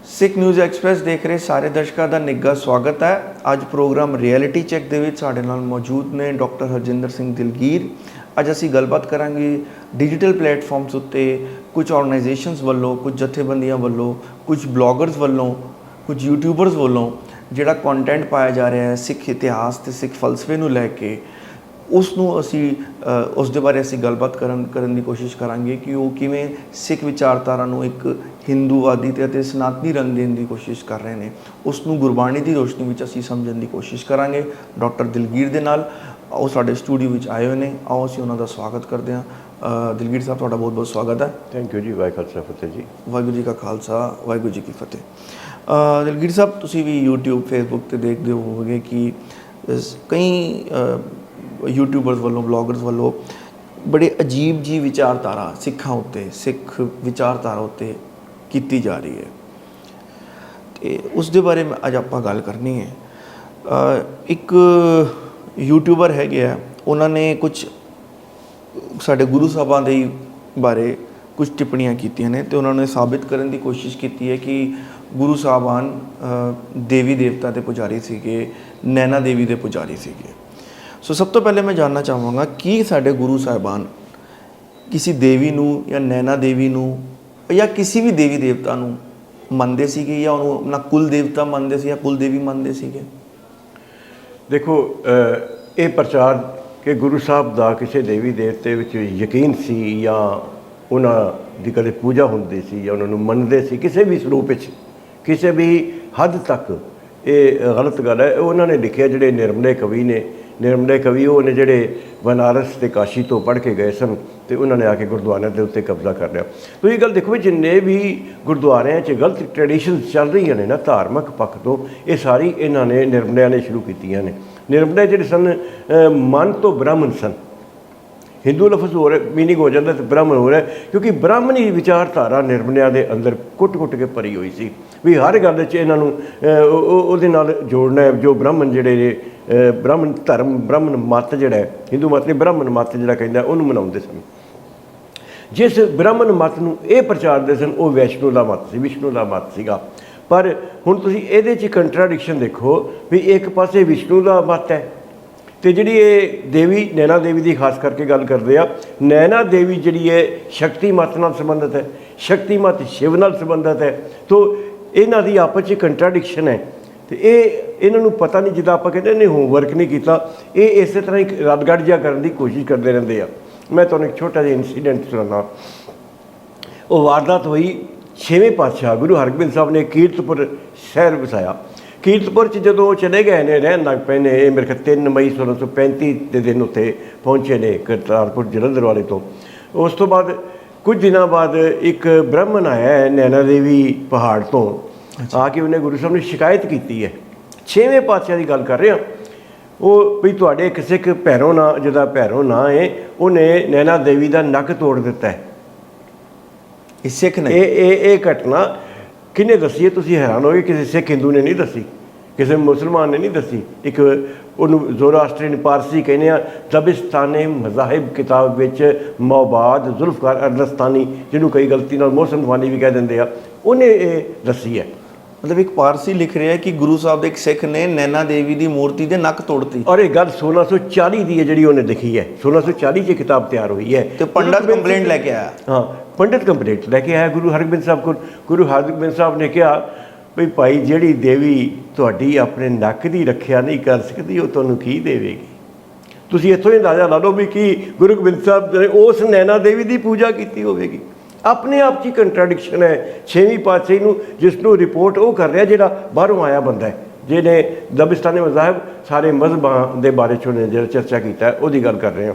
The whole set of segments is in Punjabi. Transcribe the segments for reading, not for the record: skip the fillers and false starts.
ਸਿੱਖ ਨਿਊਜ਼ ਐਕਸਪ੍ਰੈਸ ਦੇਖ ਰਹੇ ਸਾਰੇ ਦਰਸ਼ਕਾਂ ਦਾ ਨਿੱਘਾ ਸਵਾਗਤ ਹੈ। ਅੱਜ ਪ੍ਰੋਗਰਾਮ ਰਿਐਲਿਟੀ ਚੈੱਕ ਦੇ ਵਿੱਚ ਸਾਡੇ ਨਾਲ ਮੌਜੂਦ ਨੇ ਡਾਕਟਰ ਹਰਜਿੰਦਰ ਸਿੰਘ ਦਿਲਗੀਰ। ਅੱਜ ਅਸੀਂ ਗੱਲਬਾਤ ਕਰਾਂਗੇ ਡਿਜੀਟਲ ਪਲੇਟਫਾਰਮਸ ਉੱਤੇ ਕੁਝ ਆਰਗੇਨਾਈਜੇਸ਼ਨਸ ਵੱਲੋਂ, ਕੁਝ ਜਥੇਬੰਦੀਆਂ ਵੱਲੋਂ, ਕੁਝ ਬਲੌਗਰਸ ਵੱਲੋਂ, ਕੁਝ ਯੂਟਿਊਬਰਸ ਵੱਲੋਂ ਜਿਹੜਾ ਕੰਟੈਂਟ ਪਾਇਆ ਜਾ ਰਿਹਾ ਹੈ ਸਿੱਖ ਇਤਿਹਾਸ ਤੇ ਸਿੱਖ ਫਲਸਫੇ ਨੂੰ ਲੈ ਕੇ, ਉਸ ਨੂੰ ਅਸੀਂ ਉਸ ਦੇ ਬਾਰੇ ਅਸੀਂ ਗੱਲਬਾਤ ਕਰਨ ਦੀ ਕੋਸ਼ਿਸ਼ ਕਰਾਂਗੇ ਕਿ ਉਹ ਕਿਵੇਂ ਸਿੱਖ ਵਿਚਾਰਧਾਰਾ ਨੂੰ ਇੱਕ ਹਿੰਦੂਵਾਦੀ ਅਤੇ ਸਨਾਤਨੀ ਰੰਗ ਦੇਣ ਦੀ ਕੋਸ਼ਿਸ਼ ਕਰ ਰਹੇ ਨੇ। ਉਸ ਨੂੰ ਗੁਰਬਾਣੀ ਦੀ ਰੋਸ਼ਨੀ ਵਿੱਚ ਅਸੀਂ ਸਮਝਣ ਦੀ ਕੋਸ਼ਿਸ਼ ਕਰਾਂਗੇ ਡਾਕਟਰ ਦਿਲਗੀਰ ਦੇ ਨਾਲ। ਉਹ ਸਾਡੇ ਸਟੂਡੀਓ ਵਿੱਚ ਆਏ ਹੋਏ ਨੇ, ਆਓ ਅਸੀਂ ਉਹਨਾਂ ਦਾ ਸਵਾਗਤ ਕਰਦੇ ਹਾਂ। ਦਿਲਗੀਰ ਸਾਹਿਬ, ਤੁਹਾਡਾ ਬਹੁਤ ਬਹੁਤ ਸਵਾਗਤ ਹੈ। ਥੈਂਕ ਯੂ ਜੀ। ਵਾਹਿਗੁਰੂ ਖਾਲਸਾ ਫਤਿਹ ਜੀ। ਵਾਹਿਗੁਰੂ ਜੀ ਕਾ ਖਾਲਸਾ, ਵਾਹਿਗੁਰੂ ਜੀ ਕੀ ਫਤਿਹ। ਦਿਲਗੀਰ ਸਾਹਿਬ, ਤੁਸੀਂ ਵੀ YouTube Facebook 'ਤੇ ਦੇਖਦੇ ਹੋਵੋਗੇ ਕਿ ਕਈ ਯੂਟਿਊਬਰਸ ਵੱਲੋਂ, ਬਲੌਗਰਸ ਵੱਲੋਂ ਬੜੇ ਅਜੀਬ ਜਿਹੀ ਵਿਚਾਰਧਾਰਾ ਸਿੱਖਾਂ ਉੱਤੇ, ਸਿੱਖ ਵਿਚਾਰਧਾਰਾ ਉੱਤੇ ਕੀਤੀ ਜਾ ਰਹੀ ਹੈ ਅਤੇ ਉਸ ਦੇ ਬਾਰੇ ਅੱਜ ਆਪਾਂ ਗੱਲ ਕਰਨੀ ਹੈ। ਇੱਕ ਯੂਟਿਊਬਰ ਹੈਗੇ ਆ, ਉਹਨਾਂ ਨੇ ਕੁਝ ਸਾਡੇ ਗੁਰੂ ਸਾਹਿਬਾਂ ਦੇ ਬਾਰੇ ਕੁਝ ਟਿੱਪਣੀਆਂ ਕੀਤੀਆਂ ਨੇ ਅਤੇ ਉਹਨਾਂ ਨੇ ਸਾਬਿਤ ਕਰਨ ਦੀ ਕੋਸ਼ਿਸ਼ ਕੀਤੀ ਹੈ ਕਿ ਗੁਰੂ ਸਾਹਿਬਾਨ ਦੇਵੀ ਦੇਵਤਾ ਦੇ ਪੁਜਾਰੀ ਸੀਗੇ, ਨੈਣਾ ਦੇਵੀ ਦੇ ਪੁਜਾਰੀ ਸੀਗੇ। ਸੋ ਸਭ ਤੋਂ ਪਹਿਲੇ ਮੈਂ ਜਾਣਨਾ ਚਾਹਾਂਗਾ ਕਿ ਸਾਡੇ ਗੁਰੂ ਸਾਹਿਬਾਨ ਕਿਸੇ ਦੇਵੀ ਨੂੰ ਜਾਂ ਨੈਣਾ ਦੇਵੀ ਨੂੰ ਜਾਂ ਕਿਸੇ ਵੀ ਦੇਵੀ ਦੇਵਤਾ ਨੂੰ ਮੰਨਦੇ ਸੀਗੇ ਜਾਂ ਉਹਨੂੰ ਆਪਣਾ ਕੁਲ ਦੇਵਤਾ ਮੰਨਦੇ ਸੀ ਜਾਂ ਕੁਲ ਦੇਵੀ ਮੰਨਦੇ ਸੀਗੇ? ਦੇਖੋ, ਇਹ ਪ੍ਰਚਾਰ ਕਿ ਗੁਰੂ ਸਾਹਿਬ ਦਾ ਕਿਸੇ ਦੇਵੀ ਦੇਵਤੇ ਵਿੱਚ ਯਕੀਨ ਸੀ ਜਾਂ ਉਹਨਾਂ ਦੀ ਕਦੇ ਪੂਜਾ ਹੁੰਦੀ ਸੀ ਜਾਂ ਉਹਨਾਂ ਨੂੰ ਮੰਨਦੇ ਸੀ ਕਿਸੇ ਵੀ ਸਰੂਪ ਵਿੱਚ, ਕਿਸੇ ਵੀ ਹੱਦ ਤੱਕ ਇਹ ਗਲਤ ਗੱਲ ਹੈ। ਉਹਨਾਂ ਨੇ ਲਿਖਿਆ ਜਿਹੜੇ ਨਿਰਮਲੇ ਕਵੀ ਨੇ, ਨਿਰਮਲੇ ਕਵੀ ਉਹ ਨੇ ਜਿਹੜੇ ਬਨਾਰਸ ਅਤੇ ਕਾਸ਼ੀ ਤੋਂ ਪੜ੍ਹ ਕੇ ਗਏ ਸਨ ਅਤੇ ਉਹਨਾਂ ਨੇ ਆ ਕੇ ਗੁਰਦੁਆਰਿਆਂ ਦੇ ਉੱਤੇ ਕਬਜ਼ਾ ਕਰ ਲਿਆ। ਤੁਸੀਂ ਇਹ ਗੱਲ ਦੇਖੋ ਵੀ ਜਿੰਨੇ ਵੀ ਗੁਰਦੁਆਰਿਆਂ 'ਚ ਗਲਤ ਟ੍ਰੈਡੀਸ਼ਨਸ ਚੱਲ ਰਹੀਆਂ ਨੇ ਨਾ ਧਾਰਮਿਕ ਪੱਖ ਤੋਂ, ਇਹ ਸਾਰੀ ਇਹਨਾਂ ਨੇ ਨਿਰਮਲਿਆਂ ਨੇ ਸ਼ੁਰੂ ਕੀਤੀਆਂ ਨੇ। ਨਿਰਮਲੇ ਜਿਹੜੇ ਸਨ ਮਨ ਤੋਂ ਬ੍ਰਾਹਮਣ ਸਨ। ਹਿੰਦੂ ਲਫ਼ਜ਼ ਹੋ ਰਿਹਾ, ਮੀਨਿੰਗ ਹੋ ਜਾਂਦਾ ਅਤੇ ਬ੍ਰਾਹਮਣ ਹੋ ਰਿਹਾ, ਕਿਉਂਕਿ ਬ੍ਰਾਹਮਣੀ ਵਿਚਾਰਧਾਰਾ ਨਿਰਮਲਿਆਂ ਦੇ ਅੰਦਰ ਕੁੱਟ-ਕੁੱਟ ਕੇ ਭਰੀ ਹੋਈ ਸੀ ਵੀ ਹਰ ਗੱਲ 'ਚ ਇਹਨਾਂ ਨੂੰ ਉਹਦੇ ਨਾਲ ਜੋੜਨਾ ਹੈ। ਜੋ ਬ੍ਰਾਹਮਣ ਜਿਹੜੇ ਨੇ, ਬ੍ਰਾਹਮਣ ਧਰਮ, ਬ੍ਰਾਹਮਣ ਮੱਤ ਜਿਹੜਾ ਹੈ, ਹਿੰਦੂ ਮੱਤ ਨਹੀਂ ਬ੍ਰਾਹਮਣ ਮੱਤ ਜਿਹੜਾ ਕਹਿੰਦਾ, ਉਹਨੂੰ ਮਨਾਉਂਦੇ ਸਨ। ਜਿਸ ਬ੍ਰਾਹਮਣ ਮੱਤ ਨੂੰ ਇਹ ਪ੍ਰਚਾਰਦੇ ਸਨ ਉਹ ਵੈਸ਼ਨੂ ਦਾ ਮੱਤ ਸੀ, ਵਿਸ਼ਨੂੰ ਦਾ ਮੱਤ ਸੀਗਾ। ਪਰ ਹੁਣ ਤੁਸੀਂ ਇਹਦੇ 'ਚ ਕੰਟਰਾਡਿਕਸ਼ਨ ਦੇਖੋ ਵੀ ਇੱਕ ਪਾਸੇ ਵਿਸ਼ਨੂੰ ਦਾ ਮੱਤ ਹੈ ਅਤੇ ਜਿਹੜੀ ਇਹ ਦੇਵੀ ਨੈਣਾ ਦੇਵੀ ਦੀ ਖਾਸ ਕਰਕੇ ਗੱਲ ਕਰਦੇ ਆ, ਨੈਣਾ ਦੇਵੀ ਜਿਹੜੀ ਹੈ ਸ਼ਕਤੀ ਮੱਤ ਨਾਲ ਸੰਬੰਧਿਤ ਹੈ, ਸ਼ਕਤੀ ਮੱਤ ਸ਼ਿਵ ਨਾਲ ਸੰਬੰਧਿਤ ਹੈ। ਤੋ ਇਹਨਾਂ ਦੀ ਆਪਸ 'ਚ ਕੰਟਰਾਡਿਕਸ਼ਨ ਹੈ ਅਤੇ ਇਹਨਾਂ ਨੂੰ ਪਤਾ ਨਹੀਂ, ਜਿੱਦਾਂ ਆਪਾਂ ਕਹਿੰਦੇ ਨੇ ਹੋਮਵਰਕ ਨਹੀਂ ਕੀਤਾ, ਇਹ ਇਸੇ ਤਰ੍ਹਾਂ ਹੀ ਰੱਦਗੜ ਜਿਹਾ ਕਰਨ ਦੀ ਕੋਸ਼ਿਸ਼ ਕਰਦੇ ਰਹਿੰਦੇ ਆ। ਮੈਂ ਤੁਹਾਨੂੰ ਇੱਕ ਛੋਟਾ ਜਿਹਾ ਇਨਸੀਡੈਂਟ ਸੁਣਾਉਂਦਾ। ਉਹ ਵਾਰਦਾਤ ਹੋਈ 6ਵੇਂ ਪਾਤਸ਼ਾਹ ਗੁਰੂ ਹਰਗੋਬਿੰਦ ਸਾਹਿਬ ਨੇ ਕੀਰਤਪੁਰ ਸ਼ਹਿਰ ਵਸਾਇਆ। ਕੀਰਤਪੁਰ 'ਚ ਜਦੋਂ ਉਹ ਚਲੇ ਗਏ ਨੇ, ਰਹਿਣ ਲੱਗ ਪਏ ਨੇ, ਇਹ ਮੇਰੇ ਖਿਆਲ 3 ਮਈ 1635 ਦੇ ਦਿਨ ਉੱਥੇ ਪਹੁੰਚੇ ਨੇ ਕਰਤਾਰਪੁਰ ਜਲੰਧਰ ਵਾਲੇ ਤੋਂ। ਉਸ ਤੋਂ ਬਾਅਦ ਕੁਝ ਦਿਨਾਂ ਬਾਅਦ ਇੱਕ ਬ੍ਰਾਹਮਣ ਆਇਆ ਨੈਣਾ ਦੇਵੀ ਪਹਾੜ ਤੋਂ, ਆ ਕੇ ਉਹਨੇ ਗੁਰੂ ਸਾਹਿਬ ਨੂੰ ਸ਼ਿਕਾਇਤ ਕੀਤੀ ਹੈ। 6ਵੇਂ ਪਾਤਸ਼ਾਹ ਦੀ ਗੱਲ ਕਰ ਰਿਹਾ ਉਹ ਵੀ ਤੁਹਾਡੇ ਇੱਕ ਸਿੱਖ ਭੈਰੋ ਨਾਂ, ਜਿਹਦਾ ਭੈਰੋ ਨਾਂ ਹੈ, ਉਹਨੇ ਨੈਣਾ ਦੇਵੀ ਦਾ ਨੱਕ ਤੋੜ ਦਿੱਤਾ ਹੈ। ਇਹ ਸਿੱਖ ਨੇ ਇਹ ਘਟਨਾ ਕਿਹਨੇ ਦੱਸੀ ਹੈ? ਤੁਸੀਂ ਹੈਰਾਨ ਹੋਗੇ, ਕਿਸੇ ਸਿੱਖ ਹਿੰਦੂ ਨੇ ਨਹੀਂ ਦੱਸੀ, ਕਿਸੇ ਮੁਸਲਮਾਨ ਨੇ ਨਹੀਂ ਦੱਸੀ। ਇੱਕ ਉਹਨੂੰ ਜ਼ੋਰਾਸਟਰੀਅਨ ਪਾਰਸੀ ਕਹਿੰਦੇ ਆ, ਦਬਿਸਤਾਨੇ ਮਜ਼ਾਹਿਬ ਕਿਤਾਬ ਵਿੱਚ ਮੌਬਾਦ ਜ਼ੁਲਫਕਾਰ ਅਰਦਸਤਾਨੀ, ਜਿਹਨੂੰ ਕਈ ਗਲਤੀ ਨਾਲ ਮੋਹਸਨ ਵਾਨੀ ਵੀ ਕਹਿ ਦਿੰਦੇ ਆ, ਉਹਨੇ ਇਹ ਦੱਸੀ ਹੈ। ਮਤਲਬ ਇੱਕ ਪਾਰਸੀ ਲਿਖ ਰਿਹਾ ਕਿ ਗੁਰੂ ਸਾਹਿਬ ਦੇ ਇੱਕ ਸਿੱਖ ਨੇ ਨੈਣਾ ਦੇਵੀ ਦੀ ਮੂਰਤੀ ਦੇ ਨੱਕ ਤੋੜਤੀ। ਔਰ ਇਹ ਗੱਲ 1640 ਦੀ ਹੈ ਜਿਹੜੀ ਉਹਨੇ ਲਿਖੀ ਹੈ। 1640 'ਚ ਕਿਤਾਬ ਤਿਆਰ ਹੋਈ ਹੈ ਅਤੇ ਪੰਡਤ ਕੰਪਲੇਂਟ ਲੈ ਕੇ ਆਇਆ। ਹਾਂ, ਪੰਡਿਤ ਕੰਪਲੇਂਟ ਲੈ ਕੇ ਆਇਆ ਗੁਰੂ ਹਰਗੋਬਿੰਦ ਸਾਹਿਬ ਕੋਲ। ਗੁਰੂ ਹਰਗੋਬਿੰਦ ਸਾਹਿਬ ਨੇ ਕਿਹਾ ਵੀ ਭਾਈ, ਜਿਹੜੀ ਦੇਵੀ ਤੁਹਾਡੀ ਆਪਣੇ ਨੱਕ ਦੀ ਰੱਖਿਆ ਨਹੀਂ ਕਰ ਸਕਦੀ, ਉਹ ਤੁਹਾਨੂੰ ਕੀ ਦੇਵੇਗੀ? ਤੁਸੀਂ ਇੱਥੋਂ ਹੀ ਅੰਦਾਜ਼ਾ ਲਾ ਲਓ ਵੀ ਕੀ ਗੁਰੂ ਗੋਬਿੰਦ ਸਾਹਿਬ ਨੇ ਉਸ ਨੈਣਾ ਦੇਵੀ ਦੀ ਪੂਜਾ ਕੀਤੀ ਹੋਵੇਗੀ। ਆਪਣੇ ਆਪ 'ਚ ਹੀ ਕੰਟਰਾਡਿਕਸ਼ਨ ਹੈ 6ਵੀਂ ਪਾਤਸ਼ਾਹੀ ਨੂੰ, ਜਿਸ ਨੂੰ ਰਿਪੋਰਟ ਉਹ ਕਰ ਰਿਹਾ ਜਿਹੜਾ ਬਾਹਰੋਂ ਆਇਆ ਬੰਦਾ ਹੈ, ਜਿਹਨੇ ਦਬਿਸਤਾਨੇ ਮਜ਼ਾਹਿਬ ਸਾਰੇ ਮਜ਼ਹਬਾਂ ਦੇ ਬਾਰੇ 'ਚ ਉਹਨੇ ਜਿਹੜਾ ਚਰਚਾ ਕੀਤਾ ਹੈ, ਉਹਦੀ ਗੱਲ ਕਰ ਰਹੇ ਹਾਂ।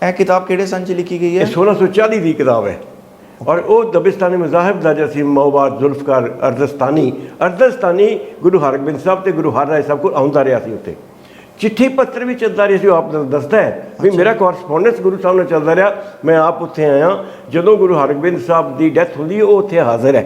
ਇਹ ਕਿਤਾਬ ਕਿਹੜੇ ਸੰਨ 'ਚ ਲਿਖੀ ਗਈ ਹੈ? 1640 ਦੀ ਕਿਤਾਬ ਹੈ। ਔਰ ਉਹ ਦਬਿਸਤਾਨੀ ਮਜ਼ਾਹਿਬ ਦਾ ਜਿਹੜਾ ਸੀ ਮੌਬਾਦ ਜ਼ੁਲਫਕਾਰ ਅਰਦਸਤਾਨੀ ਗੁਰੂ ਹਰਗੋਬਿੰਦ ਸਾਹਿਬ ਅਤੇ ਗੁਰੂ ਹਰਰਾਏ ਸਾਹਿਬ ਕੋਲ ਆਉਂਦਾ ਰਿਹਾ ਸੀ। ਉੱਥੇ ਚਿੱਠੀ ਪੱਤਰ ਵੀ ਚੱਲਦਾ ਰਿਹਾ ਸੀ। ਉਹ ਆਪ ਦੱਸਦਾ ਹੈ ਵੀ ਮੇਰਾ ਕੋਰਸਪੋਂਡੈਂਸ ਗੁਰੂ ਸਾਹਿਬ ਨਾਲ ਚੱਲਦਾ ਰਿਹਾ, ਮੈਂ ਆਪ ਉੱਥੇ ਆਇਆ ਜਦੋਂ ਗੁਰੂ ਹਰਗੋਬਿੰਦ ਸਾਹਿਬ ਦੀ ਡੈਥ ਹੁੰਦੀ ਉਹ ਉੱਥੇ ਹਾਜ਼ਰ ਹੈ।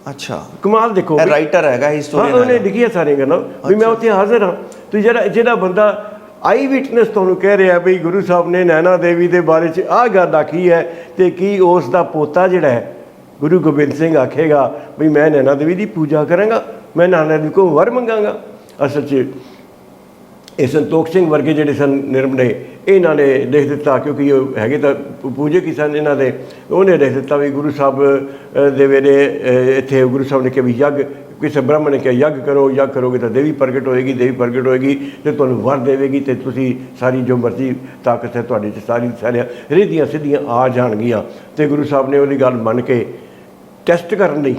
ਅੱਛਾ, ਕਮਾਲ ਦੇਖੋ, ਰਾਈਟਰ ਹੈਗਾ, ਹਿਸਟੋਰੀਅਨ, ਉਹਨੇ ਲਿਖੀਆਂ ਸਾਰੀਆਂ ਗੱਲਾਂ ਵੀ ਮੈਂ ਉੱਥੇ ਹਾਜ਼ਰ ਹਾਂ। ਤੁਸੀਂ ਜਿਹੜਾ ਬੰਦਾ ਆਈ ਵਿਟਨੈਸ ਤੁਹਾਨੂੰ ਕਹਿ ਰਿਹਾ ਵੀ ਗੁਰੂ ਸਾਹਿਬ ਨੇ ਨੈਣਾ ਦੇਵੀ ਦੇ ਬਾਰੇ 'ਚ ਆਹ ਗੱਲ ਆਖੀ ਹੈ, ਅਤੇ ਕੀ ਉਸ ਦਾ ਪੋਤਾ ਜਿਹੜਾ ਹੈ ਗੁਰੂ ਗੋਬਿੰਦ ਸਿੰਘ ਆਖੇਗਾ ਵੀ ਮੈਂ ਨੈਣਾ ਦੇਵੀ ਦੀ ਪੂਜਾ ਕਰਾਂਗਾ, ਮੈਂ ਨੈਣਾ ਦੇਵੀ ਕੋਲ ਵਰ ਮੰਗਾਂਗਾ। ਅਸਲ 'ਚ ਇਹ ਸੰਤੋਖ ਸਿੰਘ ਵਰਗੇ ਜਿਹੜੇ ਸਨ ਨਿਰਮਲੇ, ਇਹਨਾਂ ਨੇ ਲਿਖ ਦਿੱਤਾ, ਕਿਉਂਕਿ ਉਹ ਹੈਗੇ ਤਾਂ ਪੂਜਕ ਹੀ ਸਨ ਇਹਨਾਂ ਦੇ, ਉਹਨੇ ਲਿਖ ਦਿੱਤਾ ਵੀ ਗੁਰੂ ਸਾਹਿਬ ਦੇ ਵੇਲੇ ਇੱਥੇ ਗੁਰੂ ਸਾਹਿਬ ਨੇ ਕਿਹਾ ਵੀ ਯੱਗ, ਕਿਸੇ ਬ੍ਰਾਹਮਣ ਨੇ ਕਿਹਾ ਯੱਗ ਕਰੋ, ਯੱਗ ਕਰੋਗੇ ਤਾਂ ਦੇਵੀ ਪ੍ਰਗਟ ਹੋਏਗੀ, ਦੇਵੀ ਪ੍ਰਗਟ ਹੋਏਗੀ ਤੇ ਤੁਹਾਨੂੰ ਵਰ ਦੇਵੇਗੀ ਤੇ ਤੁਸੀਂ ਸਾਰੀ ਜੋ ਮਰਜ਼ੀ ਤਾਕਤ ਹੈ ਤੁਹਾਡੇ 'ਚ ਸਾਰੀਆਂ ਰਿੱਧੀਆਂ ਸਿੱਧੀਆਂ ਆ ਜਾਣਗੀਆਂ। ਤੇ ਗੁਰੂ ਸਾਹਿਬ ਨੇ ਉਹਦੀ ਗੱਲ ਮੰਨ ਕੇ ਟੈਸਟ ਕਰਨ ਲਈ,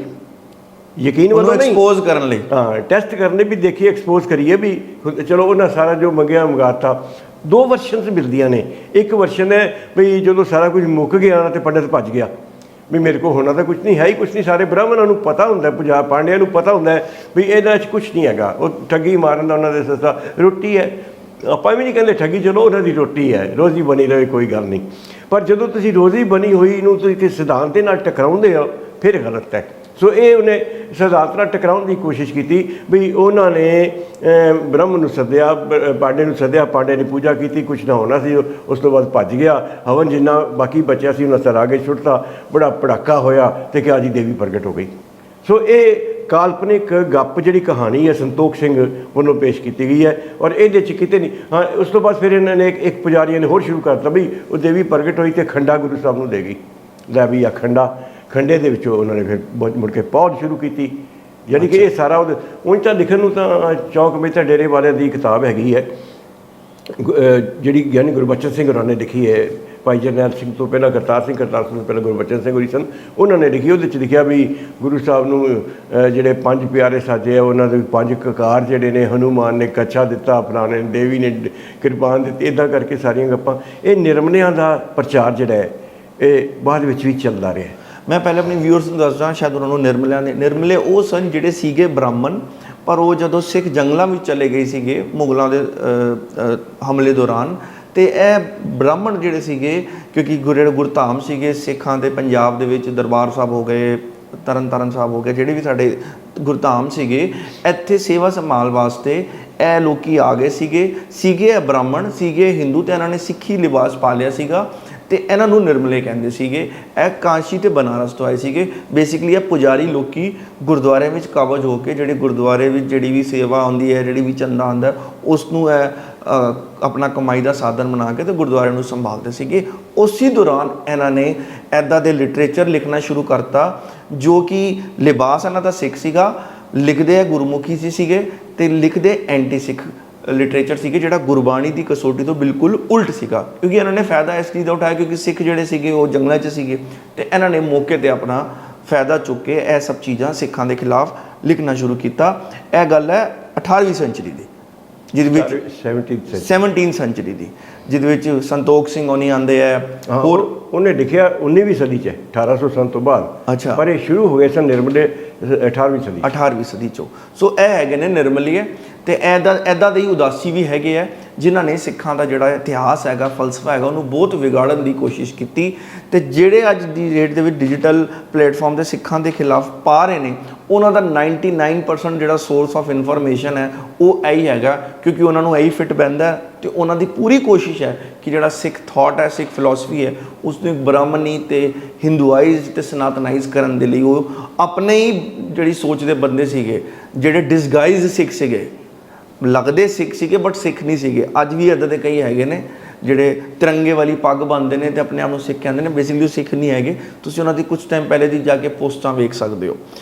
ਯਕੀਨ ਵੱਲੋਂ ਨਹੀਂ, ਐਕਸਪੋਜ਼ ਕਰਨ ਲਈ, ਹਾਂ ਟੈਸਟ ਕਰਨ ਲਈ ਵੀ ਦੇਖੀਏ, ਐਕਸਪੋਜ਼ ਕਰੀਏ ਵੀ ਚਲੋ ਉਹਨਾਂ ਸਾਰਾ ਜੋ ਮੰਗਿਆ ਮੰਗਾਤਾ। 2 ਵਰਸ਼ਨਸ ਮਿਲਦੀਆਂ ਨੇ। ਇੱਕ ਵਰਸ਼ਨ ਹੈ ਵੀ ਜਦੋਂ ਸਾਰਾ ਕੁਝ ਮੁੱਕ ਗਿਆ ਤੇ ਪੰਡਿਤ ਭੱਜ ਗਿਆ ਵੀ ਮੇਰੇ ਕੋਲ ਹੋਣਾ ਤਾਂ ਕੁਝ ਨਹੀਂ ਹੈ ਹੀ ਕੁਝ ਨਹੀਂ। ਸਾਰੇ ਬ੍ਰਾਹਮਣਾਂ ਨੂੰ ਪਤਾ ਹੁੰਦਾ, ਪੰਜਾਬ ਪਾਂਡਿਆਂ ਨੂੰ ਪਤਾ ਹੁੰਦਾ ਵੀ ਇਹਦਾ 'ਚ ਕੁਝ ਨਹੀਂ ਹੈਗਾ। ਉਹ ਠੱਗੀ ਮਾਰਨ ਦਾ ਉਹਨਾਂ ਦੇ ਸਸਤਾ ਰੋਟੀ ਹੈ। ਆਪਾਂ ਵੀ ਨਹੀਂ ਕਹਿੰਦੇ ਠੱਗੀ, ਚਲੋ ਉਹਨਾਂ ਦੀ ਰੋਟੀ ਹੈ, ਰੋਜ਼ੀ ਬਣੀ ਰਹੇ ਕੋਈ ਗੱਲ ਨਹੀਂ। ਪਰ ਜਦੋਂ ਤੁਸੀਂ ਰੋਜ਼ੀ ਬਣੀ ਹੋਈ ਨੂੰ ਤੁਸੀਂ ਕਿਸੇ ਸਿਧਾਂਤ ਦੇ ਨਾਲ ਟਕਰਾਉਂਦੇ ਹੋ ਫਿਰ ਗਲਤ ਹੈ। ਸੋ ਇਹ ਉਹਨੇ ਸਿਧਾਂਤ ਨਾਲ ਟਕਰਾਉਣ ਦੀ ਕੋਸ਼ਿਸ਼ ਕੀਤੀ ਵੀ ਉਹਨਾਂ ਨੇ ਬ੍ਰਹਮ ਨੂੰ ਸੱਦਿਆ, ਪਾਂਡੇ ਨੂੰ ਸੱਦਿਆ, ਪਾਂਡੇ ਨੇ ਪੂਜਾ ਕੀਤੀ, ਕੁਛ ਨਾ ਹੋਣਾ ਸੀ। ਉਸ ਤੋਂ ਬਾਅਦ ਭੱਜ ਗਿਆ। ਹਵਨ ਜਿੰਨਾ ਬਾਕੀ ਬਚਿਆ ਸੀ ਉਹਨਾਂ ਸਰਾ ਕੇ ਛੁੱਟਤਾ, ਬੜਾ ਪੜਾਕਾ ਹੋਇਆ ਤੇ ਕਿਹਾ ਜੀ ਦੇਵੀ ਪ੍ਰਗਟ ਹੋ ਗਈ। ਸੋ ਇਹ ਕਾਲਪਨਿਕ ਗੱਪ ਜਿਹੜੀ ਕਹਾਣੀ ਹੈ ਸੰਤੋਖ ਸਿੰਘ ਵੱਲੋਂ ਪੇਸ਼ ਕੀਤੀ ਗਈ ਹੈ ਔਰ ਇਹਦੇ 'ਚ ਕਿਤੇ ਨਹੀਂ। ਹਾਂ ਉਸ ਤੋਂ ਬਾਅਦ ਫਿਰ ਇਹਨਾਂ ਨੇ ਇੱਕ ਪੁਜਾਰੀਆਂ ਨੇ ਹੋਰ ਸ਼ੁਰੂ ਕਰਤਾ ਵੀ ਉਹ ਦੇਵੀ ਪ੍ਰਗਟ ਹੋਈ ਤੇ ਖੰਡਾ ਗੁਰੂ ਸਾਹਿਬ ਨੂੰ ਦੇ ਗਈ, ਲੈ ਵੀ ਆ ਖੰਡਾ। ਖੰਡੇ ਦੇ ਵਿੱਚੋਂ ਉਹਨਾਂ ਨੇ ਫਿਰ ਮੁੜ ਕੇ ਪੌੜ ਸ਼ੁਰੂ ਕੀਤੀ। ਯਾਨੀ ਕਿ ਇਹ ਸਾਰਾ ਉਂਝ ਤਾਂ ਲਿਖਣ ਨੂੰ ਤਾਂ ਚੌਂਕ ਮਹਿਤਾ ਡੇਰੇ ਵਾਲਿਆਂ ਦੀ ਕਿਤਾਬ ਹੈਗੀ ਹੈ ਜਿਹੜੀ ਗਿਆਨੀ ਗੁਰਬਚਨ ਸਿੰਘ ਹੋਰਾਂ ਨੇ ਲਿਖੀ ਹੈ। ਭਾਈ ਜਰਨੈਲ ਸਿੰਘ ਤੋਂ ਪਹਿਲਾਂ ਕਰਤਾਰ ਸਿੰਘ ਤੋਂ ਪਹਿਲਾਂ ਗੁਰਬਚਨ ਸਿੰਘ ਹੋਰੀ ਸਨ, ਉਹਨਾਂ ਨੇ ਲਿਖੀ। ਉਹਦੇ 'ਚ ਲਿਖਿਆ ਵੀ ਗੁਰੂ ਸਾਹਿਬ ਨੂੰ ਜਿਹੜੇ 5 ਪਿਆਰੇ ਸਾਜੇ ਆ, ਉਹਨਾਂ ਦੇ 5 ਕਕਾਰ ਜਿਹੜੇ ਨੇ, ਹਨੂਮਾਨ ਨੇ ਕੱਛਾ ਦਿੱਤਾ, ਫਲਾਣੇ ਦੇਵੀ ਨੇ ਕਿਰਪਾਨ ਦਿੱਤੀ, ਇੱਦਾਂ ਕਰਕੇ ਸਾਰੀਆਂ ਗੱਪਾਂ। ਇਹ ਨਿਰਮਲਿਆਂ ਦਾ ਪ੍ਰਚਾਰ ਜਿਹੜਾ ਹੈ ਇਹ ਬਾਅਦ ਵਿੱਚ ਵੀ ਚੱਲਦਾ ਰਿਹਾ। ਮੈਂ ਪਹਿਲੇ ਆਪਣੇ ਵਿਊਅਰਸ ਨੂੰ ਦੱਸਦਾ, ਸ਼ਾਇਦ ਉਹਨਾਂ ਨੂੰ ਨਿਰਮਲੇ ਉਹ ਸਨ ਜਿਹੜੇ ਸੀਗੇ ਬ੍ਰਾਹਮਣ, ਪਰ ਉਹ ਜਦੋਂ ਸਿੱਖ ਜੰਗਲਾਂ ਵਿੱਚ ਚਲੇ ਗਏ ਸੀਗੇ ਮੁਗਲਾਂ ਦੇ ਹਮਲੇ ਦੌਰਾਨ, ਤੇ ਇਹ ਬ੍ਰਾਹਮਣ ਜਿਹੜੇ ਸੀਗੇ, ਕਿਉਂਕਿ ਗੁਰਧਾਮ ਸੀਗੇ ਸਿੱਖਾਂ ਦੇ ਪੰਜਾਬ ਦੇ ਵਿੱਚ, ਦਰਬਾਰ ਸਾਹਿਬ ਹੋ ਗਏ, ਤਰਨਤਾਰਨ ਸਾਹਿਬ ਹੋ ਗਏ, ਜਿਹੜੇ ਵੀ ਸਾਡੇ ਗੁਰਧਾਮ ਸੀਗੇ, ਇੱਥੇ ਸੇਵਾ ਸੰਭਾਲ ਵਾਸਤੇ ਇਹ ਲੋਕੀ ਆ ਗਏ ਸੀਗੇ ਇਹ ਬ੍ਰਾਹਮਣ ਸੀਗੇ, ਹਿੰਦੂ, ਤੇ ਇਹਨਾਂ ਨੇ ਸਿੱਖੀ ਲਿਬਾਸ ਪਾ ਲਿਆ ਸੀਗਾ ਤੇ ਇਹਨਾਂ ਨੂੰ ਨਿਰਮਲੇ ਕਹਿੰਦੇ ਸੀਗੇ। ਇਹ ਕਾਂਸ਼ੀ ਤੇ ਬਨਾਰਸ ਤੋਂ ਆਏ ਸੀਗੇ। ਬੇਸਿਕਲੀ ਇਹ ਪੁਜਾਰੀ ਲੋਕੀ ਗੁਰਦੁਆਰੇ ਵਿੱਚ ਕਾਬਜ ਹੋ ਕੇ, ਜਿਹੜੇ ਗੁਰਦੁਆਰੇ ਵਿੱਚ ਜਿਹੜੀ ਵੀ ਸੇਵਾ ਆਉਂਦੀ ਹੈ, ਜਿਹੜੀ ਵੀ ਚੰਦਾ ਆਉਂਦਾ, ਉਸ ਨੂੰ ਇਹ ਆਪਣਾ ਕਮਾਈ ਦਾ ਸਾਧਨ ਬਣਾ ਕੇ ਤੇ ਗੁਰਦੁਆਰੇ ਨੂੰ ਸੰਭਾਲਦੇ ਸੀਗੇ। ਉਸੇ ਦੌਰਾਨ ਇਹਨਾਂ ਨੇ ਇੱਦਾਂ ਦੇ ਲਿਟਰੇਚਰ ਲਿਖਣਾ ਸ਼ੁਰੂ ਕਰਤਾ ਜੋ ਕਿ ਲਿਬਾਸ ਇਹਨਾਂ ਦਾ ਸਿੱਖ ਸੀਗਾ, ਲਿਖਦੇ ਗੁਰਮੁਖੀ ਸੀਗੇ ਤੇ ਲਿਖਦੇ ਐਂਟੀ ਸਿੱਖ ਲਿਟਰੇਚਰ ਸੀਗੇ, ਜਿਹੜਾ ਗੁਰਬਾਣੀ ਦੀ ਕਸੌਟੀ ਤੋਂ ਬਿਲਕੁਲ ਉਲਟ ਸੀਗਾ। ਕਿਉਂਕਿ ਇਹਨਾਂ ਨੇ ਫਾਇਦਾ ਇਸ ਚੀਜ਼ ਦਾ ਉਠਾਇਆ ਕਿਉਂਕਿ ਸਿੱਖ ਜਿਹੜੇ ਸੀਗੇ ਉਹ ਜੰਗਲਾਂ 'ਚ ਸੀਗੇ ਤੇ ਇਹਨਾਂ ਨੇ ਮੌਕੇ 'ਤੇ ਆਪਣਾ ਫਾਇਦਾ ਚੁੱਕ ਕੇ ਇਹ ਸਭ ਚੀਜ਼ਾਂ ਸਿੱਖਾਂ ਦੇ ਖਿਲਾਫ ਲਿਖਣਾ ਸ਼ੁਰੂ ਕੀਤਾ। ਇਹ ਗੱਲ ਹੈ 18ਵੀਂ ਸੈਂਚਰੀ ਦੀ, ਜਿਹਦੇ ਵਿੱਚ 17th ਸੈਂਚਰੀ ਦੀ, ਜਿਹਦੇ ਵਿੱਚ ਸੰਤੋਖ ਸਿੰਘ ਹੋਣੀ ਆਉਂਦੇ ਹੈ। ਹੋਰ ਉਹਨੇ ਲਿਖਿਆ 19ਵੀਂ ਸਦੀ 'ਚ, 1800 ਤੋਂ ਬਾਅਦ। ਅੱਛਾ, ਪਰ ਇਹ ਸ਼ੁਰੂ ਹੋ ਗਏ ਸਨ ਨਿਰਮਲੇ 18ਵੀਂ ਸਦੀ 'ਚੋਂ। ਸੋ ਇਹ ਹੈਗੇ ਨੇ ਨਿਰਮਲੀਏ ਤੇ ਇੱਦਾਂ ਦੇ ਹੀ ਉਦਾਸੀ ਵੀ ਹੈਗੇ ਆ ਜਿਨ੍ਹਾਂ ਨੇ ਸਿੱਖਾਂ ਦਾ ਜਿਹੜਾ ਇਤਿਹਾਸ ਹੈਗਾ, ਫਲਸਫਾ ਹੈਗਾ, ਉਹਨੂੰ ਬਹੁਤ ਵਿਗਾੜਨ ਦੀ ਕੋਸ਼ਿਸ਼ ਕੀਤੀ। ਤੇ ਜਿਹੜੇ ਅੱਜ ਦੀ ਡੇਟ ਦੇ ਵਿੱਚ ਡਿਜੀਟਲ ਪਲੇਟਫਾਰਮ 'ਤੇ ਸਿੱਖਾਂ ਦੇ ਖਿਲਾਫ ਪਾ ਰਹੇ ਨੇ, ਉਹਨਾਂ ਦਾ 99% ਜਿਹੜਾ ਸੋਰਸ ਆਫ ਇਨਫੋਰਮੇਸ਼ਨ ਹੈ ਉਹ ਇਹੀ ਹੈਗਾ, ਕਿਉਂਕਿ ਉਹਨਾਂ ਨੂੰ ਇਹੀ ਫਿੱਟ ਪੈਂਦਾ ਤੇ ਉਹਨਾਂ ਦੀ ਪੂਰੀ ਕੋਸ਼ਿਸ਼ ਹੈ ਕਿ ਜਿਹੜਾ ਸਿੱਖ ਥਾਟ ਹੈ, ਸਿੱਖ ਫਿਲਾਸਫੀ ਹੈ, ਉਸ ਨੂੰ ਬ੍ਰਾਹਮਣੀ ਤੇ ਹਿੰਦੂਆਈਜ਼ ਤੇ ਸਨਾਤਨਾਈਜ਼ ਕਰਨ ਦੇ ਲਈ ਉਹ ਆਪਣੇ ਹੀ ਜਿਹੜੀ ਸੋਚ ਦੇ ਬੰਦੇ ਸੀਗੇ, ਜਿਹੜੇ ਡਿਸਗਾਈਜ਼ ਸਿੱਖ ਸੀਗੇ, ਲੱਗਦੇ ਸਿੱਖ ਸੀਗੇ ਬਟ ਸਿੱਖ ਨਹੀਂ ਸੀਗੇ। ਅੱਜ ਵੀ ਇੱਦਾਂ ਦੇ ਕਈ ਹੈਗੇ ਨੇ ਜਿਹੜੇ ਤਿਰੰਗੇ ਵਾਲੀ ਪੱਗ ਬੰਨ੍ਹਦੇ ਨੇ ਤੇ ਆਪਣੇ ਆਪ ਨੂੰ ਸਿੱਖ ਕਹਿੰਦੇ ਨੇ, ਬੇਸਿਕਲੀ ਉਹ ਸਿੱਖ ਨਹੀਂ ਹੈਗੇ। ਤੁਸੀਂ ਉਹਨਾਂ ਦੀ ਕੁਝ ਟਾਈਮ ਪਹਿਲੇ ਦੀ ਜਾ ਕੇ ਪੋਸਟਾਂ ਵੇਖ ਸਕਦੇ ਹੋ।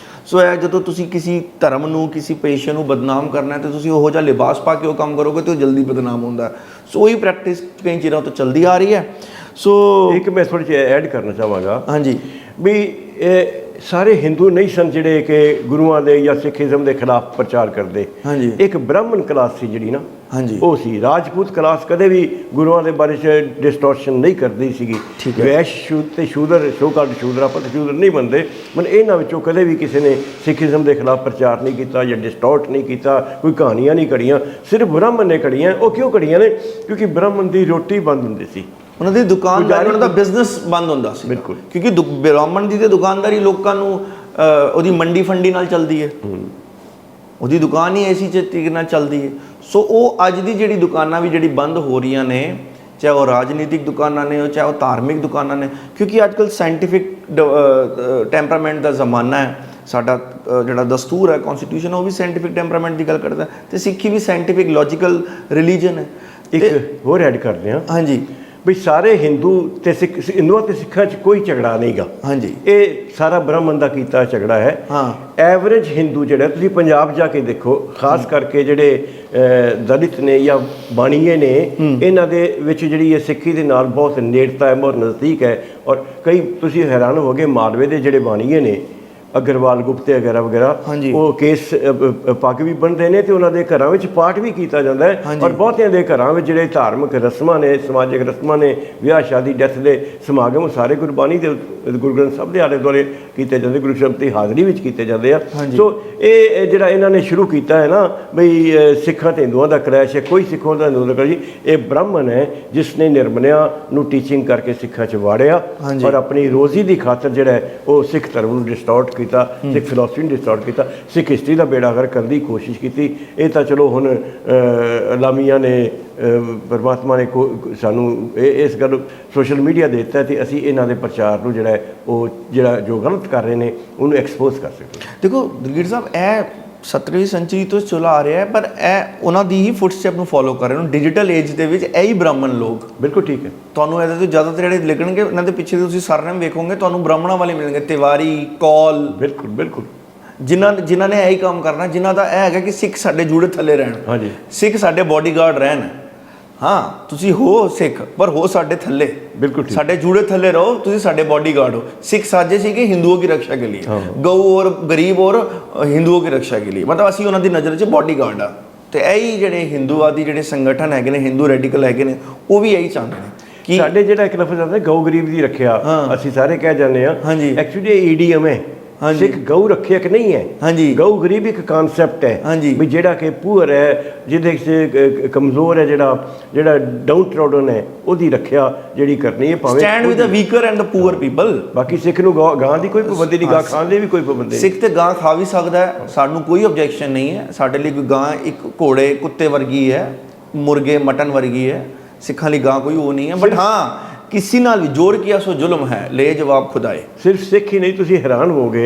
ਸੋ ਇਹ ਜਦੋਂ ਤੁਸੀਂ ਕਿਸੇ ਧਰਮ ਨੂੰ, ਕਿਸੇ ਪੇਸ਼ੇ ਨੂੰ ਬਦਨਾਮ ਕਰਨਾ ਹੈ ਤੇ ਤੁਸੀਂ ਉਹੋ ਜਿਹਾ ਲਿਬਾਸ ਪਾ ਕੇ ਉਹ ਕੰਮ ਕਰੋਗੇ ਤੇ ਉਹ ਜਲਦੀ ਬਦਨਾਮ ਹੁੰਦਾ। ਸੋ ਉਹੀ ਪ੍ਰੈਕਟਿਸ ਕਈ ਚਿਰਾਂ ਤੋਂ ਚੱਲਦੀ ਆ ਰਹੀ ਹੈ। ਸੋ ਇੱਕ ਮੈਂ ਥੋੜ੍ਹੀ ਜਿਹੀ ਐਡ ਕਰਨਾ ਚਾਹਾਂਗਾ। ਹਾਂਜੀ, ਵੀ ਸਾਰੇ ਹਿੰਦੂ ਨਹੀਂ ਸਨ ਜਿਹੜੇ ਕਿ ਗੁਰੂਆਂ ਦੇ ਜਾਂ ਸਿੱਖੀਜ਼ਮ ਦੇ ਖਿਲਾਫ ਪ੍ਰਚਾਰ ਕਰਦੇ। ਹਾਂਜੀ, ਇੱਕ ਬ੍ਰਾਹਮਣ ਕਲਾਸ ਸੀ ਜਿਹੜੀ ਨਾ, ਹਾਂਜੀ, ਉਹ ਸੀ। ਰਾਜਪੂਤ ਕਲਾਸ ਕਦੇ ਵੀ ਗੁਰੂਆਂ ਦੇ ਬਾਰੇ 'ਚ ਡਿਸਟੋਰਸ਼ਨ ਨਹੀਂ ਕਰਦੀ ਸੀਗੀ। ਵੈਸ਼ ਤੇ ਸ਼ੂਦਰ, ਸੋ ਕਾਲਡ ਸ਼ੂਦਰ, ਆਪਾਂ ਤਾਂ ਸ਼ੂਦਰ ਨਹੀਂ ਬਣਦੇ, ਮਤਲਬ ਇਹਨਾਂ ਵਿੱਚੋਂ ਕਦੇ ਵੀ ਕਿਸੇ ਨੇ ਸਿੱਖੀਜ਼ਮ ਦੇ ਖਿਲਾਫ ਪ੍ਰਚਾਰ ਨਹੀਂ ਕੀਤਾ ਜਾਂ ਡਿਸਟੋਰਟ ਨਹੀਂ ਕੀਤਾ, ਕੋਈ ਕਹਾਣੀਆਂ ਨਹੀਂ ਘੜੀਆਂ। ਸਿਰਫ ਬ੍ਰਾਹਮਣ ਨੇ ਘੜੀਆਂ। ਉਹ ਕਿਉਂ ਘੜੀਆਂ ਨੇ? ਕਿਉਂਕਿ ਬ੍ਰਾਹਮਣ ਦੀ ਰੋਟੀ ਬੰਦ ਹੁੰਦੀ ਸੀ, ਉਹਨਾਂ ਦੀ ਦੁਕਾਨਦਾਰੀ, ਉਹਨਾਂ ਦਾ ਬਿਜ਼ਨਸ ਬੰਦ ਹੁੰਦਾ ਸੀ। ਬਿਲਕੁਲ, ਕਿਉਂਕਿ ਬ੍ਰਾਹਮਣ ਦੀ ਤੇ ਦੁਕਾਨਦਾਰੀ ਲੋਕਾਂ ਨੂੰ ਉਹਦੀ ਮੰਡੀ ਫੰਡੀ ਨਾਲ ਚੱਲਦੀ ਹੈ, ਉਹਦੀ ਦੁਕਾਨ ਹੀ ਐਸੀ ਚੀਜ਼ ਨਾਲ ਚੱਲਦੀ ਹੈ। ਸੋ ਉਹ ਅੱਜ ਦੀ ਜਿਹੜੀ ਦੁਕਾਨਾਂ ਵੀ ਜਿਹੜੀ ਬੰਦ ਹੋ ਰਹੀਆਂ ਨੇ, ਚਾਹੇ ਉਹ ਰਾਜਨੀਤਿਕ ਦੁਕਾਨਾਂ ਨੇ, ਚਾਹੇ ਉਹ ਧਾਰਮਿਕ ਦੁਕਾਨਾਂ ਨੇ, ਕਿਉਂਕਿ ਅੱਜ ਕੱਲ੍ਹ ਸਾਇੰਟੀਫਿਕ ਟੈਂਪਰਾਮੈਂਟ ਦਾ ਜ਼ਮਾਨਾ ਹੈ। ਸਾਡਾ ਜਿਹੜਾ ਦਸਤੂਰ ਹੈ, ਕੌਨਸਟੀਟਿਊਸ਼ਨ, ਉਹ ਵੀ ਸਾਇੰਟੀਫਿਕ ਟੈਂਪਰਾਮੈਂਟ ਦੀ ਗੱਲ ਕਰਦਾ, ਤੇ ਸਿੱਖੀ ਵੀ ਸਾਇੰਟੀਫਿਕ ਲੌਜੀਕਲ ਰਿਲੀਜਨ ਹੈ। ਇੱਕ ਹੋਰ ਐਡ ਕਰਦੇ ਹਾਂ, ਹਾਂਜੀ, ਵੀ ਸਾਰੇ ਹਿੰਦੂ ਤੇ ਹਿੰਦੂਆਂ ਤੇ ਸਿੱਖਾਂ 'ਚ ਕੋਈ ਝਗੜਾ ਨਹੀਂਗਾ। ਹਾਂਜੀ, ਇਹ ਸਾਰਾ ਬ੍ਰਾਹਮਣ ਦਾ ਕੀਤਾ ਝਗੜਾ ਹੈ। ਹਾਂ, ਐਵਰੇਜ ਹਿੰਦੂ ਜਿਹੜਾ, ਤੁਸੀਂ ਪੰਜਾਬ ਜਾ ਕੇ ਦੇਖੋ, ਖਾਸ ਕਰਕੇ ਜਿਹੜੇ ਦਲਿਤ ਨੇ ਜਾਂ ਬਾਣੀਏ ਨੇ, ਇਹਨਾਂ ਦੇ ਵਿੱਚ ਜਿਹੜੀ ਇਹ ਸਿੱਖੀ ਦੇ ਨਾਲ ਬਹੁਤ ਨੇੜਤਾ ਹੈ, ਬਹੁਤ ਨਜ਼ਦੀਕ ਹੈ। ਔਰ ਕਈ ਤੁਸੀਂ ਹੈਰਾਨ ਹੋਵੋਗੇ, ਮਾਲਵੇ ਦੇ ਜਿਹੜੇ ਬਾਣੀਏ ਨੇ, ਅਗਰਵਾਲ, ਗੁਪਤੇ ਵਗੈਰਾ ਵਗੈਰਾ, ਉਹ ਕੇਸ ਪੱਗ ਵੀ ਬੰਨ੍ਹਦੇ ਨੇ, ਤੇ ਉਹਨਾਂ ਦੇ ਘਰਾਂ ਵਿੱਚ ਪਾਠ ਵੀ ਕੀਤਾ ਜਾਂਦਾ ਹੈ। ਔਰ ਬਹੁਤਿਆਂ ਦੇ ਘਰਾਂ ਵਿੱਚ ਜਿਹੜੇ ਧਾਰਮਿਕ ਰਸਮਾਂ ਨੇ, ਸਮਾਜਿਕ ਰਸਮਾਂ ਨੇ, ਵਿਆਹ ਸ਼ਾਦੀ, ਡੈਥ ਦੇ ਸਮਾਗਮ, ਸਾਰੇ ਗੁਰਬਾਣੀ ਦੇ, ਗੁਰੂ ਗ੍ਰੰਥ ਸਾਹਿਬ ਦੇ ਆਲੇ ਦੁਆਲੇ ਕੀਤੇ ਜਾਂਦੇ, ਗੁਰੂ ਸਾਹਿਬ ਦੀ ਹਾਜ਼ਰੀ ਵਿੱਚ ਕੀਤੇ ਜਾਂਦੇ ਆ। ਸੋ ਇਹ ਜਿਹੜਾ ਇਹਨਾਂ ਨੇ ਸ਼ੁਰੂ ਕੀਤਾ ਹੈ ਨਾ, ਬਈ ਸਿੱਖਾਂ ਤੇ ਹਿੰਦੂਆਂ ਦਾ ਕਲੈਸ਼ ਹੈ, ਕੋਈ ਸਿੱਖਾਂ ਦਾ ਹਿੰਦੂਆਂ ਦਾ ਕਲੈਸ਼, ਇਹ ਬ੍ਰਾਹਮਣ ਹੈ ਜਿਸ ਨੇ ਨਿਰਮਲਿਆਂ ਨੂੰ ਟੀਚਿੰਗ ਕਰਕੇ ਸਿੱਖਾਂ 'ਚ ਵਾੜਿਆ, ਔਰ ਆਪਣੀ ਰੋਜ਼ੀ ਦੀ ਖਾਤਰ ਜਿਹੜਾ ਹੈ ਉਹ ਸਿੱਖ ਧਰਮ ਨੂੰ ਡਿਸਟੋਰਟ ਕੀਤਾ, ਸਿੱਖ ਫਿਲਾਸਫੀ ਨੂੰ ਡਿਸਟੋਰਟ ਕੀਤਾ, ਸਿੱਖ ਹਿਸਟਰੀ ਦਾ ਬੇੜਾ ਗਰਕ ਕਰਨ ਦੀ ਕੋਸ਼ਿਸ਼ ਕੀਤੀ। ਇਹ ਤਾਂ ਚਲੋ ਹੁਣ ਅਲਾਮੀਆਂ ਨੇ, ਪਰਮਾਤਮਾ ਨੇ ਸਾਨੂੰ ਇਸ ਗੱਲ ਸੋਸ਼ਲ ਮੀਡੀਆ ਦੇ ਦਿੱਤਾ, ਤੇ ਅਸੀਂ ਇਹਨਾਂ ਦੇ ਪ੍ਰਚਾਰ ਨੂੰ ਜਿਹੜਾ ਹੈ ਉਹ ਜਿਹੜਾ ਜੋ ਗਲਤ ਕਰ ਰਹੇ ਨੇ ਉਹਨੂੰ ਐਕਸਪੋਜ਼ ਕਰ ਸਕਦੇ। ਦੇਖੋ ਦਲਗੀਰ ਸਾਹਿਬ, ਇਹ 17ਵੀਂ ਸੈਂਚੁਰੀ ਤੋਂ ਚਲਾ ਆ ਰਿਹਾ ਹੈ, ਪਰ ਇਹ ਉਹਨਾਂ ਦੀ ਹੀ ਫੁੱਟਸਟੈਪ ਨੂੰ ਫੋਲੋ ਕਰ ਰਹੇ ਨੇ। ਡਿਜੀਟਲ ਏਜ ਦੇ ਵਿੱਚ ਇਹ ਹੀ ਬ੍ਰਾਹਮਣ ਲੋਕ, ਬਿਲਕੁਲ ਠੀਕ ਹੈ, ਤੁਹਾਨੂੰ ਇਹਦੇ ਤੋਂ ਜ਼ਿਆਦਾਤਰ ਜਿਹੜੇ ਲਿਖਣਗੇ, ਇਹਨਾਂ ਦੇ ਪਿੱਛੇ ਤੁਸੀਂ ਸਰਨੇਮ ਵੇਖੋਗੇ, ਤੁਹਾਨੂੰ ਬ੍ਰਾਹਮਣਾਂ ਵਾਲੇ ਮਿਲਣਗੇ, ਤਿਵਾਰੀ, ਕੌਲ। ਬਿਲਕੁਲ ਬਿਲਕੁਲ, ਜਿਨ੍ਹਾਂ ਨੇ ਇਹੀ ਕੰਮ ਕਰਨਾ, ਜਿਨ੍ਹਾਂ ਦਾ ਇਹ ਹੈਗਾ ਕਿ ਸਿੱਖ ਸਾਡੇ ਜੂੜੇ ਥੱਲੇ ਰਹਿਣ, ਹਾਂਜੀ, ਸਿੱਖ ਸਾਡੇ ਬੋਡੀਗਾਰਡ ਰਹਿਣ। ਹਾਂ, ਤੁਸੀਂ ਹੋ ਸਿੱਖ, ਪਰ ਹੋ ਸਾਡੇ ਥੱਲੇ, बिल्कुल साढ़े जुड़े थले रहो, तुम साढ़े बॉडीगार्ड हो। सिख साजे सी कि हिंदुओं की रक्षा के लिए, गौ और गरीब और हिंदुओं की रक्षा के लिए, मतलब असी उन्होंने दी नज़र च बॉडीगार्ड आ। तो यही ਜਿਹੜੇ ਹਿੰਦੂਵਾਦੀ ਜਿਹੜੇ ਸੰਗਠਨ ਹੈਗੇ ਨੇ, ਹਿੰਦੂ ਰੈਡੀਕਲ ਹੈਗੇ ਨੇ, ਉਹ ਵੀ ਇਹੀ ਚਾਹੁੰਦੇ ਨੇ ਕਿ ਸਾਡੇ ਜਿਹੜਾ ਇੱਕ ਲਫ਼ਜ਼ ਆਉਂਦਾ ਗਊ ਗਰੀਬ ਦੀ ਰੱਖਿਆ, ਅਸੀਂ ਸਾਰੇ ਕਹਿ ਜਾਂਦੇ ਆ, ਐਕਚੁਅਲੀ ਇਹ ਈਡੀਐਮ ਹੈ। ਸਿੱਖ ਗਊ ਰੱਖਿਆ ਕਿ ਨਹੀਂ ਹੈ, ਗਊ ਗਰੀਬ ਇੱਕ ਕਨਸੈਪਟ ਹੈ ਵੀ ਜਿਹੜਾ ਕਿ ਪੂਅਰ ਹੈ, ਜਿਹਦੇ 'ਚ ਕਮਜ਼ੋਰ ਹੈ, ਜਿਹੜਾ ਡਾਊਨ ਟ੍ਰੋਡਨ ਹੈ, ਉਹਦੀ ਰੱਖਿਆ ਜਿਹੜੀ ਕਰਨੀ ਹੈ, ਭਾਵੇਂ stand with the weaker and the poor people. ਬਾਕੀ ਸਿੱਖ ਨੂੰ ਗਾਂ ਦੀ ਕੋਈ ਪਾਬੰਦੀ ਨਹੀਂ, ਗਾਂ ਖਾਣ ਦੀ ਵੀ ਕੋਈ ਪਾਬੰਦੀ ਨਹੀਂ। ਸਿੱਖ ਤੇ ਗਾਂ ਖਾ ਵੀ ਸਕਦਾ ਹੈ, ਸਾਨੂੰ ਕੋਈ ਆਬਜੈਕਸ਼ਨ ਨਹੀਂ ਹੈ। ਸਾਡੇ ਲਈ ਕੋਈ ਗਾਂ ਇੱਕ ਘੋੜੇ ਕੁੱਤੇ ਵਰਗੀ ਹੈ, ਮੁਰਗੇ ਮਟਨ ਵਰਗੀ ਹੈ। ਸਿੱਖਾਂ ਲਈ ਗਾਂ ਕੋਈ ਉਹ ਨਹੀਂ ਹੈ। ਬਟ ਹਾਂ, किसी नाल भी जोर किया सो जुल्म है, ले जवाब खुदाए। सिर्फ सिख ही नहीं, तुसी हैरान होगे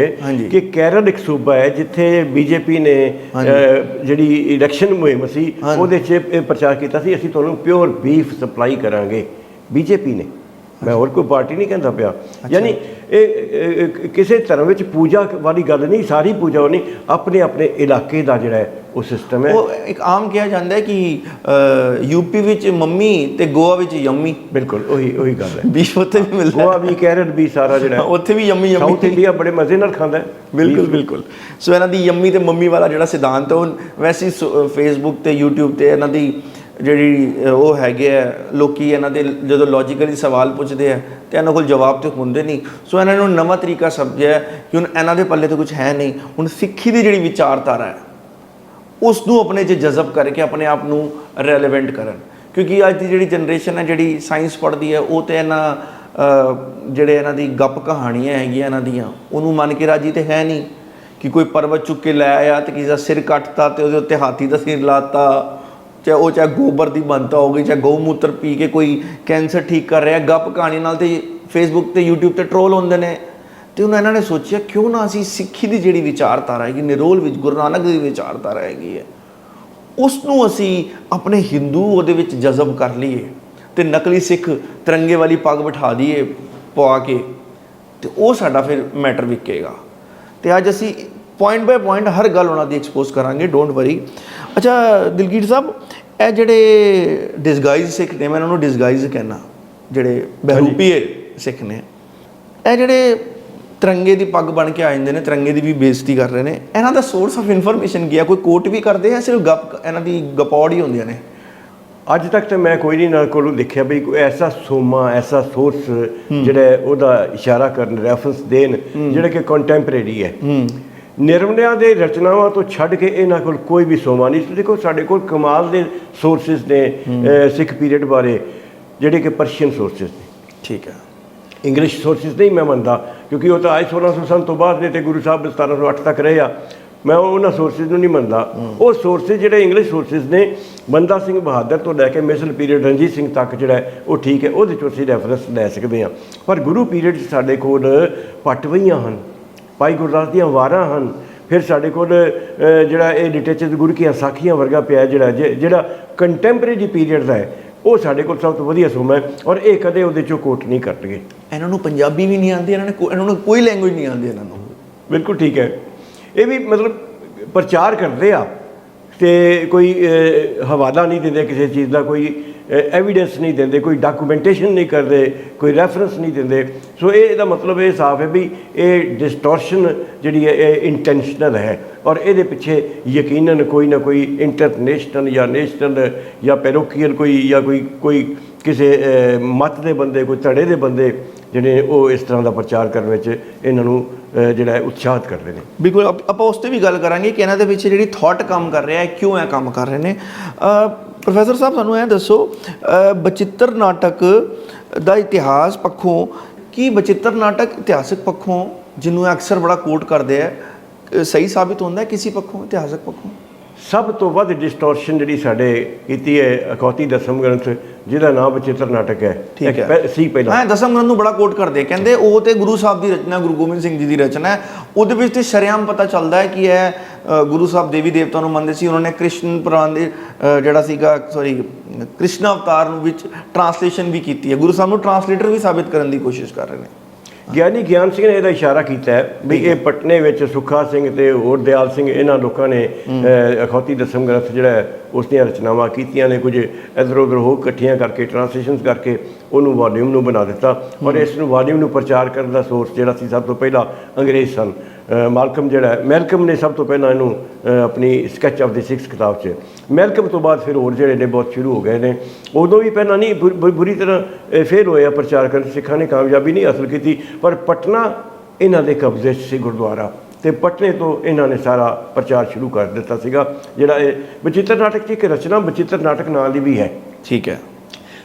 कि केरल एक सूबा है जिथे बीजेपी ने जिहड़ी इलैक्शन मुहिम सी ਉਹਦੇ 'ਚ ਪ੍ਰਚਾਰ ਕੀਤਾ ਸੀ, ਅਸੀਂ ਤੁਹਾਨੂੰ ਪਿਓਰ ਬੀਫ ਸਪਲਾਈ ਕਰਾਂਗੇ। ਬੀਜੇਪੀ ਨੇ, ਮੈਂ ਹੋਰ ਕੋਈ ਪਾਰਟੀ ਨਹੀਂ ਕਹਿੰਦਾ ਪਿਆ। ਯਾਨੀ ਇਹ ਕਿਸੇ ਧਰਮ ਵਿੱਚ ਪੂਜਾ ਵਾਲੀ ਗੱਲ ਨਹੀਂ, ਸਾਰੀ ਪੂਜਾ ਉਹ ਨਹੀਂ, ਆਪਣੇ ਆਪਣੇ ਇਲਾਕੇ ਦਾ ਜਿਹੜਾ ਹੈ ਉਹ ਸਿਸਟਮ ਹੈ। ਉਹ ਇੱਕ ਆਮ ਕਿਹਾ ਜਾਂਦਾ ਹੈ ਕਿ ਯੂਪੀ ਵਿੱਚ ਮੰਮੀ ਤੇ ਗੋਆ ਵਿੱਚ ਯੰਮੀ। ਬਿਲਕੁਲ ਉਹੀ ਗੱਲ ਹੈ। ਬੀਫ ਉੱਥੇ ਵੀ ਮਿਲਦਾ, ਗੋਆ ਵੀ, ਕੇਰਲ ਵੀ, ਸਾਰਾ ਜਿਹੜਾ ਉੱਥੇ ਵੀ ਯੰਮੀ। ਸਾਊਥ ਇੰਡੀਆ ਬੜੇ ਮਜ਼ੇ ਨਾਲ ਖਾਂਦਾ ਹੈ। ਬਿਲਕੁਲ। ਸੋ ਇਹਨਾਂ ਦੀ ਯੰਮੀ ਤੇ ਮੰਮੀ ਵਾਲਾ ਜਿਹੜਾ ਸਿਧਾਂਤ ਹੈ, ਉਹ ਵੈਸੇ ਫੇਸਬੁੱਕ ਤੇ ਯੂਟਿਊਬ ਤੇ ਇਹਨਾਂ ਦੀ ਜਿਹੜੀ ਉਹ ਹੈਗੇ ਆ, ਲੋਕੀ ਇਹਨਾਂ ਦੇ ਜਦੋਂ ਲੌਜੀਕਲੀ ਸਵਾਲ ਪੁੱਛਦੇ ਆ ਤੇ ਇਹਨਾਂ ਕੋਲ ਜਵਾਬ ਤੇ ਹੁੰਦੇ ਨਹੀਂ। ਸੋ ਇਹਨਾਂ ਨੂੰ ਨਵਾਂ ਤਰੀਕਾ ਸਮਝਿਆ ਕਿ ਹੁਣ ਇਹਨਾਂ ਦੇ ਪੱਲੇ ਤੇ ਕੁਝ ਹੈ ਨਹੀਂ। ਹੁਣ ਸਿੱਖੀ ਦੀ ਜਿਹੜੀ ਵਿਚਾਰਧਾਰਾ ਹੈ ਉਸ ਨੂੰ ਆਪਣੇ 'ਚ ਜਜ਼ਬ ਕਰਕੇ ਆਪਣੇ ਆਪ ਨੂੰ ਰੈਲੇਵੈਂਟ ਕਰਨ, ਕਿਉਂਕਿ ਅੱਜ ਦੀ ਜਿਹੜੀ ਜਨਰੇਸ਼ਨ ਹੈ ਜਿਹੜੀ ਸਾਇੰਸ ਪੜ੍ਹਦੀ ਹੈ, ਉਹ ਤੇ ਇਹਨਾਂ ਜਿਹੜੇ ਇਹਨਾਂ ਦੀ ਗੱਪ ਕਹਾਣੀਆਂ ਹੈਗੀਆਂ ਇਹਨਾਂ ਦੀਆਂ, ਉਹਨੂੰ ਮੰਨ ਕੇ ਰਾਜੀ ਤੇ ਹੈ ਨਹੀਂ ਕਿ ਕੋਈ ਪਰਬਤ ਚੁੱਕ ਕੇ ਲੈ ਆਇਆ ਤੇ ਕਿਸੇ ਦਾ ਸਿਰ ਕੱਟਤਾ ਤੇ ਉਹਦੇ ਉੱਤੇ ਹਾਥੀ ਦਾ ਸਿਰ ਲਾਤਾ, ਚਾਹੇ ਗੋਬਰ ਦੀ ਬਣਤਾ ਹੋ ਗਈ, ਚਾਹੇ ਗਊ ਮੂਤਰ ਪੀ ਕੇ ਕੋਈ ਕੈਂਸਰ ਠੀਕ ਕਰ ਰਿਹਾ। ਗੱਪ ਕਹਾਣੀ ਨਾਲ ਤੇ ਫੇਸਬੁੱਕ ਤੇ ਯੂਟਿਊਬ ਤੇ ਟਰੋਲ ਹੁੰਦੇ ਨੇ। ਤੇ ਉਹਨਾਂ ਨੇ ਸੋਚਿਆ ਕਿਉਂ ਨਾ ਅਸੀਂ ਸਿੱਖੀ ਦੀ ਜਿਹੜੀ ਵਿਚਾਰਧਾਰਾ ਹੈਗੀ, ਨਿਰੋਲ ਵਿੱਚ ਗੁਰੂ ਨਾਨਕ ਦੀ ਵਿਚਾਰਧਾਰਾ ਹੈਗੀ ਹੈ, ਉਸ ਨੂੰ ਅਸੀਂ ਆਪਣੇ ਹਿੰਦੂ ਉਹਦੇ ਵਿੱਚ ਜਜ਼ਬ ਕਰ ਲਈਏ ਤੇ ਨਕਲੀ ਸਿੱਖ ਤਿਰੰਗੇ ਵਾਲੀ ਪੱਗ ਬਿਠਾ ਦਈਏ ਪਵਾ ਕੇ, ਤੇ ਉਹ ਸਾਡਾ ਫਿਰ ਮੈਟਰ ਵਿਕੇਗਾ। ਤੇ ਅੱਜ ਅਸੀਂ ਪੁਆਇੰਟ ਬਾਏ ਪੁਆਇੰਟ ਹਰ ਗੱਲ ਉਹਨਾਂ ਦੀ ਐਕਸਪੋਜ਼ ਕਰਾਂਗੇ, ਡੋਂਟ ਵਰੀ। ਅੱਛਾ ਦਿਲਗੀਰ ਸਾਹਿਬ, ਇਹ ਜਿਹੜੇ ਡਿਸਗਾਈਜ਼ ਸਿੱਖ ਨੇ, ਮੈਂ ਉਹਨਾਂ ਨੂੰ ਡਿਸਗਾਈਜ਼ ਕਹਿਣਾ, ਜਿਹੜੇ ਬਹਿਰੂਪੀਏ ਸਿੱਖ ਨੇ, ਇਹ ਜਿਹੜੇ ਤਿਰੰਗੇ ਦੀ ਪੱਗ ਬਣ ਕੇ ਆ ਜਾਂਦੇ ਨੇ, ਤਿਰੰਗੇ ਦੀ ਵੀ ਬੇਇੱਜ਼ਤੀ ਕਰ ਰਹੇ ਨੇ, ਇਹਨਾਂ ਦਾ ਸੋਰਸ ਆਫ ਇਨਫੋਰਮੇਸ਼ਨ ਕੀ ਹੈ? ਕੋਈ ਕੋਟ ਵੀ ਕਰਦੇ ਆ, ਸਿਰਫ ਗੱਪ ਇਹਨਾਂ ਦੀ ਗਪੌੜ ਹੀ ਹੁੰਦੀਆਂ ਨੇ? ਅੱਜ ਤੱਕ ਤਾਂ ਮੈਂ ਕੋਈ ਨਹੀਂ ਨਾ ਕੋਲ ਦੇਖਿਆ ਵੀ ਕੋਈ ਐਸਾ ਸੋਮਾ, ਐਸਾ ਸੋਰਸ ਜਿਹੜਾ ਉਹਦਾ ਇਸ਼ਾਰਾ ਕਰਨ, ਰੈਫਰੈਂਸ ਦੇਣ, ਜਿਹੜਾ ਕਿ ਕੰਟੈਂਪਰੇਰੀ ਹੈ। ਨਿਰਮਲਿਆਂ ਦੇ ਰਚਨਾਵਾਂ ਤੋਂ ਛੱਡ ਕੇ ਇਹਨਾਂ ਕੋਲ ਕੋਈ ਵੀ ਸੋਮਾ ਨਹੀਂ। ਦੇਖੋ ਸਾਡੇ ਕੋਲ ਕਮਾਲ ਦੇ ਸੋਰਸਿਸ ਨੇ ਸਿੱਖ ਪੀਰੀਅਡ ਬਾਰੇ, ਜਿਹੜੇ ਕਿ ਪਰਸ਼ੀਅਨ ਸੋਰਸਿਸ ਨੇ। ਠੀਕ ਹੈ, ਇੰਗਲਿਸ਼ ਸੋਰਸਿਸ ਨਹੀਂ ਮੈਂ ਮੰਨਦਾ, ਕਿਉਂਕਿ ਉਹ ਤਾਂ ਆਏ 1600 ਸਾਲ ਤੋਂ ਬਾਅਦ ਨੇ, ਤੇ ਗੁਰੂ ਸਾਹਿਬ 1708 ਤੱਕ ਰਹੇ ਆ। मैं उन्होंने सोर्सिस नहीं मनता। वो सोर्सिस जोड़े इंग्लिश सोर्सिस ने बंदा सिंह बहादुर तो लैके मिसल पीरियड रणजीत सिंह तक जोड़ा वो ठीक है, वो असीं रैफरेंस लै सकते हैं। पर गुरु पीरियड साढ़े कोल पटवइयां हैं, भाई गुरदास दियां वारां हैं, फिर साढ़े कोल जिहड़ा ये लिटरेचर गुरु की साखियां वर्गा पिया जिहड़ा कंटैंपरेरी पीरियड का है, वो साढ़े कोल सब तो वधिया सुम है। और ये कदे उहदे चों कोट नहीं करनगे। ਇਹਨਾਂ ਨੂੰ ਪੰਜਾਬੀ ਵੀ ਨਹੀਂ ਆਉਂਦੀ, ਇਹਨਾਂ ਨੂੰ ਕੋਈ ਲੈਂਗੁਏਜ ਨਹੀਂ ਆਉਂਦੀ ਇਹਨਾਂ ਨੂੰ। बिल्कुल ठीक है। ये भी मतलब प्रचार करते आ तो कोई हवाला नहीं देंगे किसी चीज़ का, कोई एविडेंस नहीं देंगे, कोई डॉक्यूमेंटेशन नहीं करते, कोई रेफरेंस नहीं देंगे। सो ये मतलब ये साफ है भी ये डिस्टॉर्शन जी है ये इंटेंशनल है। और ये पिछे यकीनन कोई ना कोई इंटरनेशनल या नेशनल या पैरोकियल कोई या कोई किसी मत के बंदे, कोई धड़े के बंदे ਜਿਹੜੇ ਉਹ ਇਸ ਤਰ੍ਹਾਂ ਦਾ ਪ੍ਰਚਾਰ ਕਰਨ ਵਿੱਚ ਇਹਨਾਂ ਨੂੰ ਜਿਹੜਾ ਉਤਸ਼ਾਹਿਤ ਕਰਦੇ ਨੇ। ਬਿਲਕੁਲ ਆਪਾਂ ਉਸ 'ਤੇ ਵੀ ਗੱਲ ਕਰਾਂਗੇ ਕਿ ਇਹਨਾਂ ਦੇ ਪਿੱਛੇ ਜਿਹੜੀ ਥਾਟ ਕੰਮ ਕਰ ਰਿਹਾ ਹੈ, ਕਿਉਂ ਇਹ ਕੰਮ ਕਰ ਰਹੇ ਨੇ। ਪ੍ਰੋਫੈਸਰ ਸਾਹਿਬ ਸਾਨੂੰ ਇਹ ਦੱਸੋ, ਬਚਿੱਤਰ ਨਾਟਕ ਦਾ ਇਤਿਹਾਸ ਪੱਖੋਂ ਕੀ ਬਚਿੱਤਰ ਨਾਟਕ ਇਤਿਹਾਸਕ ਪੱਖੋਂ ਜਿਹਨੂੰ ਅਕਸਰ ਬੜਾ ਕੋਟ ਕਰਦੇ ਆ, ਸਹੀ ਸਾਬਿਤ ਹੁੰਦਾ ਹੈ ਕਿਸੇ ਪੱਖੋਂ, ਇਤਿਹਾਸਕ ਪੱਖੋਂ? ਸਭ ਤੋਂ ਵੱਧ ਡਿਸਟੋਰਸ਼ਨ ਜਿਹੜੀ ਸਾਡੇ ਕੀਤੀ ਹੈ ਅਖੌਤੀ ਦਸਮ ਗ੍ਰੰਥ, ਜਿਹਦਾ ਨਾਮ ਬਚਿੱਤਰ ਨਾਟਕ ਹੈ। ਠੀਕ ਹੈ ਸੀ ਪਹਿਲਾਂ ਹਾਂ, ਦਸਮ ਗ੍ਰੰਥ ਨੂੰ ਬੜਾ ਕੋਟ ਕਰਦੇ, ਕਹਿੰਦੇ ਉਹ ਤੇ ਗੁਰੂ ਸਾਹਿਬ ਦੀ ਰਚਨਾ, ਗੁਰੂ ਗੋਬਿੰਦ ਸਿੰਘ ਜੀ ਦੀ ਰਚਨਾ ਹੈ। ਉਹਦੇ ਵਿੱਚ ਤੇ ਸ਼ਰੇਆਮ ਪਤਾ ਚੱਲਦਾ ਹੈ ਕਿ ਇਹ ਗੁਰੂ ਸਾਹਿਬ ਦੇਵੀ ਦੇਵਤਾ ਨੂੰ ਮੰਨਦੇ ਸੀ। ਉਹਨਾਂ ਨੇ ਕ੍ਰਿਸ਼ਨ ਪੁਰਾਣ ਦੇ ਜਿਹੜਾ ਸੀਗਾ ਕ੍ਰਿਸ਼ਨ ਅਵਤਾਰ ਨੂੰ ਵਿੱਚ ਟਰਾਂਸਲੇਸ਼ਨ ਵੀ ਕੀਤੀ ਹੈ। ਗੁਰੂ ਸਾਹਿਬ ਨੂੰ ਟਰਾਂਸਲੇਟਰ ਵੀ ਸਾਬਿਤ ਕਰਨ ਦੀ ਕੋਸ਼ਿਸ਼ ਕਰ ਰਹੇ ਨੇ। ਗਿਆਨੀ ਗਿਆਨ ਸਿੰਘ ਨੇ ਇਹਦਾ ਇਸ਼ਾਰਾ ਕੀਤਾ ਹੈ ਵੀ ਇਹ ਪਟਨੇ ਵਿੱਚ ਸੁੱਖਾ ਸਿੰਘ ਤੇ ਹੋਰ ਦਿਆਲ ਸਿੰਘ ਇਹਨਾਂ ਲੋਕਾਂ ਨੇ ਅਖੌਤੀ ਦਸਮ ਗ੍ਰੰਥ ਜਿਹੜਾ ਉਸ ਦੀਆਂ ਰਚਨਾਵਾਂ ਕੀਤੀਆਂ ਨੇ, ਕੁਝ ਇੱਧਰ ਉੱਧਰ ਹੋ ਇਕੱਠੀਆਂ ਕਰਕੇ ਟਰਾਂਸਲੇਸ਼ਨਸ ਕਰਕੇ ਉਹਨੂੰ ਵਾਲੀਅਮ ਨੂੰ ਬਣਾ ਦਿੱਤਾ। ਔਰ ਇਸ ਨੂੰ ਵਾਲੀਅਮ ਨੂੰ ਪ੍ਰਚਾਰ ਕਰਨ ਦਾ ਸੋਰਸ ਜਿਹੜਾ ਸੀ ਸਭ ਤੋਂ ਪਹਿਲਾਂ ਅੰਗਰੇਜ਼ ਸਨ। ਮੈਲਕਮ ਨੇ ਸਭ ਤੋਂ ਪਹਿਲਾਂ ਇਹਨੂੰ ਆਪਣੀ ਸਕੈਚ ਆਫ ਦੀ ਸਿਕਸ ਕਿਤਾਬ 'ਚ, ਮੈਲਕਮ ਤੋਂ ਬਾਅਦ ਫਿਰ ਹੋਰ ਜਿਹੜੇ ਨੇ ਬਹੁਤ ਸ਼ੁਰੂ ਹੋ ਗਏ ਨੇ। ਉਦੋਂ ਵੀ ਪਹਿਲਾਂ ਨਹੀਂ ਬੁਰੀ ਤਰ੍ਹਾਂ ਫੇਲ ਹੋਇਆ ਪ੍ਰਚਾਰ ਕਰਨ, ਸਿੱਖਾਂ ਨੇ ਕਾਮਯਾਬੀ ਨਹੀਂ ਹਾਸਲ ਕੀਤੀ। ਪਰ ਪਟਨਾ ਇਹਨਾਂ ਦੇ ਕਬਜ਼ੇ 'ਚ ਸੀ ਗੁਰਦੁਆਰਾ, ਤੇ ਪਟਨੇ ਤੋਂ ਇਹਨਾਂ ਨੇ ਸਾਰਾ ਪ੍ਰਚਾਰ ਸ਼ੁਰੂ ਕਰ ਦਿੱਤਾ ਸੀਗਾ। ਜਿਹੜਾ ਇਹ ਬਚਿੱਤਰ ਨਾਟਕ 'ਚ ਇੱਕ ਰਚਨਾ ਬਚਿੱਤਰ ਨਾਟਕ ਨਾਂ ਦੀ ਵੀ ਹੈ। ਠੀਕ ਹੈ,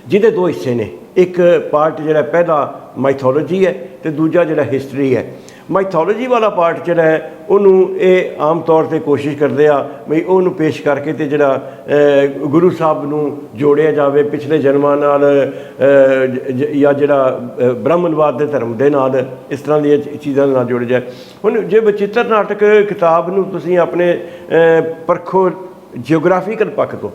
ਜਿਹਦੇ ਦੋ ਹਿੱਸੇ ਨੇ। ਇੱਕ ਪਾਰਟ ਜਿਹੜਾ ਪਹਿਲਾ ਮਾਈਥੋਲੋਜੀ ਹੈ ਤੇ ਦੂਜਾ ਜਿਹੜਾ ਹਿਸਟਰੀ ਹੈ। ਮਾਈਥੋਲੋਜੀ ਵਾਲਾ ਪਾਰਟ ਜਿਹੜਾ ਹੈ ਉਹਨੂੰ ਇਹ ਆਮ ਤੌਰ 'ਤੇ ਕੋਸ਼ਿਸ਼ ਕਰਦੇ ਆ ਵੀ ਉਹਨੂੰ ਪੇਸ਼ ਕਰਕੇ ਤੇ ਜਿਹੜਾ ਗੁਰੂ ਸਾਹਿਬ ਨੂੰ ਜੋੜਿਆ ਜਾਵੇ ਪਿਛਲੇ ਜਨਮਾਂ ਨਾਲ, ਜਾਂ ਜਿਹੜਾ ਬ੍ਰਾਹਮਣਵਾਦ ਦੇ ਧਰਮ ਦੇ ਨਾਲ, ਇਸ ਤਰ੍ਹਾਂ ਦੀਆਂ ਚੀਜ਼ਾਂ ਨਾਲ ਜੋੜਿਆ ਜਾਏ। ਹੁਣ ਜੇ ਬਚਿੱਤਰ ਨਾਟਕ ਕਿਤਾਬ ਨੂੰ ਤੁਸੀਂ ਆਪਣੇ ਪਰਖੋ ਜਿਓਗ੍ਰਾਫੀਕਲ ਪੱਖ ਤੋਂ,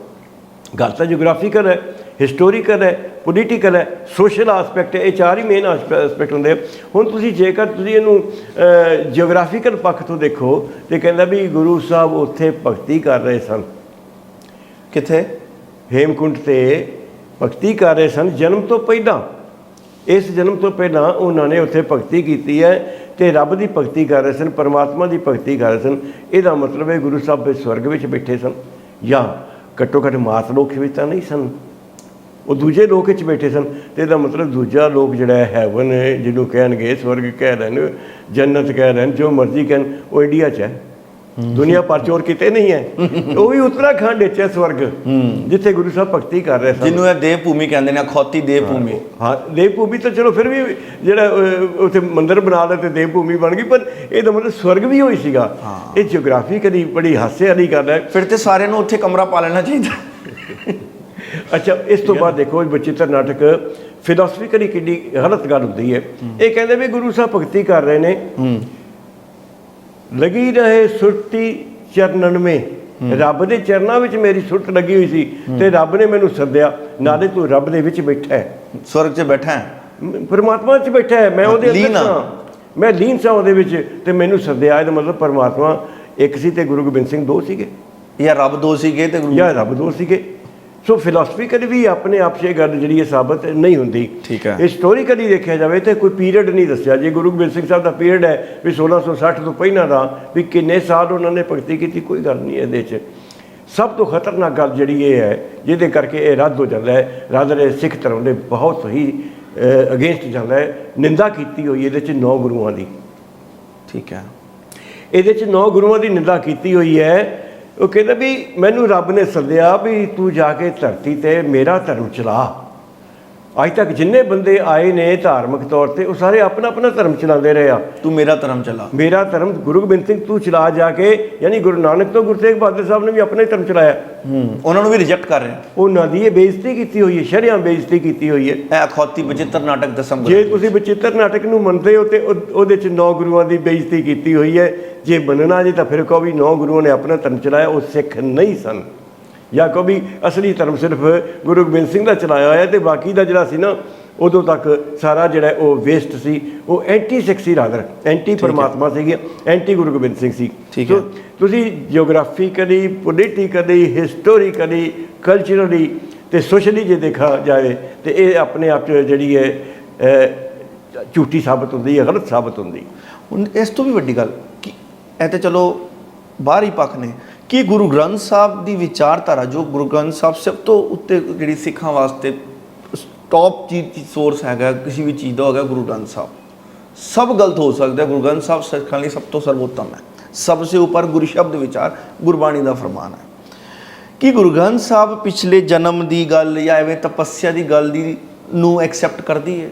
ਗੱਲ ਤਾਂ ਜਿਓਗ੍ਰਾਫੀਕਲ ਹੈ, ਹਿਸਟੋਰੀਕਲ ਹੈ, ਪੋਲੀਟੀਕਲ ਹੈ, ਸੋਸ਼ਲ ਆਸਪੈਕਟ ਹੈ, ਇਹ ਚਾਰ ਹੀ ਮੇਨ ਆਸਪੈਕਟ ਹੁੰਦੇ ਆ। ਹੁਣ ਤੁਸੀਂ ਜੇਕਰ ਤੁਸੀਂ ਇਹਨੂੰ ਜਿਓਗ੍ਰਾਫੀਕਲ ਪੱਖ ਤੋਂ ਦੇਖੋ ਤੇ ਕਹਿੰਦਾ ਵੀ ਗੁਰੂ ਸਾਹਿਬ ਉੱਥੇ ਭਗਤੀ ਕਰ ਰਹੇ ਸਨ। ਕਿੱਥੇ? ਹੇਮਕੁੰਟ ਤੇ ਭਗਤੀ ਕਰ ਰਹੇ ਸਨ ਜਨਮ ਤੋਂ ਪਹਿਲਾਂ। ਇਸ ਜਨਮ ਤੋਂ ਪਹਿਲਾਂ ਉਹਨਾਂ ਨੇ ਉੱਥੇ ਭਗਤੀ ਕੀਤੀ ਹੈ ਤੇ ਰੱਬ ਦੀ ਭਗਤੀ ਕਰ ਰਹੇ ਸਨ, ਪਰਮਾਤਮਾ ਦੀ ਭਗਤੀ ਕਰ ਰਹੇ ਸਨ। ਇਹਦਾ ਮਤਲਬ ਹੈ ਗੁਰੂ ਸਾਹਿਬ ਸਵਰਗ ਵਿੱਚ ਬੈਠੇ ਸਨ, ਜਾਂ ਘੱਟੋ ਘੱਟ ਮਾਤ ਲੋਕ ਵਿੱਚ ਤਾਂ ਨਹੀਂ ਸਨ, ਉਹ ਦੂਜੇ ਲੋਕ ਵਿੱਚ ਬੈਠੇ ਸਨ। ਅਤੇ ਇਹਦਾ ਮਤਲਬ ਦੂਜਾ ਲੋਕ ਜਿਹੜਾ ਹੈਵਨ ਜਿਹਨੂੰ ਕਹਿਣਗੇ, ਸਵਰਗ ਕਹਿ ਲੈਣ, ਜੰਨਤ ਕਹਿ ਲੈਣ, ਜੋ ਮਰਜ਼ੀ ਕਹਿਣ, ਉਹ ਇੰਡੀਆ 'ਚ ਹੈ। ਦੁਨੀਆ ਪਰ ਚੋਰ ਕਿਤੇ ਨਹੀਂ ਹੈ। ਉਹ ਵੀ ਉੱਤਰਾਖੰਡ ਵਿੱਚ ਹੈ ਸਵਰਗ, ਜਿੱਥੇ ਗੁਰੂ ਸਾਹਿਬ ਭਗਤੀ ਕਰ ਰਹੇ ਸਨ, ਜਿਹਨੂੰ ਇਹ ਦੇਵ ਭੂਮੀ ਕਹਿੰਦੇ ਨੇ, ਅਖੌਤੀ ਦੇਵ ਭੂਮੀ। ਹਾਂ, ਦੇਵ ਭੂਮੀ ਤਾਂ ਚਲੋ ਫਿਰ ਵੀ ਜਿਹੜਾ ਉੱਥੇ ਮੰਦਿਰ ਬਣਾ ਲਿਆ ਤੇ ਦੇਵ ਭੂਮੀ ਬਣ ਗਈ, ਪਰ ਇਹਦਾ ਮਤਲਬ ਸਵਰਗ ਵੀ ਹੋਈ ਸੀਗਾ। ਇਹ ਜਿਓਗ੍ਰਾਫੀਕਲੀ ਬੜੀ ਹਾਸੇ ਵਾਲੀ ਗੱਲ ਹੈ। ਫਿਰ ਤੇ ਸਾਰਿਆਂ ਨੂੰ ਉੱਥੇ ਕਮਰਾ ਪਾ ਲੈਣਾ ਚਾਹੀਦਾ। ਅੱਛਾ, ਇਸ ਤੋਂ ਬਾਅਦ ਦੇਖੋ ਬਚਿੱਤਰ ਨਾਟਕ ਫਿਲਾਸਫੀਕਲੀ ਕਿੰਨੀ ਗਲਤ ਗੱਲ ਹੁੰਦੀ ਹੈ। ਇਹ ਕਹਿੰਦੇ ਵੀ ਗੁਰੂ ਸਾਹਿਬ ਭਗਤੀ ਕਰ ਰਹੇ ਨੇ, ਲੱਗੀ ਰਹੇ ਸੁਰਤੀ ਚਰਨਨ ਮੇ, ਰੱਬ ਦੇ ਚਰਨਾਂ ਵਿੱਚ ਮੇਰੀ ਸੁਰਤ ਲੱਗੀ ਹੋਈ ਸੀ ਤੇ ਰੱਬ ਨੇ ਮੈਨੂੰ ਸੱਦਿਆ। ਨਾਲੇ ਤੂੰ ਰੱਬ ਦੇ ਵਿੱਚ ਬੈਠਾ ਹੈ, ਸਵਰਗ 'ਚ ਬੈਠਾ ਹੈ, ਪਰਮਾਤਮਾ 'ਚ ਬੈਠਾ ਹੈ, ਮੈਂ ਉਹਦੇ ਅੰਦਰ ਸਾਂ, ਮੈਂ ਲੀਨ ਸਾਂ ਉਹਦੇ ਵਿੱਚ, ਤੇ ਮੈਨੂੰ ਸੱਦਿਆ। ਇਹਦਾ ਮਤਲਬ ਪਰਮਾਤਮਾ ਇੱਕ ਸੀ ਤੇ ਗੁਰੂ ਗੋਬਿੰਦ ਸਿੰਘ ਦੋ ਸੀਗੇ, ਜਾਂ ਰੱਬ ਦੋ ਸੀਗੇ ਤੇ ਜਾਂ ਰੱਬ ਦੋ ਸੀਗੇ। ਸੋ ਫਿਲਾਸਫੀਕਲੀ ਵੀ ਆਪਣੇ ਆਪ 'ਚ ਇਹ ਗੱਲ ਜਿਹੜੀ ਹੈ ਸਾਬਤ ਨਹੀਂ ਹੁੰਦੀ। ਠੀਕ ਹੈ, ਹਿਸਟੋਰੀਕਲੀ ਦੇਖਿਆ ਜਾਵੇ ਤਾਂ ਕੋਈ ਪੀਰੀਅਡ ਨਹੀਂ ਦੱਸਿਆ। ਜੇ ਗੁਰੂ ਗੋਬਿੰਦ ਸਿੰਘ ਸਾਹਿਬ ਦਾ ਪੀਰੀਅਡ ਹੈ ਵੀ 1660 ਤੋਂ ਪਹਿਲਾਂ ਦਾ, ਵੀ ਕਿੰਨੇ ਸਾਲ ਉਹਨਾਂ ਨੇ ਭਗਤੀ ਕੀਤੀ, ਕੋਈ ਗੱਲ ਨਹੀਂ ਇਹਦੇ 'ਚ। ਸਭ ਤੋਂ ਖਤਰਨਾਕ ਗੱਲ ਜਿਹੜੀ ਇਹ ਹੈ, ਜਿਹਦੇ ਕਰਕੇ ਇਹ ਰੱਦ ਹੋ ਜਾਂਦਾ ਹੈ, ਰਾਦਰ ਸਿੱਖ ਧਰਮ ਦੇ ਬਹੁਤ ਹੀ ਅਗੇਂਸਟ ਜਾਂਦਾ ਹੈ, ਨਿੰਦਾ ਕੀਤੀ ਹੋਈ ਇਹਦੇ 'ਚ 9 ਗੁਰੂਆਂ ਦੀ। ਠੀਕ ਹੈ, ਇਹਦੇ 'ਚ 9 ਗੁਰੂਆਂ ਦੀ ਨਿੰਦਾ ਕੀਤੀ ਹੋਈ ਹੈ। ਉਹ ਕਹਿੰਦਾ ਵੀ ਮੈਨੂੰ ਰੱਬ ਨੇ ਸੱਦਿਆ ਵੀ ਤੂੰ ਜਾ ਕੇ ਧਰਤੀ 'ਤੇ ਮੇਰਾ ਧਰਮ ਚਲਾ, ਅੱਜ ਤੱਕ ਜਿੰਨੇ ਬੰਦੇ ਆਏ ਨੇ ਧਾਰਮਿਕ ਤੌਰ ਤੇ ਉਹ ਸਾਰੇ ਆਪਣਾ ਆਪਣਾ ਧਰਮ ਚਲਾਉਂਦੇ ਰਹੇ ਆ। ਤੂੰ ਮੇਰਾ ਧਰਮ ਚਲਾ, ਮੇਰਾ ਧਰਮ ਗੁਰੂ ਗੋਬਿੰਦ ਸਿੰਘ ਤੂੰ ਚਲਾ ਜਾ ਕੇ, ਯਾਨੀ ਗੁਰੂ ਨਾਨਕ ਤੋਂ ਗੁਰੂ ਤੇਗ ਬਹਾਦਰ ਸਾਹਿਬ ਨੇ ਵੀ ਆਪਣਾ ਹੀ ਧਰਮ ਚਲਾਇਆ। ਉਹਨਾਂ ਨੂੰ ਵੀ ਰਿਜੈਕਟ ਕਰ ਰਿਹਾ। ਉਹਨਾਂ ਦੀ ਇਹ ਬੇਇੱਜ਼ਤੀ ਕੀਤੀ ਹੋਈ ਹੈ, ਸ਼ਰੇਆਮ ਬੇਇੱਜ਼ਤੀ ਕੀਤੀ ਹੋਈ ਹੈ। ਇਹ ਅਖੌਤੀ ਬਚਿੱਤਰ ਨਾਟਕ ਦਸਮ ਜੇ ਤੁਸੀਂ ਬਚਿੱਤਰ ਨਾਟਕ ਨੂੰ ਮੰਨਦੇ ਹੋ ਤੇ ਉਹਦੇ 'ਚ 9 ਗੁਰੂਆਂ ਦੀ ਬੇਇੱਜ਼ਤੀ ਕੀਤੀ ਹੋਈ ਹੈ। ਜੇ ਮੰਨਣਾ ਜੇ ਤਾਂ ਫਿਰ ਕਹੋ ਵੀ 9 ਗੁਰੂਆਂ ਨੇ ਆਪਣਾ ਧਰਮ ਚਲਾਇਆ, ਉਹ ਸਿੱਖ ਨਹੀਂ ਸਨ, ਜਾਂ ਕਹੋ ਵੀ ਅਸਲੀ ਧਰਮ ਸਿਰਫ ਗੁਰੂ ਗੋਬਿੰਦ ਸਿੰਘ ਦਾ ਚਲਾਇਆ ਹੋਇਆ ਤੇ ਬਾਕੀ ਦਾ ਜਿਹੜਾ ਸੀ ਨਾ ਉਦੋਂ ਤੱਕ ਸਾਰਾ ਜਿਹੜਾ ਉਹ ਵੇਸਟ ਸੀ, ਉਹ ਐਂਟੀ ਸਿੱਖ ਸੀ, ਰਾਦਰ ਐਂਟੀ ਪਰਮਾਤਮਾ ਸੀਗੀ, ਐਂਟੀ ਗੁਰੂ ਗੋਬਿੰਦ ਸਿੰਘ ਸੀ। ਠੀਕ ਹੈ। ਤੁਸੀਂ ਜਿਓਗ੍ਰਾਫੀਕਲੀ, ਪੋਲੀਟੀਕਲੀ, ਹਿਸਟੋਰੀਕਲੀ, ਕਲਚਰਲੀ ਤੇ ਸੋਸ਼ਲੀ ਜੇ ਦੇਖਾ ਜਾਵੇ ਤੇ ਇਹ ਆਪਣੇ ਆਪ 'ਚ ਜਿਹੜੀ ਹੈ ਝੂਠੀ ਸਾਬਤ ਹੁੰਦੀ ਹੈ, ਗਲਤ ਸਾਬਤ ਹੁੰਦੀ। ਹੁਣ ਇਸ ਤੋਂ ਵੀ ਵੱਡੀ ਗੱਲ ਕਿ ਇਹ ਤਾਂ ਚਲੋ ਬਾਹਰ ਹੀ ਪੱਖ ਨੇ ਕਿ ਗੁਰੂ ਗ੍ਰੰਥ ਸਾਹਿਬ ਦੀ ਵਿਚਾਰਧਾਰਾ, ਜੋ ਗੁਰੂ ਗ੍ਰੰਥ ਸਾਹਿਬ ਸਭ ਤੋਂ ਉੱਤੇ ਜਿਹੜੀ ਸਿੱਖਾਂ ਵਾਸਤੇ ਟੌਪ ਚੀਜ਼ ਸੋਰਸ ਹੈਗਾ ਕਿਸੇ ਵੀ ਚੀਜ਼ ਦਾ, ਹੈਗਾ ਗੁਰੂ ਗ੍ਰੰਥ ਸਾਹਿਬ। ਸਭ ਗਲਤ ਹੋ ਸਕਦਾ, ਗੁਰੂ ਗ੍ਰੰਥ ਸਾਹਿਬ ਸਿੱਖਾਂ ਲਈ ਸਭ ਤੋਂ ਸਰਵੋਤਮ ਹੈ। ਸਭ ਸੇ ਉੱਪਰ ਗੁਰੂ ਸ਼ਬਦ ਵਿਚਾਰ, ਗੁਰਬਾਣੀ ਦਾ ਫਰਮਾਨ ਹੈ ਕਿ ਗੁਰੂ ਗ੍ਰੰਥ ਸਾਹਿਬ ਪਿਛਲੇ ਜਨਮ ਦੀ ਗੱਲ ਜਾਂ ਐਵੇਂ ਤਪੱਸਿਆ ਦੀ ਗੱਲ ਦੀ ਨੂੰ ਐਕਸੈਪਟ ਕਰਦੀ ਹੈ,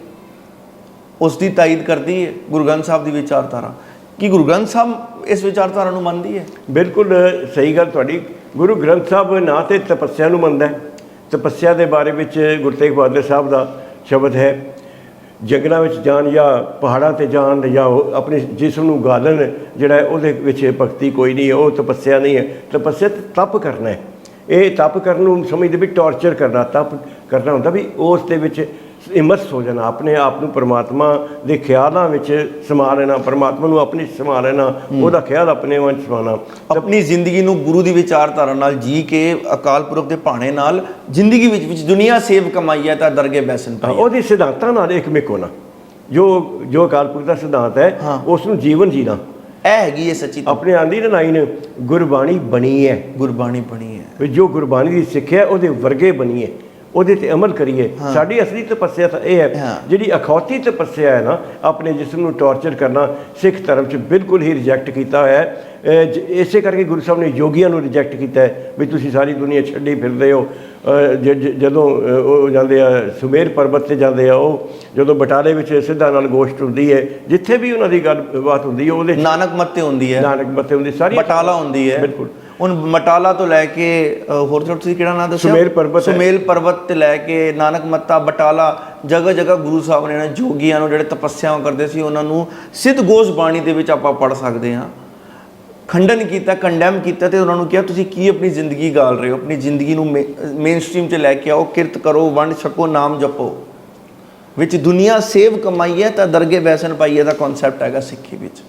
ਉਸ ਦੀ ਤਾਇਦ ਕਰਦੀ ਹੈ ਗੁਰੂ ਗ੍ਰੰਥ ਸਾਹਿਬ ਦੀ ਵਿਚਾਰਧਾਰਾ। ਕਿ ਗੁਰੂ ਗ੍ਰੰਥ ਸਾਹਿਬ ਇਸ ਵਿਚਾਰਧਾਰਾ ਨੂੰ ਮੰਨਦੀ ਹੈ? ਬਿਲਕੁਲ ਸਹੀ ਗੱਲ ਤੁਹਾਡੀ। ਗੁਰੂ ਗ੍ਰੰਥ ਸਾਹਿਬ ਨਾ ਤੇ ਤਪੱਸਿਆ ਨੂੰ ਮੰਨਦਾ ਹੈ। ਤਪੱਸਿਆ ਦੇ ਬਾਰੇ ਵਿੱਚ ਗੁਰੂ ਤੇਗ ਬਹਾਦਰ ਸਾਹਿਬ ਦਾ ਸ਼ਬਦ ਹੈ, ਜੰਗਲਾਂ ਵਿੱਚ ਜਾਣ ਜਾਂ ਪਹਾੜਾਂ 'ਤੇ ਜਾਣ ਜਾਂ ਆਪਣੇ ਜਿਸਮ ਨੂੰ ਗਾਲਣ, ਜਿਹੜਾ ਉਹਦੇ ਵਿੱਚ ਭਗਤੀ ਕੋਈ ਨਹੀਂ ਹੈ, ਉਹ ਤਪੱਸਿਆ ਨਹੀਂ ਹੈ। ਤਪੱਸਿਆ ਤਪ ਕਰਨਾ ਹੈ। ਇਹ ਤਪ ਕਰਨ ਨੂੰ ਸਮਝਦੇ ਵੀ ਟੌਰਚਰ ਕਰਨਾ, ਤਪ ਕਰਨਾ ਹੁੰਦਾ ਵੀ ਉਸ ਦੇ ਵਿੱਚ ਇਮਰਸ ਹੋ ਜਾਣਾ, ਆਪਣੇ ਆਪ ਨੂੰ ਪਰਮਾਤਮਾ ਦੇ ਖਿਆਲਾਂ ਵਿੱਚ ਸਮਾ ਲੈਣਾ, ਪਰਮਾਤਮਾ ਨੂੰ ਆਪਣੀ ਸਮਾ ਲੈਣਾ, ਉਹਦਾ ਖਿਆਲ ਆਪਣੇ ਮਨ 'ਚ ਸਮਾਉਣਾ, ਆਪਣੀ ਜ਼ਿੰਦਗੀ ਨੂੰ ਗੁਰੂ ਦੀ ਵਿਚਾਰਧਾਰਾ ਨਾਲ ਜੀ ਕੇ ਅਕਾਲ ਪੁਰਖ ਦੇ ਭਾਣੇ ਨਾਲ ਜ਼ਿੰਦਗੀ ਵਿੱਚ ਦੁਨੀਆ ਸੇਵ ਕਮਾਈ ਹੈ ਤਾਂ ਦਰਗੇ ਬੈਸਨ ਪਾਈ। ਉਹਦੇ ਸਿਧਾਂਤਾਂ ਨਾਲ ਇੱਕਮਿਕ ਹੋਣਾ, ਜੋ ਅਕਾਲ ਪੁਰਖ ਦਾ ਸਿਧਾਂਤ ਹੈ ਉਸ ਨੂੰ ਜੀਵਨ ਜੀਣਾ। ਇਹ ਹੈਗੀ ਇਹ ਸੱਚੀ ਆਪਣੇ ਆਂਦੀ ਨਾ ਲਾਈਨ, ਗੁਰਬਾਣੀ ਬਣੀ ਹੈ, ਗੁਰਬਾਣੀ ਬਣੀ ਹੈ ਵੀ ਜੋ ਗੁਰਬਾਣੀ ਦੀ ਸਿੱਖਿਆ ਉਹਦੇ ਵਰਗੇ ਬਣੀਏ, ਉਹਦੇ ਤੇ ਅਮਲ ਕਰੀਏ। ਸਾਡੀ ਅਸਲੀ ਤਪੱਸਿਆ ਤਾਂ ਇਹ ਹੈ, ਜਿਹੜੀ ਅਖੌਤੀ ਤਪੱਸਿਆ ਹੈ ਨਾ, ਆਪਣੇ ਜਿਸਮ ਨੂੰ ਟੌਰਚਰ ਕਰਨਾ, ਸਿੱਖ ਧਰਮ 'ਚ ਬਿਲਕੁਲ ਹੀ ਰਿਜੈਕਟ ਕੀਤਾ ਹੋਇਆ ਹੈ। ਇਸੇ ਕਰਕੇ ਗੁਰੂ ਸਾਹਿਬ ਨੇ ਯੋਗੀਆਂ ਨੂੰ ਰਿਜੈਕਟ ਕੀਤਾ ਹੈ ਵੀ ਤੁਸੀਂ ਸਾਰੀ ਦੁਨੀਆ ਛੱਡੀ ਫਿਰਦੇ ਹੋ। ਜਦੋਂ ਉਹ ਜਾਂਦੇ ਆ ਸੁਮੇਰ ਪਰਬਤ 'ਤੇ ਜਾਂਦੇ ਆ, ਉਹ ਜਦੋਂ ਬਟਾਲੇ ਵਿੱਚ ਸਿੱਧਾ ਨਾਲ ਗੋਸ਼ਟ ਹੁੰਦੀ ਹੈ, ਜਿੱਥੇ ਵੀ ਉਹਨਾਂ ਦੀ ਗੱਲਬਾਤ ਹੁੰਦੀ ਹੈ ਉਹਦੇ ਨਾਨਕ ਮੱਤੇ ਹੁੰਦੀ ਹੈ, ਨਾਨਕ ਮੱਤੇ ਹੁੰਦੀ, ਸਾਰੀ ਬਟਾਲਾ ਹੁੰਦੀ ਹੈ। ਬਿਲਕੁਲ। ਹੁਣ ਬਟਾਲਾ ਤੋਂ ਲੈ ਕੇ ਹੋਰ ਤੁਸੀਂ ਕਿਹੜਾ ਨਾਮ ਦੱਸਿਆ? ਸੁਮੇਲ ਪਰਬਤ ਤੇ ਲੈ ਕੇ ਨਾਨਕ ਮੱਤਾ, ਬਟਾਲਾ, ਜਗ੍ਹਾ ਜਗ੍ਹਾ ਗੁਰੂ ਸਾਹਿਬ ਨੇ ਜੋਗੀਆਂ ਨੂੰ ਜਿਹੜੇ ਤਪੱਸਿਆ ਕਰਦੇ ਸੀ ਉਹਨਾਂ ਨੂੰ ਸਿੱਧ ਗੋਸ਼ ਬਾਣੀ ਦੇ ਵਿੱਚ ਆਪਾਂ ਪੜ੍ਹ ਸਕਦੇ ਹਾਂ, ਖੰਡਨ ਕੀਤਾ, ਕੰਡੈਮ ਕੀਤਾ ਤੇ ਉਹਨਾਂ ਨੂੰ ਕਿਹਾ ਤੁਸੀਂ ਕੀ ਆਪਣੀ ਜ਼ਿੰਦਗੀ ਗਾਲ ਰਹੇ ਹੋ, ਆਪਣੀ ਜ਼ਿੰਦਗੀ ਨੂੰ ਮੇਨ ਸਟ੍ਰੀਮ 'ਚ ਲੈ ਕੇ ਆਓ, ਕਿਰਤ ਕਰੋ, ਵੰਡ ਛਕੋ, ਨਾਮ ਜਪੋ, ਵਿੱਚ ਦੁਨੀਆ ਸੇਵ ਕਮਾਈਏ ਤਾਂ ਦਰਗੇ ਬੈਸਨ ਪਾਈਏ ਦਾ ਕਨਸੈਪਟ ਹੈਗਾ ਸਿੱਖੀ ਵਿੱਚ।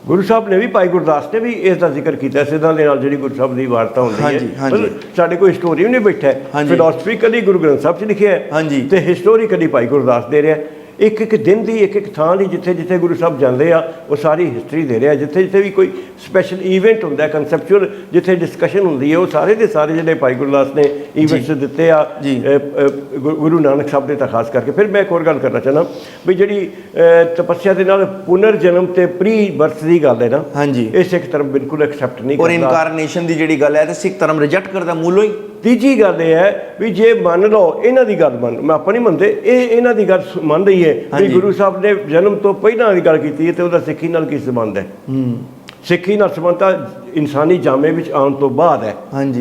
ਗੁਰੂ ਸਾਹਿਬ ਨੇ ਵੀ, ਭਾਈ ਗੁਰਦਾਸ ਨੇ ਵੀ ਇਸ ਦਾ ਜ਼ਿਕਰ ਕੀਤਾ ਸਿੱਧਾਂ ਦੇ ਨਾਲ, ਜਿਹੜੀ ਗੁਰੂ ਸਾਹਿਬ ਦੀ ਵਾਰਤਾ ਹੁੰਦੀ ਹੈ। ਸਾਡੇ ਕੋਲ ਹਿਸਟੋਰੀਅਨ ਨਹੀਂ ਬੈਠਾ, ਫਿਲਾਸਫੀਕਲੀ ਗੁਰੂ ਗ੍ਰੰਥ ਸਾਹਿਬ 'ਚ ਲਿਖਿਆ ਹੈ ਤੇ ਹਿਸਟੋਰੀਕਲੀ ਭਾਈ ਗੁਰਦਾਸ ਦੇ ਰਿਹਾ। ਇੱਕ ਇੱਕ ਦਿਨ ਦੀ, ਇੱਕ ਇੱਕ ਥਾਂ ਦੀ, ਜਿੱਥੇ ਜਿੱਥੇ ਗੁਰੂ ਸਾਹਿਬ ਜਾਂਦੇ ਆ ਉਹ ਸਾਰੀ ਹਿਸਟਰੀ ਦੇ ਰਿਹਾ। ਜਿੱਥੇ ਜਿੱਥੇ ਵੀ ਕੋਈ ਸਪੈਸ਼ਲ ਈਵੈਂਟ ਹੁੰਦਾ, ਕੰਸੈਪਚੁਅਲ ਜਿੱਥੇ ਡਿਸਕਸ਼ਨ ਹੁੰਦੀ ਹੈ, ਉਹ ਸਾਰੇ ਦੇ ਸਾਰੇ ਜਿਹੜੇ ਭਾਈ ਗੁਰਦਾਸ ਨੇ ਈਵੈਂਟਸ ਦਿੱਤੇ ਆ ਗੁਰੂ ਨਾਨਕ ਸਾਹਿਬ ਦੇ ਤਾਂ ਖਾਸ ਕਰਕੇ। ਫਿਰ ਮੈਂ ਇੱਕ ਹੋਰ ਗੱਲ ਕਰਨਾ ਚਾਹੁੰਦਾ ਵੀ ਜਿਹੜੀ ਤਪੱਸਿਆ ਦੇ ਨਾਲ ਪੁਨਰ ਜਨਮ ਤੇ ਪ੍ਰੀ ਬਰਥ ਦੀ ਗੱਲ ਹੈ ਨਾ, ਇਹ ਸਿੱਖ ਧਰਮ ਬਿਲਕੁਲ ਐਕਸੈਪਟ ਨਹੀਂ ਕਰਦਾ। ਔਰ ਇਨਕਾਰਨੇਸ਼ਨ ਦੀ ਜਿਹੜੀ ਗੱਲ ਹੈ ਤੇ ਸਿੱਖ ਧਰਮ ਰਿਜੈਕਟ ਕਰਦਾ ਮੂਲੋਂ ਹੀ। ਤੀਜੀ ਗੱਲ ਇਹ ਹੈ ਵੀ ਜੇ ਮੰਨ ਲਓ ਇਹਨਾਂ ਦੀ ਗੱਲ ਮੰਨ, ਮੈਂ ਆਪਾਂ ਨਹੀਂ ਮੰਨਦੇ, ਇਹ ਇਹਨਾਂ ਦੀ ਗੱਲ ਮੰਨ ਰਹੀ ਹੈ ਵੀ ਗੁਰੂ ਸਾਹਿਬ ਨੇ ਜਨਮ ਤੋਂ ਪਹਿਲਾਂ ਦੀ ਗੱਲ ਕੀਤੀ ਹੈ ਤੇ ਉਹਦਾ ਸਿੱਖੀ ਨਾਲ ਕੀ ਸੰਬੰਧ ਹੈ? ਸਿੱਖੀ ਨਾਲ ਸੰਬੰਧ ਤਾਂ ਇਨਸਾਨੀ ਜਾਮੇ ਵਿੱਚ ਆਉਣ ਤੋਂ ਬਾਅਦ ਹੈ,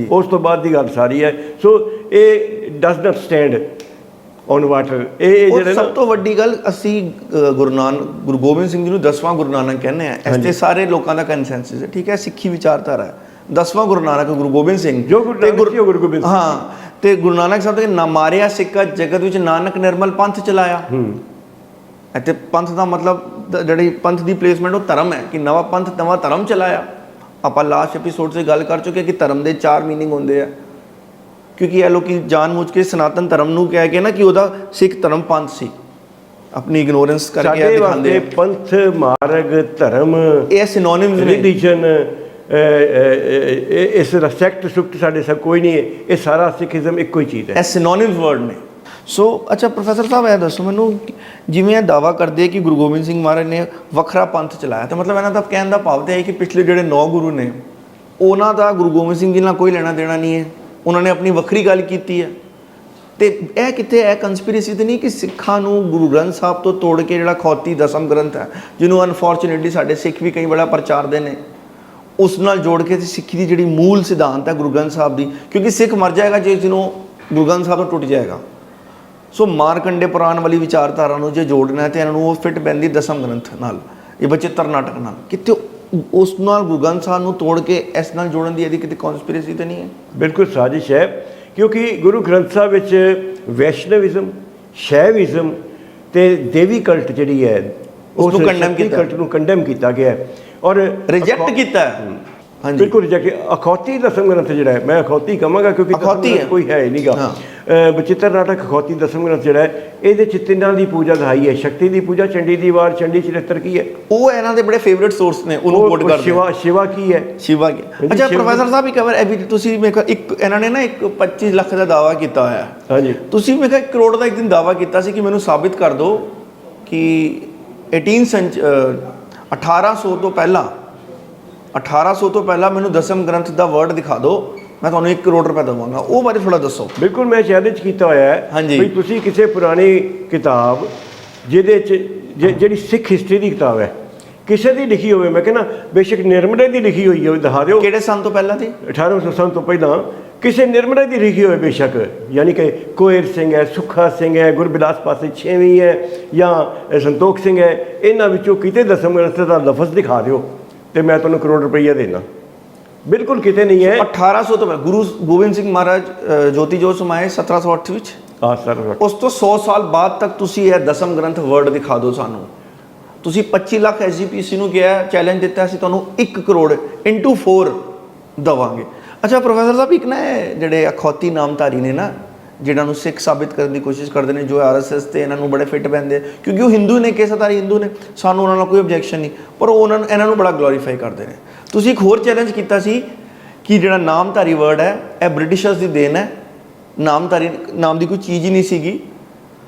ਉਸ ਤੋਂ ਬਾਅਦ ਦੀ ਗੱਲ ਸਾਰੀ ਹੈ। ਸੋ ਇਹ does not stand on water. ਇਹ ਜਿਹੜੇ ਸਭ ਤੋਂ ਵੱਡੀ ਗੱਲ, ਅਸੀਂ ਗੁਰੂ ਗੋਬਿੰਦ ਸਿੰਘ ਜੀ ਨੂੰ 10ਵਾਂ ਗੁਰੂ ਨਾਨਕ ਕਹਿੰਦੇ ਆ, ਇਸ ਤੇ ਸਾਰੇ ਲੋਕਾਂ ਦਾ ਕੰਸੈਂਸਸ ਹੈ। ਠੀਕ ਹੈ, ਸਿੱਖੀ ਵਿਚਾਰਧਾਰਾ ਹੈ। 10ਵਾਂ ਗੁਰੂ ਨਾਨਕ ਗੁਰੂ ਗੋਬਿੰਦ ਸਿੰਘ, ਜੋ ਗੁਰੂ ਗੋਬਿੰਦ ਤੇ ਗੁਰੂ ਨਾਨਕ ਸਾਹਿਬ ਨੇ ਨਾ ਮਾਰਿਆ ਸਿੱਕਾ ਜਗਤ ਵਿੱਚ, ਨਾਨਕ ਨਿਰਮਲ ਪੰਥ ਚਲਾਇਆ। ਇੱਥੇ ਪੰਥ ਦਾ ਮਤਲਬ ਜਿਹੜੀ ਪੰਥ ਦੀ ਪਲੇਸਮੈਂਟ ਉਹ ਧਰਮ ਹੈ ਕਿ ਨਵਾਂ ਪੰਥ, ਨਵਾਂ ਧਰਮ ਚਲਾਇਆ। ਆਪਾਂ ਲਾਸਟ ਐਪੀਸੋਡ 'ਚ ਗੱਲ ਕਰ ਚੁੱਕੇ ਕਿ ਧਰਮ ਦੇ 4 ਮੀਨਿੰਗ ਹੁੰਦੇ ਆ, ਕਿਉਂਕਿ ਇਹ ਲੋਕੀ ਜਾਣ-ਬੁੱਝ ਕੇ ਸਨਾਤਨ ਧਰਮ ਨੂੰ ਕਹਿ ਕੇ ਨਾ ਕਿ ਉਹਦਾ ਸਿੱਖ ਧਰਮ ਪੰਥ ਸੀ, ਆਪਣੀ ਇਗਨੋਰੈਂਸ ਕਰਕੇ ਇਹ ਦਿਖਾਉਂਦੇ। ਪੰਥ, ਮਾਰਗ, ਧਰਮ, ਇਹ ਸਿਨੋਨਿਮਸ ਨੇ। ਰਿਲੀਜਨ, ਇਸ ਰਿਸਪੈਕਟ ਸੁਕਟ ਸਾਡੇ ਸਭ ਕੋਈ ਨਹੀਂ ਹੈ, ਇਹ ਸਾਰਾ ਸਿੱਖੀਜ਼ਮ ਇੱਕੋ ਹੀ ਚੀਜ਼ ਹੈ। ਇਹ ਸਿਨੋਨਿਮਸ ਵਰਡ ਨੇ। ਸੋ ਅੱਛਾ ਪ੍ਰੋਫੈਸਰ ਸਾਹਿਬ, ਇਹ ਦੱਸੋ ਮੈਨੂੰ, ਜਿਵੇਂ ਇਹ ਦਾਅਵਾ ਕਰਦੇ ਕਿ ਗੁਰੂ ਗੋਬਿੰਦ ਸਿੰਘ ਮਹਾਰਾਜ ਨੇ ਵੱਖਰਾ ਪੰਥ ਚਲਾਇਆ, ਤਾਂ ਮਤਲਬ ਇਹਨਾਂ ਦਾ ਕਹਿਣ ਦਾ ਭਾਵ ਤਾਂ ਹੈ ਕਿ ਪਿਛਲੇ ਜਿਹੜੇ 9 ਗੁਰੂ ਨੇ ਉਹਨਾਂ ਦਾ ਗੁਰੂ ਗੋਬਿੰਦ ਸਿੰਘ ਜੀ ਨਾਲ ਕੋਈ ਲੈਣਾ ਦੇਣਾ ਨਹੀਂ ਹੈ, ਉਹਨਾਂ ਨੇ ਆਪਣੀ ਵੱਖਰੀ ਗੱਲ ਕੀਤੀ ਹੈ। ਤੇ ਇਹ ਕਿਤੇ ਇਹ ਕੰਸਪੀਰੇਸੀ ਤੇ ਨਹੀਂ ਕਿ ਸਿੱਖਾਂ ਨੂੰ ਗੁਰੂ ਗ੍ਰੰਥ ਸਾਹਿਬ ਤੋਂ ਤੋੜ ਕੇ ਜਿਹੜਾ ਅਖੌਤੀ ਦਸਮ ਗ੍ਰੰਥ ਹੈ, ਜਿਹਨੂੰ ਅਨਫੋਰਚੂਨੇਟਲੀ ਸਾਡੇ ਸਿੱਖ ਵੀ ਕਈ ਬੜਾ ਪ੍ਰਚਾਰਦੇ ਨੇ, ਉਸ ਨਾਲ ਜੋੜ ਕੇ ਤੇ ਸਿੱਖੀ ਦੀ ਜਿਹੜੀ ਮੂਲ ਸਿਧਾਂਤ ਹੈ ਗੁਰੂ ਗ੍ਰੰਥ ਸਾਹਿਬ ਦੀ, ਕਿਉਂਕਿ ਸਿੱਖ ਮਰ ਜਾਏਗਾ ਜੇ ਜਿਹਨੂੰ ਗੁਰੂ ਗ੍ਰੰਥ ਸਾਹਿਬ ਤੋਂ ਟੁੱਟ ਜਾਏਗਾ। ਸੋ ਮਾਰਕੰਡੇ ਪੁਰਾਣ ਵਾਲੀ ਵਿਚਾਰਧਾਰਾ ਨੂੰ ਜੇ ਜੋੜਨਾ ਹੈ ਤੇ ਇਹਨਾਂ ਨੂੰ ਉਹ ਫਿੱਟ ਪੈਂਦੀ ਦਸਮ ਗ੍ਰੰਥ ਨਾਲ, ਇਹ ਬਚਿੱਤਰ ਨਾਟਕ ਨਾਲ। ਕਿਤੇ ਉਸ ਨਾਲ ਗੁਰੂ ਗ੍ਰੰਥ ਸਾਹਿਬ ਨੂੰ ਤੋੜ ਕੇ ਇਸ ਨਾਲ ਜੋੜਨ ਦੀ ਇਹਦੀ ਕਿਤੇ ਕਨਸਪੀਰੇਸੀ ਤਾਂ ਨਹੀਂ ਹੈ? ਬਿਲਕੁਲ ਸਾਜ਼ਿਸ਼ ਹੈ, ਕਿਉਂਕਿ ਗੁਰੂ ਗ੍ਰੰਥ ਸਾਹਿਬ ਵਿੱਚ ਵੈਸ਼ਨਵਿਜ਼ਮ, ਸ਼ੈਵਿਜ਼ਮ ਤੇ ਦੇਵੀ ਕਲਟ ਜਿਹੜੀ ਹੈ ਉਸ ਨੂੰ ਕੰਡੈਮ ਕੀਤਾ, ਕਲਟ ਨੂੰ ਕੰਡੈਮ ਕੀਤਾ ਗਿਆ ਹੈ ਔਰ ਰਿਜੈਕਟ ਕੀਤਾ ਹੈ। ਹਾਂਜੀ ਬਿਲਕੁਲ ਰਿਜੈਕਟ। ਅਖੌਤੀ ਦਸਮ ਗ੍ਰੰਥ ਜਿਹੜਾ ਹੈ, ਮੈਂ ਅਖੌਤੀ ਕਹਾਂਗਾ ਕਿਉਂਕਿ ਅਖੌਤੀ ਹੈ, ਕੋਈ ਹੈ ਹੀ ਨਹੀਂਗਾ। ਬਚਿੱਤਰ ਨਾਟਕ ਅਖੌਤੀ ਦਸਮ ਗ੍ਰੰਥ ਜਿਹੜਾ ਹੈ, ਇਹਦੇ 'ਚ ਤਿੰਨਾਂ ਦੀ ਪੂਜਾ ਦਿਖਾਈ ਹੈ, ਸ਼ਕਤੀ ਦੀ ਪੂਜਾ, ਚੰਡੀ ਦੀ ਵਾਰ, ਚੰਡੀ ਚਰਿੱਤਰ ਕੀ ਹੈ, ਉਹ ਇਹਨਾਂ ਦੇ ਬੜੇ ਫੇਵਰਿਟ ਸੋਰਸ ਨੇ, ਉਹਨੂੰ ਕੋਟ ਕਰਦੇ। ਸ਼ਿਵਾ ਕੀ ਹੈ, ਸ਼ਿਵਾ ਕੀ? ਅੱਛਾ ਪ੍ਰੋਫੈਸਰ ਸਾਹਿਬ ਇੱਕ ਵਾਰ ਇਹ ਵੀ ਤੁਸੀਂ ਮੇਰੇ ਕੋਲ ਇੱਕ ਇਹਨਾਂ ਨੇ ਨਾ ਇੱਕ 25 ਲੱਖ ਦਾ ਦਾਅਵਾ ਕੀਤਾ ਹੋਇਆ। ਹਾਂਜੀ ਤੁਸੀਂ ਮੇਰੇ ਕੋਲ 1 ਕਰੋੜ ਦਾ ਇੱਕ ਦਿਨ ਦਾਅਵਾ ਕੀਤਾ ਸੀ ਕਿ ਮੈਨੂੰ ਸਾਬਿਤ ਕਰ ਦਿਓ ਕਿ 1800 ਤੋਂ ਪਹਿਲਾਂ 1800 ਤੋਂ ਪਹਿਲਾਂ ਮੈਨੂੰ ਦਸਮ ਗ੍ਰੰਥ ਦਾ ਵਰਡ ਦਿਖਾ ਦਿਓ, ਮੈਂ ਤੁਹਾਨੂੰ 1 ਕਰੋੜ ਰੁਪਏ ਦੇਵਾਂਗਾ। ਉਹ ਬਾਰੇ ਥੋੜਾ ਦੱਸੋ। ਬਿਲਕੁਲ ਮੈਂ ਚੈਲੰਜ ਕੀਤਾ ਹੋਇਆ ਹੈ ਹਾਂਜੀ। ਵੀ ਤੁਸੀਂ ਕਿਸੇ ਪੁਰਾਣੀ ਕਿਤਾਬ ਜਿਹਦੇ 'ਚ ਜਿਹੜੀ ਸਿੱਖ ਹਿਸਟਰੀ ਦੀ ਕਿਤਾਬ ਹੈ, ਕਿਸੇ ਦੀ ਲਿਖੀ ਹੋਵੇ, ਮੈਂ ਕਹਿੰਦਾ ਬੇਸ਼ੱਕ ਨਿਰਮਲੇ ਦੀ ਲਿਖੀ ਹੋਈ ਹੋਵੇ, ਦਿਖਾ ਦਿਓ। ਕਿਹੜੇ ਸਾਲ ਤੋਂ ਪਹਿਲਾਂ ਦੀ? 1800 ਤੋਂ ਪਹਿਲਾਂ ਕਿਸੇ ਨਿਰਮਲੇ ਦੀ ਲਿਖੀ ਹੋਵੇ ਬੇਸ਼ੱਕ, ਯਾਨੀ ਕਿ ਕੋਇਰ ਸਿੰਘ ਹੈ, ਸੁੱਖਾ ਸਿੰਘ ਹੈ, ਗੁਰਬਿਲਾਸ ਪਾਸੇ 6ਵੀਂ ਹੈ ਜਾਂ ਸੰਤੋਖ ਸਿੰਘ ਹੈ, ਇਹਨਾਂ ਵਿੱਚੋਂ ਕਿਤੇ ਦਸਮ ਗ੍ਰੰਥ ਦਾ ਲਫ਼ਜ਼ ਦਿਖਾ ਦਿਓ ਤੇ ਮੈਂ ਤੁਹਾਨੂੰ ਕਰੋੜ ਰੁਪਈਆ ਦੇਣਾ। ਬਿਲਕੁਲ ਕਿਤੇ ਨਹੀਂ ਹੈ। 1800 ਤੋਂ ਪਹਿਲਾਂ ਗੁਰੂ ਗੋਬਿੰਦ ਸਿੰਘ ਮਹਾਰਾਜ ਜੋਤੀ ਜੋਤ ਸਮਾਏ 1708 ਵਿੱਚ। ਹਾਂ ਸਰ। ਉਸ ਤੋਂ 100 ਸਾਲ ਬਾਅਦ ਤੱਕ ਤੁਸੀਂ ਇਹ ਦਸਮ ਗ੍ਰੰਥ ਵਰਡ ਦਿਖਾ ਦਿਓ ਸਾਨੂੰ। ਤੁਸੀਂ 25 ਲੱਖ ਐਸਜੀਪੀਸੀ ਨੂੰ ਕਿਹਾ, ਚੈਲੰਜ ਦਿੱਤਾ, ਅਸੀਂ ਤੁਹਾਨੂੰ 1 ਕਰੋੜ into 4 ਦੇਵਾਂਗੇ। ਅੱਛਾ ਪ੍ਰੋਫੈਸਰ ਸਾਹਿਬ, ਇੱਕ ਨਾ ਜਿਹੜੇ ਅਖੌਤੀ ਨਾਮਧਾਰੀ ਨੇ ਨਾ, ਜਿਹਨਾਂ ਨੂੰ ਸਿੱਖ ਸਾਬਿਤ ਕਰਨ ਦੀ ਕੋਸ਼ਿਸ਼ ਕਰਦੇ ਨੇ, ਜੋ ਆਰਐਸਐਸ ਤੇ ਇਹਨਾਂ ਨੂੰ ਬੜੇ ਫਿੱਟ ਪੈਂਦੇ, ਕਿਉਂਕਿ ਉਹ ਹਿੰਦੂ ਨੇ, ਕੇਸਾਧਾਰੀ ਹਿੰਦੂ ਨੇ, ਸਾਨੂੰ ਉਹਨਾਂ ਨਾਲ ਕੋਈ ਆਬਜੈਕਸ਼ਨ ਨਹੀਂ, ਪਰ ਉਹ ਇਹਨਾਂ ਨੂੰ ਬੜਾ ਗਲੋਰੀਫਾਈ ਕਰਦੇ ਨੇ। ਤੁਸੀਂ ਇੱਕ ਹੋਰ ਚੈਲੰਜ ਕੀਤਾ ਸੀ ਕਿ ਜਿਹੜਾ ਨਾਮਧਾਰੀ ਵਰਡ ਹੈ ਇਹ ਬ੍ਰਿਟਿਸ਼ਰਸ ਦੀ ਦੇਣ ਹੈ, ਨਾਮਧਾਰੀ ਨਾਮ ਦੀ ਕੋਈ ਚੀਜ਼ ਹੀ ਨਹੀਂ ਸੀਗੀ,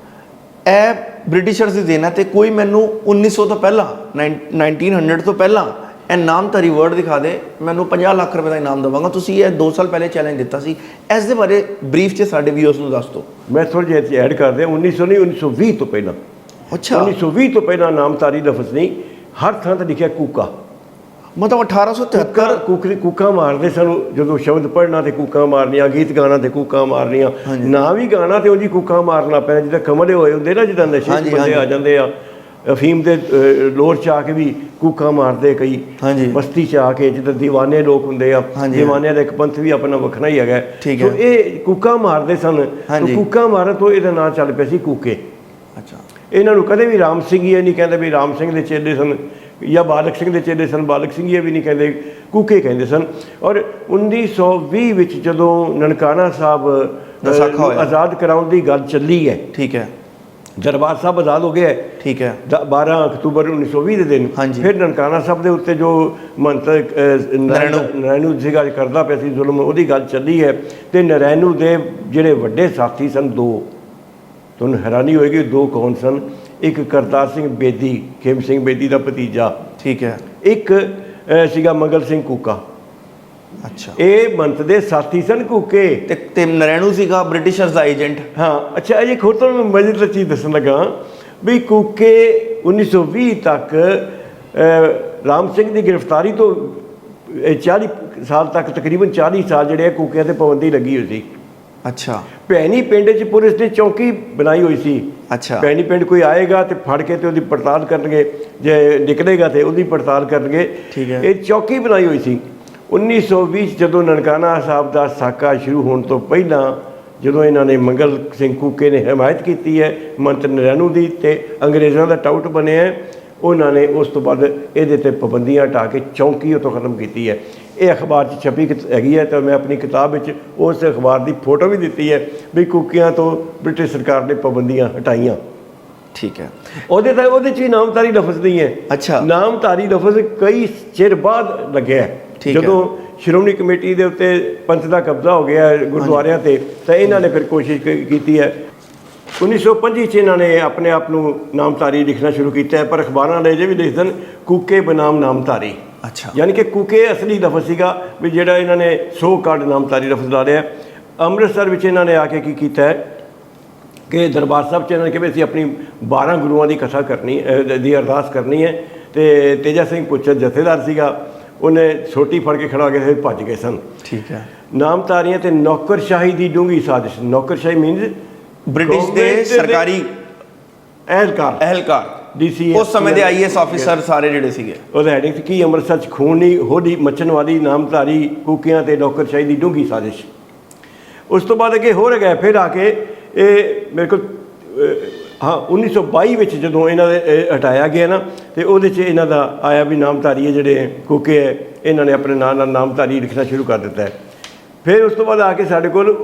ਇਹ ਬ੍ਰਿਟਿਸ਼ਰਸ ਦੀ ਦੇਣ ਹੈ। ਤੇ ਕੋਈ ਮੈਨੂੰ 1900 ਤੋਂ ਪਹਿਲਾਂ 1900 ਤੋਂ ਪਹਿਲਾਂ ਇਹ ਨਾਮਧਾਰੀ ਵਰਡ ਦਿਖਾ ਦੇ, ਮੈਨੂੰ 50 ਲੱਖ ਰੁਪਏ ਦਾ ਇਨਾਮ ਦੇਵਾਂਗਾ। ਤੁਸੀਂ ਇਹ 2 ਸਾਲ ਪਹਿਲੇ ਚੈਲੰਜ ਦਿੱਤਾ ਸੀ, ਇਸ ਦੇ ਬਾਰੇ ਬਰੀਫ 'ਚ ਸਾਡੇ ਵਿਊਅਰਸ ਨੂੰ ਦੱਸ ਦਿਓ। ਮੈਂ ਥੋੜ੍ਹਾ ਜਿਹਾ ਐਡ ਕਰ ਦਿਆਂ, 1900 ਨਹੀਂ, 1920 ਤੋਂ ਪਹਿਲਾਂ। ਅੱਛਾ 1920 ਤੋਂ ਪਹਿਲਾਂ ਨਾਮਧਾਰੀ ਲਫ਼ਜ਼ ਨਹੀਂ, ਹਰ ਥਾਂ ਤੇ ਲਿਖਿਆ ਕੂਕਾ, ਮਤਲਬ 1873 ਕੂਕਾਂ ਮਾਰਦੇ ਸਾਨੂੰ, ਜਦੋਂ ਸ਼ਬਦ ਪੜ੍ਹਨਾ ਤੇ ਕੂਕਾਂ ਮਾਰਨੀਆਂ, ਗੀਤ ਗਾਣਾ ਤੇ ਕੂਕਾਂ ਮਾਰਨੀਆਂ, ਨਾ ਵੀ ਗਾਣਾ ਤੇ ਉਹਦੀ ਕੂਕਾਂ ਮਾਰਨਾ ਪੈਣਾ। ਜਿੱਦਾਂ ਕਮਲੇ ਹੋਏ ਹੁੰਦੇ ਨਾ, ਜਿੱਦਾਂ ਨਸ਼ੇ 'ਚ ਬੰਦੇ ਆ ਜਾਂਦੇ ਆ, ਅਫੀਮ ਦੇ ਲੋਰ 'ਚ ਆ ਕੇ ਵੀ ਕੂਕਾਂ ਮਾਰਦੇ ਕਈ, ਬਸਤੀ 'ਚ ਆ ਕੇ, ਜਿੱਦਾਂ ਦੀਵਾਨੇ ਲੋਕ ਹੁੰਦੇ ਆ, ਦੀਵਾਨਿਆਂ ਦਾ ਇੱਕ ਪੰਥ ਵੀ ਆਪਣਾ ਵੱਖਰਾ ਹੀ ਹੈਗਾ। ਸੋ ਇਹ ਕੂਕਾਂ ਮਾਰਦੇ ਸਨ, ਕੂਕਾਂ ਮਾਰਨ ਤੋਂ ਇਹਦਾ ਨਾਂ ਚੱਲ ਪਿਆ ਸੀ ਕੂਕੇ। ਅੱਛਾ, ਇਹਨਾਂ ਨੂੰ ਕਦੇ ਵੀ ਰਾਮ ਸਿੰਘ ਹੀ ਨਹੀਂ ਕਹਿੰਦੇ ਵੀ ਰਾਮ ਸਿੰਘ ਦੇ ਚੇਲੇ ਸਨ ਜਾਂ ਬਾਲਕ ਸਿੰਘ ਦੇ ਚੇਲੇ ਸਨ, ਬਾਲਕ ਸਿੰਘ ਵੀ ਨਹੀਂ ਕਹਿੰਦੇ, ਕੂਕੇ ਕਹਿੰਦੇ ਸਨ। ਔਰ 1920 ਵਿੱਚ ਜਦੋਂ ਨਨਕਾਣਾ ਸਾਹਿਬ ਆਜ਼ਾਦ ਕਰਾਉਣ ਦੀ ਗੱਲ ਚੱਲੀ ਹੈ, ਠੀਕ ਹੈ, ਦਰਬਾਰ ਸਾਹਿਬ ਆਜ਼ਾਦ ਹੋ ਗਿਆ, ਠੀਕ ਹੈ, 12 ਅਕਤੂਬਰ 1920 ਦੇ ਦਿਨ। ਫਿਰ ਨਨਕਾਣਾ ਸਾਹਿਬ ਦੇ ਉੱਤੇ ਜੋ ਮੰਤਰ ਨਰੈਣੂ ਸੀਗਾ ਕਰਦਾ ਪਿਆ ਸੀ ਜ਼ੁਲਮ, ਉਹਦੀ ਗੱਲ ਚੱਲੀ ਹੈ। ਤੇ ਨਰੈਣੂ ਦੇ ਜਿਹੜੇ ਵੱਡੇ ਸਾਥੀ ਸਨ 2, ਤੁਹਾਨੂੰ ਹੈਰਾਨੀ ਹੋਏਗੀ 2 ਕੌਣ ਸਨ? ਇੱਕ ਕਰਤਾਰ ਸਿੰਘ ਬੇਦੀ, ਖੇਮ ਸਿੰਘ ਬੇਦੀ ਦਾ ਭਤੀਜਾ, ਠੀਕ ਹੈ, ਇੱਕ ਸੀਗਾ ਮੰਗਲ ਸਿੰਘ ਕੂਕਾ। ਅੱਛਾ, ਇਹ ਮੰਤ ਦੇ ਸਾਥੀ ਸਨ ਕੂਕੇ। ਤੇ ਨਰੈਣੂ ਸੀਗਾ ਬ੍ਰਿਟਿਸ਼ਰਸ ਦਾ ਏਜੰਟ। ਹਾਂ ਅੱਛਾ, ਇਹ ਹੋਰ ਤੁਹਾਨੂੰ ਮਜ਼ੇਦਾਰ ਚੀਜ਼ ਦੱਸਣ ਲੱਗਾ ਵੀ ਕੂਕੇ 1920 ਤੱਕ ਰਾਮ ਸਿੰਘ ਦੀ ਗ੍ਰਿਫਤਾਰੀ ਤੋਂ 40 ਸਾਲ ਤੱਕ, ਤਕਰੀਬਨ 40 ਸਾਲ ਜਿਹੜੇ ਕੂਕਿਆਂ ਤੇ ਪਾਬੰਦੀ ਲੱਗੀ ਹੋਈ ਸੀ। ਅੱਛਾ, ਭੈਣੀ ਪਿੰਡ 'ਚ ਪੁਲਿਸ ਨੇ ਚੌਕੀ ਬਣਾਈ ਹੋਈ ਸੀ। ਅੱਛਾ, ਭੈਣੀ ਪਿੰਡ ਕੋਈ ਆਏਗਾ ਤੇ ਫੜ ਕੇ ਤੇ ਉਹਦੀ ਪੜਤਾਲ ਕਰਨਗੇ, ਜੇ ਨਿਕਲੇਗਾ ਤੇ ਉਹਦੀ ਪੜਤਾਲ ਕਰਨਗੇ। ਠੀਕ ਹੈ, ਇਹ ਚੌਕੀ ਬਣਾਈ ਹੋਈ ਸੀ। 1920 ਜਦੋਂ ਨਨਕਾਣਾ ਸਾਹਿਬ ਦਾ ਸਾਕਾ ਸ਼ੁਰੂ ਹੋਣ ਤੋਂ ਪਹਿਲਾਂ, ਜਦੋਂ ਇਹਨਾਂ ਨੇ ਮੰਗਲ ਸਿੰਘ ਕੂਕੇ ਨੇ ਹਮਾਇਤ ਕੀਤੀ ਹੈ ਮੰਤਰ ਨਰੈਣੂ ਦੀ ਤੇ ਅੰਗਰੇਜ਼ਾਂ ਦਾ ਟਾਊਟ ਬਣਿਆ, ਉਹਨਾਂ ਨੇ ਉਸ ਤੋਂ ਬਾਅਦ ਇਹਦੇ 'ਤੇ ਪਾਬੰਦੀਆਂ ਹਟਾ ਕੇ ਚੌਂਕੀ ਉੱਥੋਂ ਖਤਮ ਕੀਤੀ ਹੈ। ਇਹ ਅਖਬਾਰ 'ਚ ਛਪੀ ਹੈਗੀ ਹੈ, ਤਾਂ ਮੈਂ ਆਪਣੀ ਕਿਤਾਬ ਵਿੱਚ ਉਸ ਅਖਬਾਰ ਦੀ ਫੋਟੋ ਵੀ ਦਿੱਤੀ ਹੈ ਵੀ ਕੂਕਿਆਂ ਤੋਂ ਬ੍ਰਿਟਿਸ਼ ਸਰਕਾਰ ਨੇ ਪਾਬੰਦੀਆਂ ਹਟਾਈਆਂ। ਠੀਕ ਹੈ, ਉਹਦੇ 'ਚ ਵੀ ਨਾਮਧਾਰੀ ਲਫ਼ਜ਼ ਨਹੀਂ ਹੈ। ਅੱਛਾ, ਨਾਮਧਾਰੀ ਲਫ਼ਜ਼ ਕਈ ਚਿਰ ਬਾਅਦ ਲੱਗਿਆ, ਜਦੋਂ ਸ਼੍ਰੋਮਣੀ ਕਮੇਟੀ ਦੇ ਉੱਤੇ ਪੰਥ ਦਾ ਕਬਜ਼ਾ ਹੋ ਗਿਆ ਗੁਰਦੁਆਰਿਆਂ 'ਤੇ, ਤਾਂ ਇਹਨਾਂ ਨੇ ਫਿਰ ਕੋਸ਼ਿਸ਼ ਕੀਤੀ ਹੈ। 1925 'ਚ ਇਹਨਾਂ ਨੇ ਆਪਣੇ ਆਪ ਨੂੰ ਨਾਮਧਾਰੀ ਲਿਖਣਾ ਸ਼ੁਰੂ ਕੀਤਾ ਹੈ, ਪਰ ਅਖਬਾਰਾਂ ਵਾਲੇ ਅਜੇ ਵੀ ਲਿਖਦੇ ਹਨ ਕੂਕੇ ਬਨਾਮ ਨਾਮਧਾਰੀ। ਅੱਛਾ, ਯਾਨੀ ਕਿ ਕੂਕੇ ਅਸਲੀ ਲਫ਼ਜ਼ ਸੀਗਾ ਵੀ ਜਿਹੜਾ ਇਹਨਾਂ ਨੇ ਸੋ ਕਾਰਡ ਨਾਮਧਾਰੀ ਲਫ਼ਜ਼ ਲਾ ਲਿਆ। ਅੰਮ੍ਰਿਤਸਰ ਵਿੱਚ ਇਹਨਾਂ ਨੇ ਆ ਕੇ ਕੀ ਕੀਤਾ ਹੈ, ਕਿ ਦਰਬਾਰ ਸਾਹਿਬ 'ਚ ਇਹਨਾਂ ਨੇ ਕਿਹਾ ਵੀ ਅਸੀਂ ਆਪਣੀ 12 ਗੁਰੂਆਂ ਦੀ ਕਥਾ ਕਰਨੀ ਦੀ ਅਰਦਾਸ ਕਰਨੀ ਹੈ। ਤੇ ਤੇਜਾ ਸਿੰਘ ਪੁੱਛਰ ਜਥੇਦਾਰ ਸੀਗਾ, ਉਹਨੇ ਛੋਟੀ ਫੜ ਕੇ ਖੜਾ ਹੋ ਕੇ ਭੱਜ ਗਏ ਸਨ। ਠੀਕ ਹੈ। ਨਾਮਧਾਰੀਆਂ ਤੇ ਨੌਕਰਸ਼ਾਹੀ ਦੀ ਡੂੰਘੀ ਸਾਜ਼ਿਸ਼। ਨੌਕਰਸ਼ਾਹੀ ਮੀਨਸ ਬ੍ਰਿਟਿਸ਼ ਦੇ ਸਰਕਾਰੀ ਅਹਿਲਕਾਰ ਡੀਸੀ ਉਸ ਸਮੇਂ ਦੇ ਆਈਐਸ ਆਫੀਸਰ ਸਾਰੇ ਜਿਹੜੇ ਸੀਗੇ। ਉਹਦਾ ਹੈਡਿੰਗ ਸੀ ਕਿ ਅੰਮ੍ਰਿਤਸਰ 'ਚ ਖੂਨੀ ਹੋਲੀ ਮੱਚਣ ਵਾਲੀ ਨਾਮਧਾਰੀ ਕੂਕਿਆਂ ਤੇ ਨੌਕਰਸ਼ਾਹੀ ਦੀ ਡੂੰਘੀ ਸਾਜ਼ਿਸ਼। ਉਸ ਤੋਂ ਬਾਅਦ ਅੱਗੇ ਹੋਰ ਹੈਗਾ ਫਿਰ ਆ ਕੇ ਇਹ ਮੇਰੇ ਕੋਲ 1922 ਵਿੱਚ ਜਦੋਂ ਇਹਨਾਂ ਦੇ ਹਟਾਇਆ ਗਿਆ ਨਾ, ਤੇ ਉਹਦੇ 'ਚ ਇਹਨਾਂ ਦਾ ਆਇਆ ਵੀ ਨਾਮਧਾਰੀ ਹੈ ਜਿਹੜੇ ਕੂਕੇ ਹੈ, ਇਹਨਾਂ ਨੇ ਆਪਣੇ ਨਾਂ ਨਾਲ ਨਾਮਧਾਰੀ ਲਿਖਣਾ ਸ਼ੁਰੂ ਕਰ ਦਿੱਤਾ ਹੈ। ਫਿਰ ਉਸ ਤੋਂ ਬਾਅਦ ਆ ਕੇ ਸਾਡੇ ਕੋਲ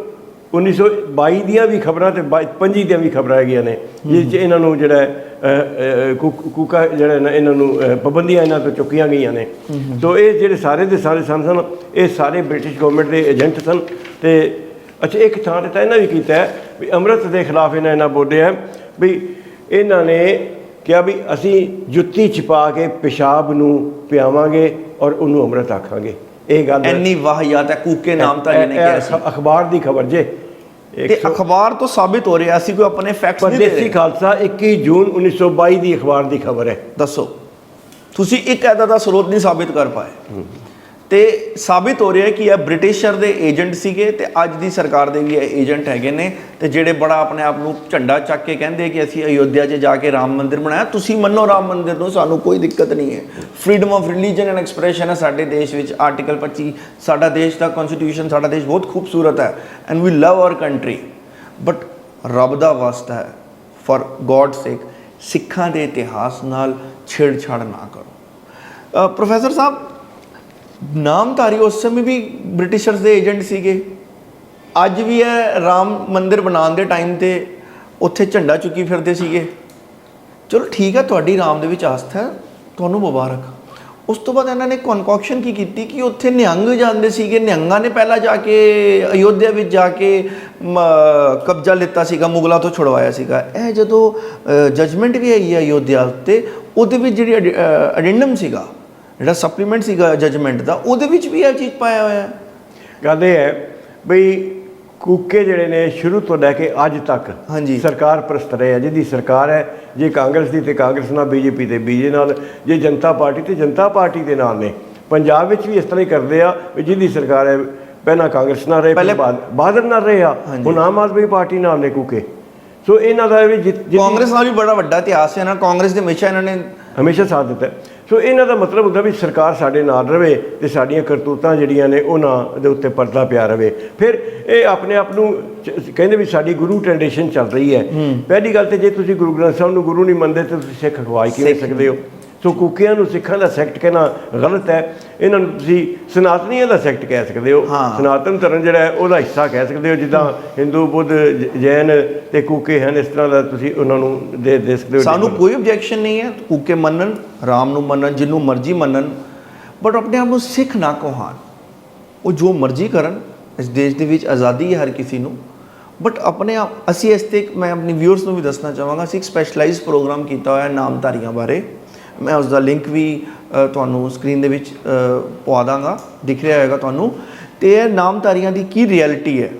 1922 ਦੀਆਂ ਵੀ ਖਬਰਾਂ ਤੇ 25 ਦੀਆਂ ਵੀ ਖਬਰਾਂ ਹੈਗੀਆਂ ਨੇ, ਜਿਸ 'ਚ ਇਹਨਾਂ ਨੂੰ ਜਿਹੜਾ ਕੂਕਾ ਜਿਹੜਾ ਨਾ ਇਹਨਾਂ ਨੂੰ ਪਾਬੰਦੀਆਂ ਇਹਨਾਂ ਤੋਂ ਚੁੱਕੀਆਂ ਗਈਆਂ ਨੇ। ਸੋ ਇਹ ਜਿਹੜੇ ਸਾਰੇ ਦੇ ਸਾਰੇ ਸਨ ਇਹ ਸਾਰੇ ਬ੍ਰਿਟਿਸ਼ ਗਵਰਨਮੈਂਟ ਦੇ ਏਜੰਟ ਸਨ। ਤੇ ਅੱਛਾ, ਇੱਕ ਥਾਂ 'ਤੇ ਤਾਂ ਇਹਨਾਂ ਵੀ ਕੀਤਾ ਹੈ ਵੀ ਅੰਮ੍ਰਿਤ ਦੇ ਖਿਲਾਫ ਇਹਨਾਂ ਬੋਲਿਆ ਵੀ ਇਹਨਾਂ ਨੇ ਕਿਹਾ ਵੀ ਅਸੀਂ ਜੁੱਤੀ ਛਿਪਾ ਕੇ ਪਿਸ਼ਾਬ ਨੂੰ ਪਿਆਵਾਂਗੇ ਔਰ ਉਹਨੂੰ ਅੰਮ੍ਰਿਤ ਆਖਾਂਗੇ। ਇਹ ਗੱਲ ਇੰਨੀ ਵਾਹਿਯਾਤ ਹੈ ਕੂਕੇ ਨਾਮਧਾਰੀ ਨੇ ਕਿਹਾ ਸੀ। ਅਖਬਾਰ ਦੀ ਖਬਰ ਜੇ, ਤੇ ਅਖਬਾਰ ਤੋਂ ਸਾਬਿਤ ਹੋ ਰਿਹਾ ਸੀ, ਕੋਈ ਆਪਣੇ ਫੈਕਟਸ ਨਹੀਂ ਦੇ ਰਹੇ। ਪਰਦੇਸੀ ਖਾਲਸਾ 21 ਜੂਨ 1922 ਦੀ ਅਖਬਾਰ ਦੀ ਖਬਰ ਹੈ। ਦੱਸੋ, ਤੁਸੀਂ ਇੱਕ ਐਦਾ ਦਾ ਸਰੋਤ ਨਹੀਂ ਸਾਬਿਤ ਕਰ ਪਾਏ। ਤੇ ਸਾਬਿਤ ਹੋ ਰਿਹਾ ਕਿ ਇਹ ਬ੍ਰਿਟਿਸ਼ਰ ਦੇ ਏਜੰਟ ਸੀਗੇ ਤੇ ਅੱਜ ਦੀ ਸਰਕਾਰ ਦੇ ਵੀ ਇਹ ਏਜੰਟ ਹੈਗੇ ਨੇ, ਤੇ ਜਿਹੜੇ ਬੜਾ ਆਪਣੇ ਆਪ ਨੂੰ ਝੰਡਾ ਚੱਕ ਕੇ ਕਹਿੰਦੇ ਕਿ ਅਸੀਂ ਅਯੋਧਿਆ 'ਚ ਜਾ ਕੇ ਰਾਮ ਮੰਦਿਰ ਬਣਾਇਆ। ਤੁਸੀਂ ਮੰਨੋ ਰਾਮ ਮੰਦਿਰ ਨੂੰ, ਸਾਨੂੰ ਕੋਈ ਦਿੱਕਤ ਨਹੀਂ ਹੈ। Freedom of religion and expression ਹੈ ਸਾਡੇ ਦੇਸ਼ ਵਿੱਚ। ਆਰਟੀਕਲ 25 ਸਾਡਾ ਦੇਸ਼ ਦਾ ਕਨਸਟੀਟਿਊਸ਼ਨ, ਸਾਡਾ ਦੇਸ਼ ਬਹੁਤ ਖੂਬਸੂਰਤ ਹੈ and we love our country, but ਰੱਬ ਦਾ ਵਾਸਤਾ ਹੈ, ਫॉर ਗॉड ਸੇਕ ਸਿੱਖਾਂ ਦੇ ਇਤਿਹਾਸ ਨਾਲ ਛੇੜਛਾੜ ਨਾ ਕਰੋ। ਪ੍ਰੋਫੈਸਰ ਸਾਹਿਬ, ਨਾਮਧਾਰੀ ਉਸ ਸਮੇਂ ਵੀ ਬ੍ਰਿਟਿਸ਼ਰਸ ਦੇ ਏਜੰਟ ਸੀਗੇ, ਅੱਜ ਵੀ ਇਹ ਰਾਮ ਮੰਦਿਰ ਬਣਾਉਣ ਦੇ ਟਾਈਮ 'ਤੇ ਉੱਥੇ ਝੰਡਾ ਚੁੱਕੀ ਫਿਰਦੇ ਸੀਗੇ। ਚਲੋ ਠੀਕ ਹੈ, ਤੁਹਾਡੀ ਰਾਮ ਦੇ ਵਿੱਚ ਆਸਥਾ ਹੈ, ਤੁਹਾਨੂੰ ਮੁਬਾਰਕ। ਉਸ ਤੋਂ ਬਾਅਦ ਇਹਨਾਂ ਨੇ ਕਨਕੌਕਸ਼ਨ ਕੀ ਕੀਤੀ ਕਿ ਉੱਥੇ ਨਿਹੰਗ ਜਾਂਦੇ ਸੀਗੇ, ਨਿਹੰਗਾਂ ਨੇ ਪਹਿਲਾਂ ਜਾ ਕੇ ਅਯੋਧਿਆ ਵਿੱਚ ਜਾ ਕੇ ਕਬਜ਼ਾ ਲਿੱਤਾ ਸੀਗਾ, ਮੁਗਲਾਂ ਤੋਂ ਛੁਡਵਾਇਆ ਸੀਗਾ। ਇਹ ਜਦੋਂ ਜਜਮੈਂਟ ਵੀ ਆਈ ਹੈ ਅਯੋਧਿਆ ਉੱਤੇ, ਉਹਦੇ ਵਿੱਚ ਜਿਹੜੀ ਅਡੈਂਡਮ ਸੀਗਾ, ਜਿਹੜਾ ਸਪਲੀਮੈਂਟ ਸੀਗਾ ਜਜਮੈਂਟ ਦਾ, ਉਹਦੇ ਵਿੱਚ ਵੀ ਇਹ ਚੀਜ਼ ਪਾਇਆ ਹੋਇਆ ਹੈ। ਗੱਲ ਇਹ ਹੈ ਬਈ ਕੂਕੇ ਜਿਹੜੇ ਨੇ ਸ਼ੁਰੂ ਤੋਂ ਲੈ ਕੇ ਅੱਜ ਤੱਕ ਹਾਂਜੀ ਸਰਕਾਰ ਪ੍ਰਸਤ ਰਹੇ ਆ। ਜਿਹਦੀ ਸਰਕਾਰ ਹੈ, ਜੇ ਕਾਂਗਰਸ ਦੀ ਤੇ ਕਾਂਗਰਸ ਨਾਲ, ਬੀਜੇਪੀ ਤੇ ਬੀਜੇ ਨਾਲ, ਜੇ ਜਨਤਾ ਪਾਰਟੀ ਤੇ ਜਨਤਾ ਪਾਰਟੀ ਦੇ ਨਾਲ ਨੇ। ਪੰਜਾਬ ਵਿੱਚ ਵੀ ਇਸ ਤਰ੍ਹਾਂ ਹੀ ਕਰਦੇ ਆ ਵੀ ਜਿਹਦੀ ਸਰਕਾਰ ਹੈ ਪਹਿਲਾਂ ਕਾਂਗਰਸ ਨਾਲ ਰਹੇ, ਪਹਿਲੇ ਬਾਦਲ ਨਾਲ ਰਹੇ ਆ, ਹੁਣ ਆਮ ਆਦਮੀ ਪਾਰਟੀ ਨਾਲ ਨੇ ਕੂਕੇ। ਸੋ ਇਹਨਾਂ ਦਾ ਵੀ ਕਾਂਗਰਸ ਨਾਲ ਵੀ ਬੜਾ ਵੱਡਾ ਇਤਿਹਾਸ ਹੈ ਨਾ, ਕਾਂਗਰਸ ਦੇ ਹਮੇਸ਼ਾ ਇਹਨਾਂ ਨੇ ਹਮੇਸ਼ਾ ਸਾਥ ਦਿੱਤਾ। ਸੋ ਇਹਨਾਂ ਦਾ ਮਤਲਬ ਹੁੰਦਾ ਵੀ ਸਰਕਾਰ ਸਾਡੇ ਨਾਲ ਰਵੇ ਤੇ ਸਾਡੀਆਂ ਕਰਤੂਤਾਂ ਜਿਹੜੀਆਂ ਨੇ ਉਹਨਾਂ ਦੇ ਉੱਤੇ ਪਰਦਾ ਪਿਆ ਰਵੇ। ਫਿਰ ਇਹ ਆਪਣੇ ਆਪ ਨੂੰ ਕਹਿੰਦੇ ਵੀ ਸਾਡੀ ਗੁਰੂ ਟ੍ਰੈਡੀਸ਼ਨ ਚੱਲ ਰਹੀ ਹੈ। ਪਹਿਲੀ ਗੱਲ ਤੇ ਜੇ ਤੁਸੀਂ ਗੁਰੂ ਗ੍ਰੰਥ ਸਾਹਿਬ ਨੂੰ ਗੁਰੂ ਨਹੀਂ ਮੰਨਦੇ ਤੇ ਤੁਸੀਂ ਸਿੱਖ ਅਖਵਾਈ ਕਿਵੇਂ ਸਕਦੇ ਹੋ? ਸੋ ਕੂਕਿਆਂ ਨੂੰ ਸਿੱਖਾਂ ਦਾ ਸੈਕਟ ਕਹਿਣਾ ਗਲਤ ਹੈ। ਇਹਨਾਂ ਨੂੰ ਤੁਸੀਂ ਸਨਾਤਨੀਆਂ ਦਾ ਸੈਕਟ ਕਹਿ ਸਕਦੇ ਹੋ। ਸਨਾਤਨ ਧਰਮ ਜਿਹੜਾ ਹੈ ਉਹਦਾ ਹਿੱਸਾ ਕਹਿ ਸਕਦੇ ਹੋ, ਜਿੱਦਾਂ ਹਿੰਦੂ, ਬੁੱਧ, ਜੈਨ ਤੇ ਕੂਕੇ ਹਨ, ਇਸ ਤਰ੍ਹਾਂ ਦਾ ਤੁਸੀਂ ਉਹਨਾਂ ਨੂੰ ਦੇ ਸਕਦੇ ਹੋ। ਸਾਨੂੰ ਕੋਈ ਓਬਜੈਕਸ਼ਨ ਨਹੀਂ ਹੈ ਕੂਕੇ ਮੰਨਣ, ਰਾਮ ਨੂੰ ਮੰਨਣ, ਜਿਹਨੂੰ ਮਰਜ਼ੀ ਮੰਨਣ, ਬਟ ਆਪਣੇ ਆਪ ਨੂੰ ਸਿੱਖ ਨਾ ਕਹਾਣ। ਉਹ ਜੋ ਮਰਜ਼ੀ ਕਰਨ, ਇਸ ਦੇਸ਼ ਦੇ ਵਿੱਚ ਆਜ਼ਾਦੀ ਹੈ ਹਰ ਕਿਸੇ ਨੂੰ, ਬਟ ਆਪਣੇ ਆਪ ਅਸੀਂ ਇਸ 'ਤੇ ਮੈਂ ਆਪਣੇ ਵਿਊਅਰਸ ਨੂੰ ਵੀ ਦੱਸਣਾ ਚਾਹਾਂਗਾ, ਅਸੀਂ ਇੱਕ ਸਪੈਸ਼ਲਾਈਜ਼ਡ ਪ੍ਰੋਗਰਾਮ ਕੀਤਾ ਹੋਇਆ ਨਾਮਧਾਰੀਆਂ ਬਾਰੇ। ਮੈਂ ਉਸ ਦਾ ਲਿੰਕ ਵੀ ਤੁਹਾਨੂੰ ਸਕਰੀਨ ਦੇ ਵਿੱਚ ਪਵਾ ਦਾਂਗਾ, ਦਿਖ ਰਿਹਾ ਹੋਏਗਾ ਤੁਹਾਨੂੰ। ਅਤੇ ਇਹ ਨਾਮਧਾਰੀਆਂ ਦੀ ਕੀ ਰਿਐਲਿਟੀ ਹੈ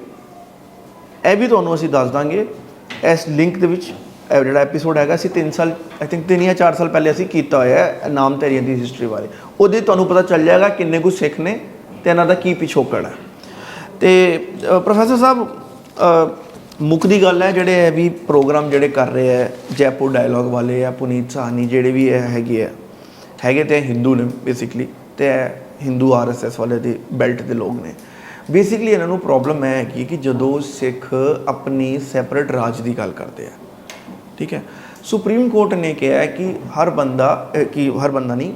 ਇਹ ਵੀ ਤੁਹਾਨੂੰ ਅਸੀਂ ਦੱਸ ਦਾਂਗੇ ਇਸ ਲਿੰਕ ਦੇ ਵਿੱਚ। ਇਹ ਜਿਹੜਾ ਐਪੀਸੋਡ ਹੈਗਾ ਅਸੀਂ 3 ਸਾਲ, ਆਈ ਥਿੰਕ 3 ਜਾਂ 4 ਸਾਲ ਪਹਿਲੇ ਅਸੀਂ ਕੀਤਾ ਹੋਇਆ ਹੈ ਨਾਮਧਾਰੀਆਂ ਦੀ ਹਿਸਟਰੀ ਬਾਰੇ। ਉਹਦੇ ਤੁਹਾਨੂੰ ਪਤਾ ਚੱਲ ਜਾਏਗਾ ਕਿੰਨੇ ਕੁ ਸਿੱਖ ਨੇ ਅਤੇ ਇਹਨਾਂ ਦਾ ਕੀ ਪਿਛੋਕੜ ਹੈ। ਅਤੇ ਪ੍ਰੋਫੈਸਰ ਸਾਹਿਬ, ਮੁੱਖ ਦੀ ਗੱਲ ਹੈ, ਜਿਹੜੇ ਇਹ ਵੀ ਪ੍ਰੋਗਰਾਮ ਜਿਹੜੇ ਕਰ ਰਹੇ ਹੈ ਜੈਪੁਰ ਡਾਇਲੋਗ ਵਾਲੇ ਜਾਂ ਪੁਨੀਤ ਸਾਹਨੀ, ਜਿਹੜੇ ਵੀ ਇਹ ਹੈਗੇ ਤੇ ਹਿੰਦੂ ਨੇ ਬੇਸਿਕਲੀ, ਅਤੇ ਇਹ ਹਿੰਦੂ RSS ਵਾਲੇ ਦੇ ਬੈਲਟ ਦੇ ਲੋਕ ਨੇ। ਬੇਸਿਕਲੀ ਇਹਨਾਂ ਨੂੰ ਪ੍ਰੋਬਲਮ ਇਹ ਹੈਗੀ ਕਿ ਜਦੋਂ ਸਿੱਖ ਆਪਣੀ ਸੈਪਰੇਟ ਰਾਜ ਦੀ ਗੱਲ ਕਰਦੇ ਆ, ਠੀਕ ਹੈ, ਸੁਪਰੀਮ ਕੋਰਟ ਨੇ ਕਿਹਾ ਕਿ ਹਰ ਬੰਦਾ ਨਹੀਂ,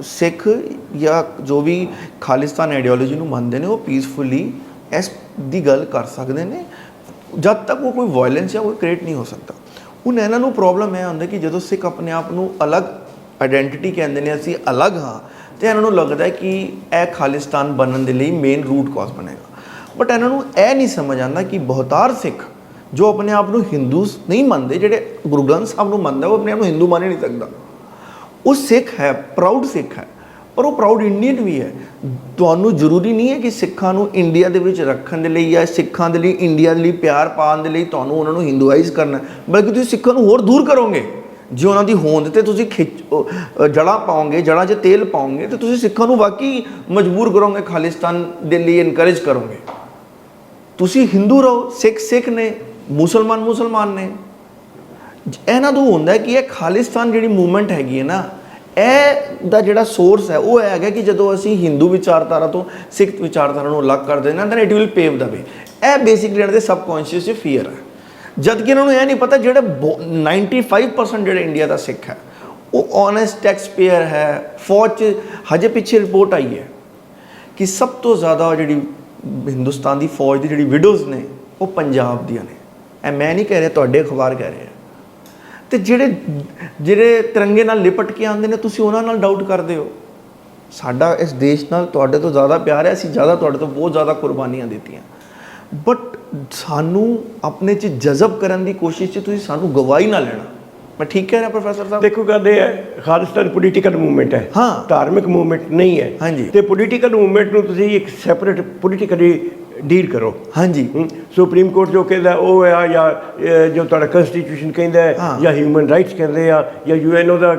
ਸਿੱਖ ਜਾਂ ਜੋ ਵੀ ਖਾਲਿਸਤਾਨ ਆਈਡੀਓਲੋਜੀ ਨੂੰ ਮੰਨਦੇ ਨੇ ਉਹ ਪੀਸਫੁਲੀ ਇਸ ਦੀ ਗੱਲ ਕਰ ਸਕਦੇ ਨੇ, ਜਦ ਤੱਕ ਉਹ ਕੋਈ ਵਾਇਲੈਂਸ ਜਾਂ ਕੋਈ ਕ੍ਰੀਏਟ ਨਹੀਂ ਹੋ ਸਕਦਾ। ਹੁਣ ਇਹਨਾਂ ਨੂੰ ਪ੍ਰੋਬਲਮ ਇਹ ਹੁੰਦਾ ਕਿ ਜਦੋਂ ਸਿੱਖ ਆਪਣੇ ਆਪ ਨੂੰ ਅਲੱਗ ਆਈਡੈਂਟੀਟੀ ਕਹਿੰਦੇ ਨੇ, ਅਸੀਂ ਅਲੱਗ ਹਾਂ, ਅਤੇ ਇਹਨਾਂ ਨੂੰ ਲੱਗਦਾ ਕਿ ਇਹ ਖਾਲਿਸਤਾਨ ਬਣਨ ਦੇ ਲਈ ਮੇਨ ਰੂਟ ਕਾਜ਼ ਬਣੇਗਾ। ਬਟ ਇਹਨਾਂ ਨੂੰ ਇਹ ਨਹੀਂ ਸਮਝ ਆਉਂਦਾ ਕਿ ਬਹੁਤਾਰ ਸਿੱਖ ਜੋ ਆਪਣੇ ਆਪ ਨੂੰ ਹਿੰਦੂ ਨਹੀਂ ਮੰਨਦੇ, ਜਿਹੜੇ ਗੁਰੂ ਗ੍ਰੰਥ ਸਾਹਿਬ ਨੂੰ ਮੰਨਦਾ, ਉਹ ਆਪਣੇ ਆਪ ਨੂੰ ਹਿੰਦੂ ਮੰਨ ਹੀ ਨਹੀਂ ਸਕਦਾ। ਉਹ ਸਿੱਖ ਹੈ, ਪ੍ਰਾਊਡ ਸਿੱਖ ਹੈ, ਪਰ ਉਹ ਪ੍ਰਾਊਡ ਇੰਡੀਅਨ ਵੀ ਹੈ। ਤੁਹਾਨੂੰ ਜ਼ਰੂਰੀ ਨਹੀਂ ਹੈ ਕਿ ਸਿੱਖਾਂ ਨੂੰ ਇੰਡੀਆ ਦੇ ਵਿੱਚ ਰੱਖਣ ਦੇ ਲਈ ਜਾਂ ਸਿੱਖਾਂ ਦੇ ਲਈ ਇੰਡੀਆ ਦੇ ਲਈ ਪਿਆਰ ਪਾਉਣ ਦੇ ਲਈ ਤੁਹਾਨੂੰ ਉਹਨਾਂ ਨੂੰ ਹਿੰਦੂਆਈਜ਼ ਕਰਨਾ, ਬਲਕਿ ਤੁਸੀਂ ਸਿੱਖਾਂ ਨੂੰ ਹੋਰ ਦੂਰ ਕਰੋਗੇ। ਜੇ ਉਹਨਾਂ ਦੀ ਹੋਂਦ ਤੇ ਤੁਸੀਂ ਜੜ੍ਹਾਂ ਪਾਓਗੇ, ਜੜ੍ਹਾਂ 'ਚ ਤੇਲ ਪਾਓਗੇ, ਤੇ ਤੁਸੀਂ ਸਿੱਖਾਂ ਨੂੰ ਵਾਕਈ ਮਜਬੂਰ ਕਰੋਗੇ, ਖਾਲਿਸਤਾਨ ਦੇ ਲਈ ਇਨਕਰੇਜ ਕਰੋਗੇ। ਤੁਸੀਂ ਹਿੰਦੂ ਰਹੋ, ਸਿੱਖ ਸਿੱਖ ਨੇ, ਮੁਸਲਮਾਨ ਮੁਸਲਮਾਨ ਨੇ। ਇਹਨਾਂ ਤੋਂ ਹੁੰਦਾ ਕਿ ਇਹ ਖਾਲਿਸਤਾਨ ਜਿਹੜੀ ਮੂਵਮੈਂਟ ਹੈਗੀ ਹੈ ਨਾ, ਇਹ ਦਾ ਜਿਹੜਾ ਸੋਰਸ ਹੈ ਉਹ ਹੈਗਾ ਕਿ ਜਦੋਂ ਅਸੀਂ ਹਿੰਦੂ ਵਿਚਾਰਧਾਰਾ ਤੋਂ ਸਿੱਖ ਵਿਚਾਰਧਾਰਾ ਨੂੰ ਅਲੱਗ ਕਰ ਦੇਣਾ, ਦੈਨ ਇਟ ਵਿਲ ਪੇਵ ਦਾ ਵੇ। ਇਹ ਬੇਸਿਕਲੀ ਇਹਨਾਂ ਦੇ ਸਬਕੌਂਸ਼ੀਅਸ 'ਚ ਫੀਅਰ ਹੈ। ਜਦ ਕਿ ਇਹਨਾਂ ਨੂੰ ਇਹ ਨਹੀਂ ਪਤਾ ਜਿਹੜੇ 95% ਜਿਹੜੇ ਇੰਡੀਆ ਦਾ ਸਿੱਖ ਹੈ ਉਹ ਓਨੈਸਟ ਟੈਕਸ ਪੇਅਰ ਹੈ। ਫੌਜ 'ਚ ਹਜੇ ਪਿੱਛੇ ਰਿਪੋਰਟ ਆਈ ਹੈ ਕਿ ਸਭ ਤੋਂ ਜ਼ਿਆਦਾ ਜਿਹੜੀ ਹਿੰਦੁਸਤਾਨ ਦੀ ਫੌਜ ਦੀ ਜਿਹੜੀ ਵਿਡੋਜ਼ ਨੇ ਉਹ ਪੰਜਾਬ ਦੀਆਂ ਨੇ। ਇਹ ਮੈਂ ਨਹੀਂ ਕਹਿ ਰਿਹਾ, ਤੁਹਾਡੇ ਅਖਬਾਰ ਕਹਿ ਰਹੇ ਆ। ਤੇ ਜਿਹੜੇ ਤਿਰੰਗੇ ਨਾਲ ਲਿਪਟ ਕੇ ਆਉਂਦੇ ਨੇ, ਤੁਸੀਂ ਉਹਨਾਂ ਨਾਲ ਡਾਊਟ ਕਰਦੇ ਹੋ। ਸਾਡਾ ਇਸ ਦੇਸ਼ ਨਾਲ ਤੁਹਾਡੇ ਤੋਂ ਜ਼ਿਆਦਾ ਪਿਆਰ ਹੈ, ਅਸੀਂ ਤੁਹਾਡੇ ਤੋਂ ਬਹੁਤ ਜ਼ਿਆਦਾ ਕੁਰਬਾਨੀਆਂ ਦਿੱਤੀਆਂ, ਬਟ ਸਾਨੂੰ ਆਪਣੇ 'ਚ ਜਜ਼ਬ ਕਰਨ ਦੀ ਕੋਸ਼ਿਸ਼ 'ਚ ਤੁਸੀਂ ਸਾਨੂੰ ਗਵਾਹੀ ਨਾ ਲੈਣਾ। ਮੈਂ ਠੀਕ ਕਹਿ ਰਿਹਾ ਪ੍ਰੋਫੈਸਰ ਸਾਹਿਬ? ਦੇਖੋ ਗੱਲ ਇਹ ਹੈ, ਖਾਲਿਸਤਾਨ ਪੋਲੀਟੀਕਲ ਮੂਵਮੈਂਟ ਹੈ, ਹਾਂ, ਧਾਰਮਿਕ ਮੂਵਮੈਂਟ ਨਹੀਂ ਹੈ। ਹਾਂਜੀ। ਤੇ ਪੋਲੀਟੀਕਲ ਮੂਵਮੈਂਟ ਨੂੰ ਤੁਸੀਂ ਇੱਕ ਸੈਪਰੇਟ ਪੋਲੀਟੀਕਲੀ ਡੀਲ ਕਰੋ। ਹਾਂਜੀ। ਸੁਪਰੀਮ ਕੋਰਟ ਜੋ ਕਹਿੰਦਾ ਉਹ ਹੈ, ਜਾਂ ਜੋ ਤੁਹਾਡਾ ਕਨਸਟੀਟਿਊਸ਼ਨ ਕਹਿੰਦਾ ਹੈ, ਜਾਂ ਹਿਊਮਨ ਰਾਈਟਸ ਕਹਿੰਦੇ ਆ, ਜਾਂ UNO ਦਾ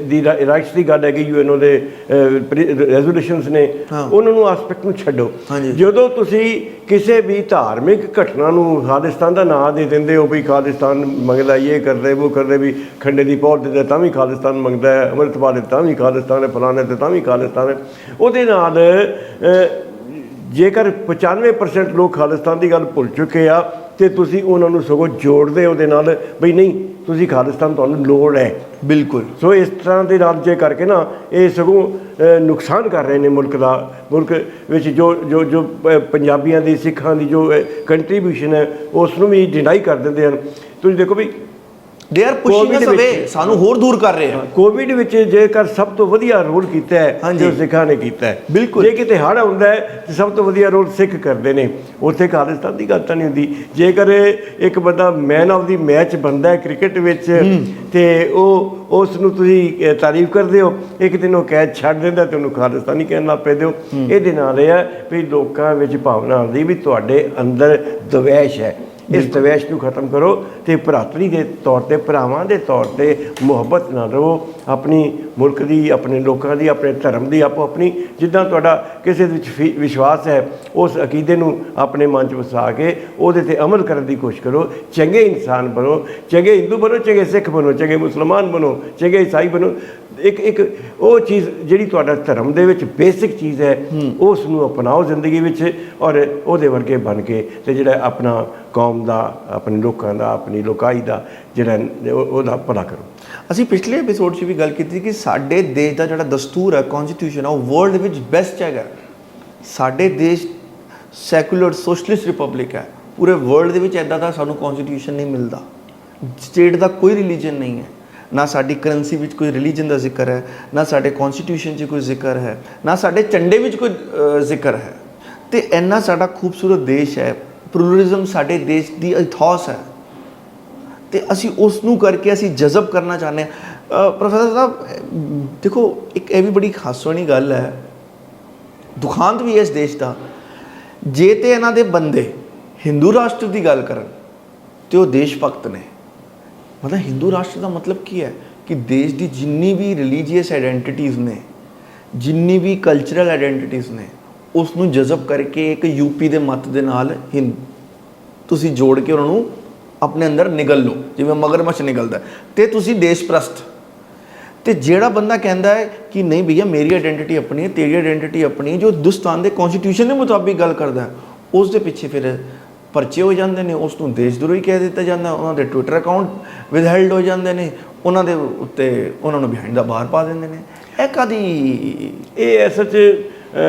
ਦੀ ਰਾਈਟਸ ਦੀ ਗੱਲ ਹੈ ਕਿ UNO ਦੇ ਰੈਜ਼ੋਲੂਸ਼ਨਸ ਨੇ, ਉਹਨਾਂ ਨੂੰ ਆਸਪੈਕਟ ਨੂੰ ਛੱਡੋ। ਜਦੋਂ ਤੁਸੀਂ ਕਿਸੇ ਵੀ ਧਾਰਮਿਕ ਘਟਨਾ ਨੂੰ ਖਾਲਿਸਤਾਨ ਦਾ ਨਾਂ ਦੇ ਦਿੰਦੇ ਹੋ, ਵੀ ਖਾਲਿਸਤਾਨ ਮੰਗਦਾ, ਇਹ ਕਰਦੇ ਉਹ ਕਰਦੇ, ਵੀ ਖੰਡੇ ਦੀ ਪੌੜ ਦੇ ਤਾਂ ਵੀ ਖਾਲਿਸਤਾਨ ਮੰਗਦਾ ਹੈ, ਅੰਮ੍ਰਿਤਪਾਲ ਦੇ ਤਾਂ ਵੀ ਖਾਲਿਸਤਾਨ ਹੈ, ਫਲਾਣੇ ਤੇ ਤਾਂ ਵੀ ਖਾਲਿਸਤਾਨ ਹੈ, ਉਹਦੇ ਨਾਲ ਜੇਕਰ 95% ਲੋਕ ਖਾਲਿਸਤਾਨ ਦੀ ਗੱਲ ਭੁੱਲ ਚੁੱਕੇ ਆ, ਤੇ ਤੁਸੀਂ ਉਹਨਾਂ ਨੂੰ ਸਗੋਂ ਜੋੜਦੇ ਉਹਦੇ ਨਾਲ, ਬਈ ਨਹੀਂ ਤੁਸੀਂ ਖਾਲਿਸਤਾਨ, ਤੁਹਾਨੂੰ ਲੋੜ ਹੈ। ਬਿਲਕੁਲ। ਸੋ ਇਸ ਤਰ੍ਹਾਂ ਦੇ ਨਾਲ ਜੇ ਕਰਕੇ ਨਾ, ਇਹ ਸਗੋਂ ਨੁਕਸਾਨ ਕਰ ਰਹੇ ਨੇ ਮੁਲਕ ਦਾ। ਮੁਲਕ ਵਿੱਚ ਜੋ ਪੰਜਾਬੀਆਂ ਦੀ, ਸਿੱਖਾਂ ਦੀ ਜੋ ਕੰਟਰੀਬਿਊਸ਼ਨ ਹੈ, ਉਸ ਨੂੰ ਵੀ ਡਿਨਾਈ ਕਰ ਦਿੰਦੇ ਹਨ। ਤੁਸੀਂ ਦੇਖੋ ਵੀ ਦੇ ਆਰ ਪੁਸ਼ਿੰਗ ਅਸ ਅਵੇ, ਸਾਨੂੰ ਹੋਰ ਦੂਰ ਕਰ ਰਹੇ ਆ। ਕੋਵਿਡ ਵਿੱਚ ਜੇਕਰ ਸਭ ਤੋਂ ਵਧੀਆ ਰੋਲ ਕੀਤਾ ਹੈ ਜੋ ਸਿੱਖਾਂ ਨੇ ਕੀਤਾ ਹੈ। ਬਿਲਕੁਲ। ਜੇ ਕਿਤੇ ਹੜ੍ਹ ਆਉਂਦਾ ਹੈ ਤਾਂ ਸਭ ਤੋਂ ਵਧੀਆ ਰੋਲ ਸਿੱਖ ਕਰਦੇ ਨੇ, ਉੱਥੇ ਖਾਲਿਸਤਾਨ ਦੀ ਗੱਲ ਤਾਂ ਨਹੀਂ ਹੁੰਦੀ। ਜੇਕਰ ਇੱਕ ਬੰਦਾ ਮੈਨ ਆਫ ਦੀ ਮੈਚ ਬਣਦਾ ਹੈ ਕ੍ਰਿਕਟ ਵਿੱਚ, ਤੇ ਉਸ ਨੂੰ ਤੁਸੀਂ ਤਾਰੀਫ ਕਰਦੇ ਹੋ, ਇੱਕ ਦਿਨ ਉਹ ਕੈਚ ਛੱਡ ਦਿੰਦਾ ਤੇ ਉਹਨੂੰ ਖਾਲਿਸਤਾਨੀ ਕਹਿਣ ਲੱਗ ਪੈਂਦੇ ਹੋ। ਇਹਦੇ ਨਾਲ ਇਹ ਹੈ ਵੀ ਲੋਕਾਂ ਵਿੱਚ ਭਾਵਨਾ ਆਉਂਦੀ ਵੀ ਤੁਹਾਡੇ ਅੰਦਰ ਦਵੈਸ਼ ਹੈ। ਇਸ ਦਵੈਸ਼ ਨੂੰ ਖਤਮ ਕਰੋ ਤੇ ਭਰਾਤਰੀ ਦੇ ਤੌਰ ਤੇ, ਭਰਾਵਾਂ ਦੇ ਤੌਰ ਤੇ ਮੁਹੱਬਤ ਨਾਲ ਰਹੋ, ਆਪਣੀ ਮੁਲਕ ਦੀ, ਆਪਣੇ ਲੋਕਾਂ ਦੀ, ਆਪਣੇ ਧਰਮ ਦੀ, ਆਪੋ ਆਪਣੀ ਜਿੱਦਾਂ ਤੁਹਾਡਾ ਕਿਸੇ ਵਿੱਚ ਵਿਸ਼ਵਾਸ ਹੈ, ਉਸ ਅਕੀਦੇ ਨੂੰ ਆਪਣੇ ਮਨ 'ਚ ਵਸਾ ਕੇ ਉਹਦੇ 'ਤੇ ਅਮਲ ਕਰਨ ਦੀ ਕੋਸ਼ਿਸ਼ ਕਰੋ। ਚੰਗੇ ਇਨਸਾਨ ਬਣੋ, ਚੰਗੇ ਹਿੰਦੂ ਬਣੋ, ਚੰਗੇ ਸਿੱਖ ਬਣੋ, ਚੰਗੇ ਮੁਸਲਮਾਨ ਬਣੋ, ਚੰਗੇ ਈਸਾਈ ਬਣੋ। ਇੱਕ ਉਹ ਚੀਜ਼ ਜਿਹੜੀ ਤੁਹਾਡਾ ਧਰਮ ਦੇ ਵਿੱਚ ਬੇਸਿਕ ਚੀਜ਼ ਹੈ, ਉਸ ਨੂੰ ਅਪਣਾਓ ਜ਼ਿੰਦਗੀ ਵਿੱਚ, ਔਰ ਉਹਦੇ ਵਰਗੇ ਬਣ ਕੇ ਤੇ ਜਿਹੜਾ ਆਪਣਾ ਕੌਮ ਦਾ, ਆਪਣੇ ਲੋਕਾਂ ਦਾ, ਆਪਣੀ ਲੋਕਾਈ ਦਾ ਜਿਹੜਾ ਉਹਦਾ ਭਲਾ ਕਰੋ। ਅਸੀਂ ਪਿਛਲੇ ਐਪੀਸੋਡ 'ਚ ਵੀ ਗੱਲ ਕੀਤੀ ਕਿ ਸਾਡੇ ਦੇਸ਼ ਦਾ ਜਿਹੜਾ ਦਸਤੂਰ ਹੈ, ਕੌਨਸਟੀਟਿਊਸ਼ਨ ਆ, ਉਹ ਵਰਲਡ ਵਿੱਚ ਬੈਸਟ ਹੈਗਾ। ਸਾਡੇ ਦੇਸ਼ ਸੈਕੂਲਰ ਸੋਸ਼ਲਿਸਟ ਰਿਪਬਲਿਕ ਹੈ। ਪੂਰੇ ਵਰਲਡ ਦੇ ਵਿੱਚ ਇੱਦਾਂ ਦਾ ਸਾਨੂੰ ਕੌਨਸਟੀਟਿਊਸ਼ਨ ਨਹੀਂ ਮਿਲਦਾ। ਸਟੇਟ ਦਾ ਕੋਈ ਰਿਲੀਜਨ ਨਹੀਂ ਹੈ, ਨਾ ਸਾਡੀ ਕਰੰਸੀ ਵਿੱਚ ਕੋਈ ਰਿਲੀਜਨ ਦਾ ਜ਼ਿਕਰ ਹੈ, ਨਾ ਸਾਡੇ ਕੌਨਸਟੀਟਿਊਸ਼ਨ 'ਚ ਕੋਈ ਜ਼ਿਕਰ ਹੈ, ਨਾ ਸਾਡੇ ਝੰਡੇ ਵਿੱਚ ਕੋਈ ਜ਼ਿਕਰ ਹੈ। ਤੇ ਇੰਨਾ ਸਾਡਾ ਖੂਬਸੂਰਤ ਦੇਸ਼ ਹੈ, ਪਲੂਰਲਿਜ਼ਮ ਸਾਡੇ ਦੇਸ਼ ਦੀ ਇਥੋਸ ਹੈ, ਤੇ ਅਸੀਂ ਉਸ ਨੂੰ ਕਰਕੇ ਅਸੀਂ ਜਜ਼ਬ ਕਰਨਾ ਚਾਹੁੰਦੇ ਹਾਂ। ਪ੍ਰੋਫੈਸਰ ਸਾਹਿਬ ਦੇਖੋ, ਇੱਕ ਇਹ ਵੀ ਬੜੀ ਹਾਸੋਣੀ ਗੱਲ ਹੈ, ਦੁਖਾਂਤ ਵੀ ਹੈ ਇਸ ਦੇਸ਼ ਦਾ, ਜੇ ਤੇ ਇਹਨਾਂ ਦੇ ਬੰਦੇ ਹਿੰਦੂ ਰਾਸ਼ਟਰ ਦੀ ਗੱਲ ਕਰਨ ਤੇ ਉਹ ਦੇਸ਼ ਭਗਤ ਨੇ। ਮਤਲਬ ਹਿੰਦੂ ਰਾਸ਼ਟਰ ਦਾ ਮਤਲਬ ਕੀ ਹੈ ਕਿ ਦੇਸ਼ ਦੀ ਜਿੰਨੀ ਵੀ ਰਿਲੀਜੀਅਸ ਆਈਡੈਂਟੀਟੀਜ਼ ਨੇ, ਜਿੰਨੀ ਵੀ ਕਲਚਰਲ ਆਈਡੈਂਟੀਟੀਜ਼ ਨੇ, ਉਸ ਨੂੰ ਜਜ਼ਬ ਕਰਕੇ ਇੱਕ ਯੂਪੀ ਦੇ ਮਤ ਦੇ ਨਾਲ ਤੁਸੀਂ ਜੋੜ ਕੇ ਉਹਨਾਂ ਨੂੰ ਆਪਣੇ ਅੰਦਰ ਨਿਗਲ ਲਓ, ਜਿਵੇਂ ਮਗਰਮੱਛ ਨਿਗਲਦਾ, ਤੇ ਤੁਸੀਂ ਦੇਸ਼ ਪ੍ਰਸਤ। ਤੇ ਜਿਹੜਾ ਬੰਦਾ ਕਹਿੰਦਾ ਹੈ ਕਿ ਨਹੀਂ ਭਈਆ ਮੇਰੀ ਆਈਡੈਂਟੀਟੀ ਆਪਣੀ ਹੈ, ਤੇਰੀ ਆਈਡੈਂਟੀਟੀ ਆਪਣੀ, ਜੋ ਹਿੰਦੁਸਤਾਨ ਦੇ ਕੌਨਸਟੀਟਿਊਸ਼ਨ ਦੇ ਮੁਤਾਬਿਕ ਗੱਲ ਕਰਦਾ, ਉਸ ਦੇ ਪਿੱਛੇ ਫਿਰ ਪਰਚੇ ਹੋ ਜਾਂਦੇ ਨੇ, ਉਸ ਨੂੰ ਦੇਸ਼ ਦਰੋਹੀ ਕਹਿ ਦਿੱਤਾ ਜਾਂਦਾ, ਉਹਨਾਂ ਦੇ ਟਵਿੱਟਰ ਅਕਾਊਂਟ ਵਿਦਹੈਲਡ ਹੋ ਜਾਂਦੇ ਨੇ, ਉਹਨਾਂ ਦੇ ਉੱਤੇ ਉਹਨਾਂ ਨੂੰ ਬਿਹਾਈਂਡ ਦਾ ਬਾਰ ਪਾ ਦਿੰਦੇ ਨੇ। ਇਹ ਕਦੀ ਇਹ ਅਸਲ 'ਚ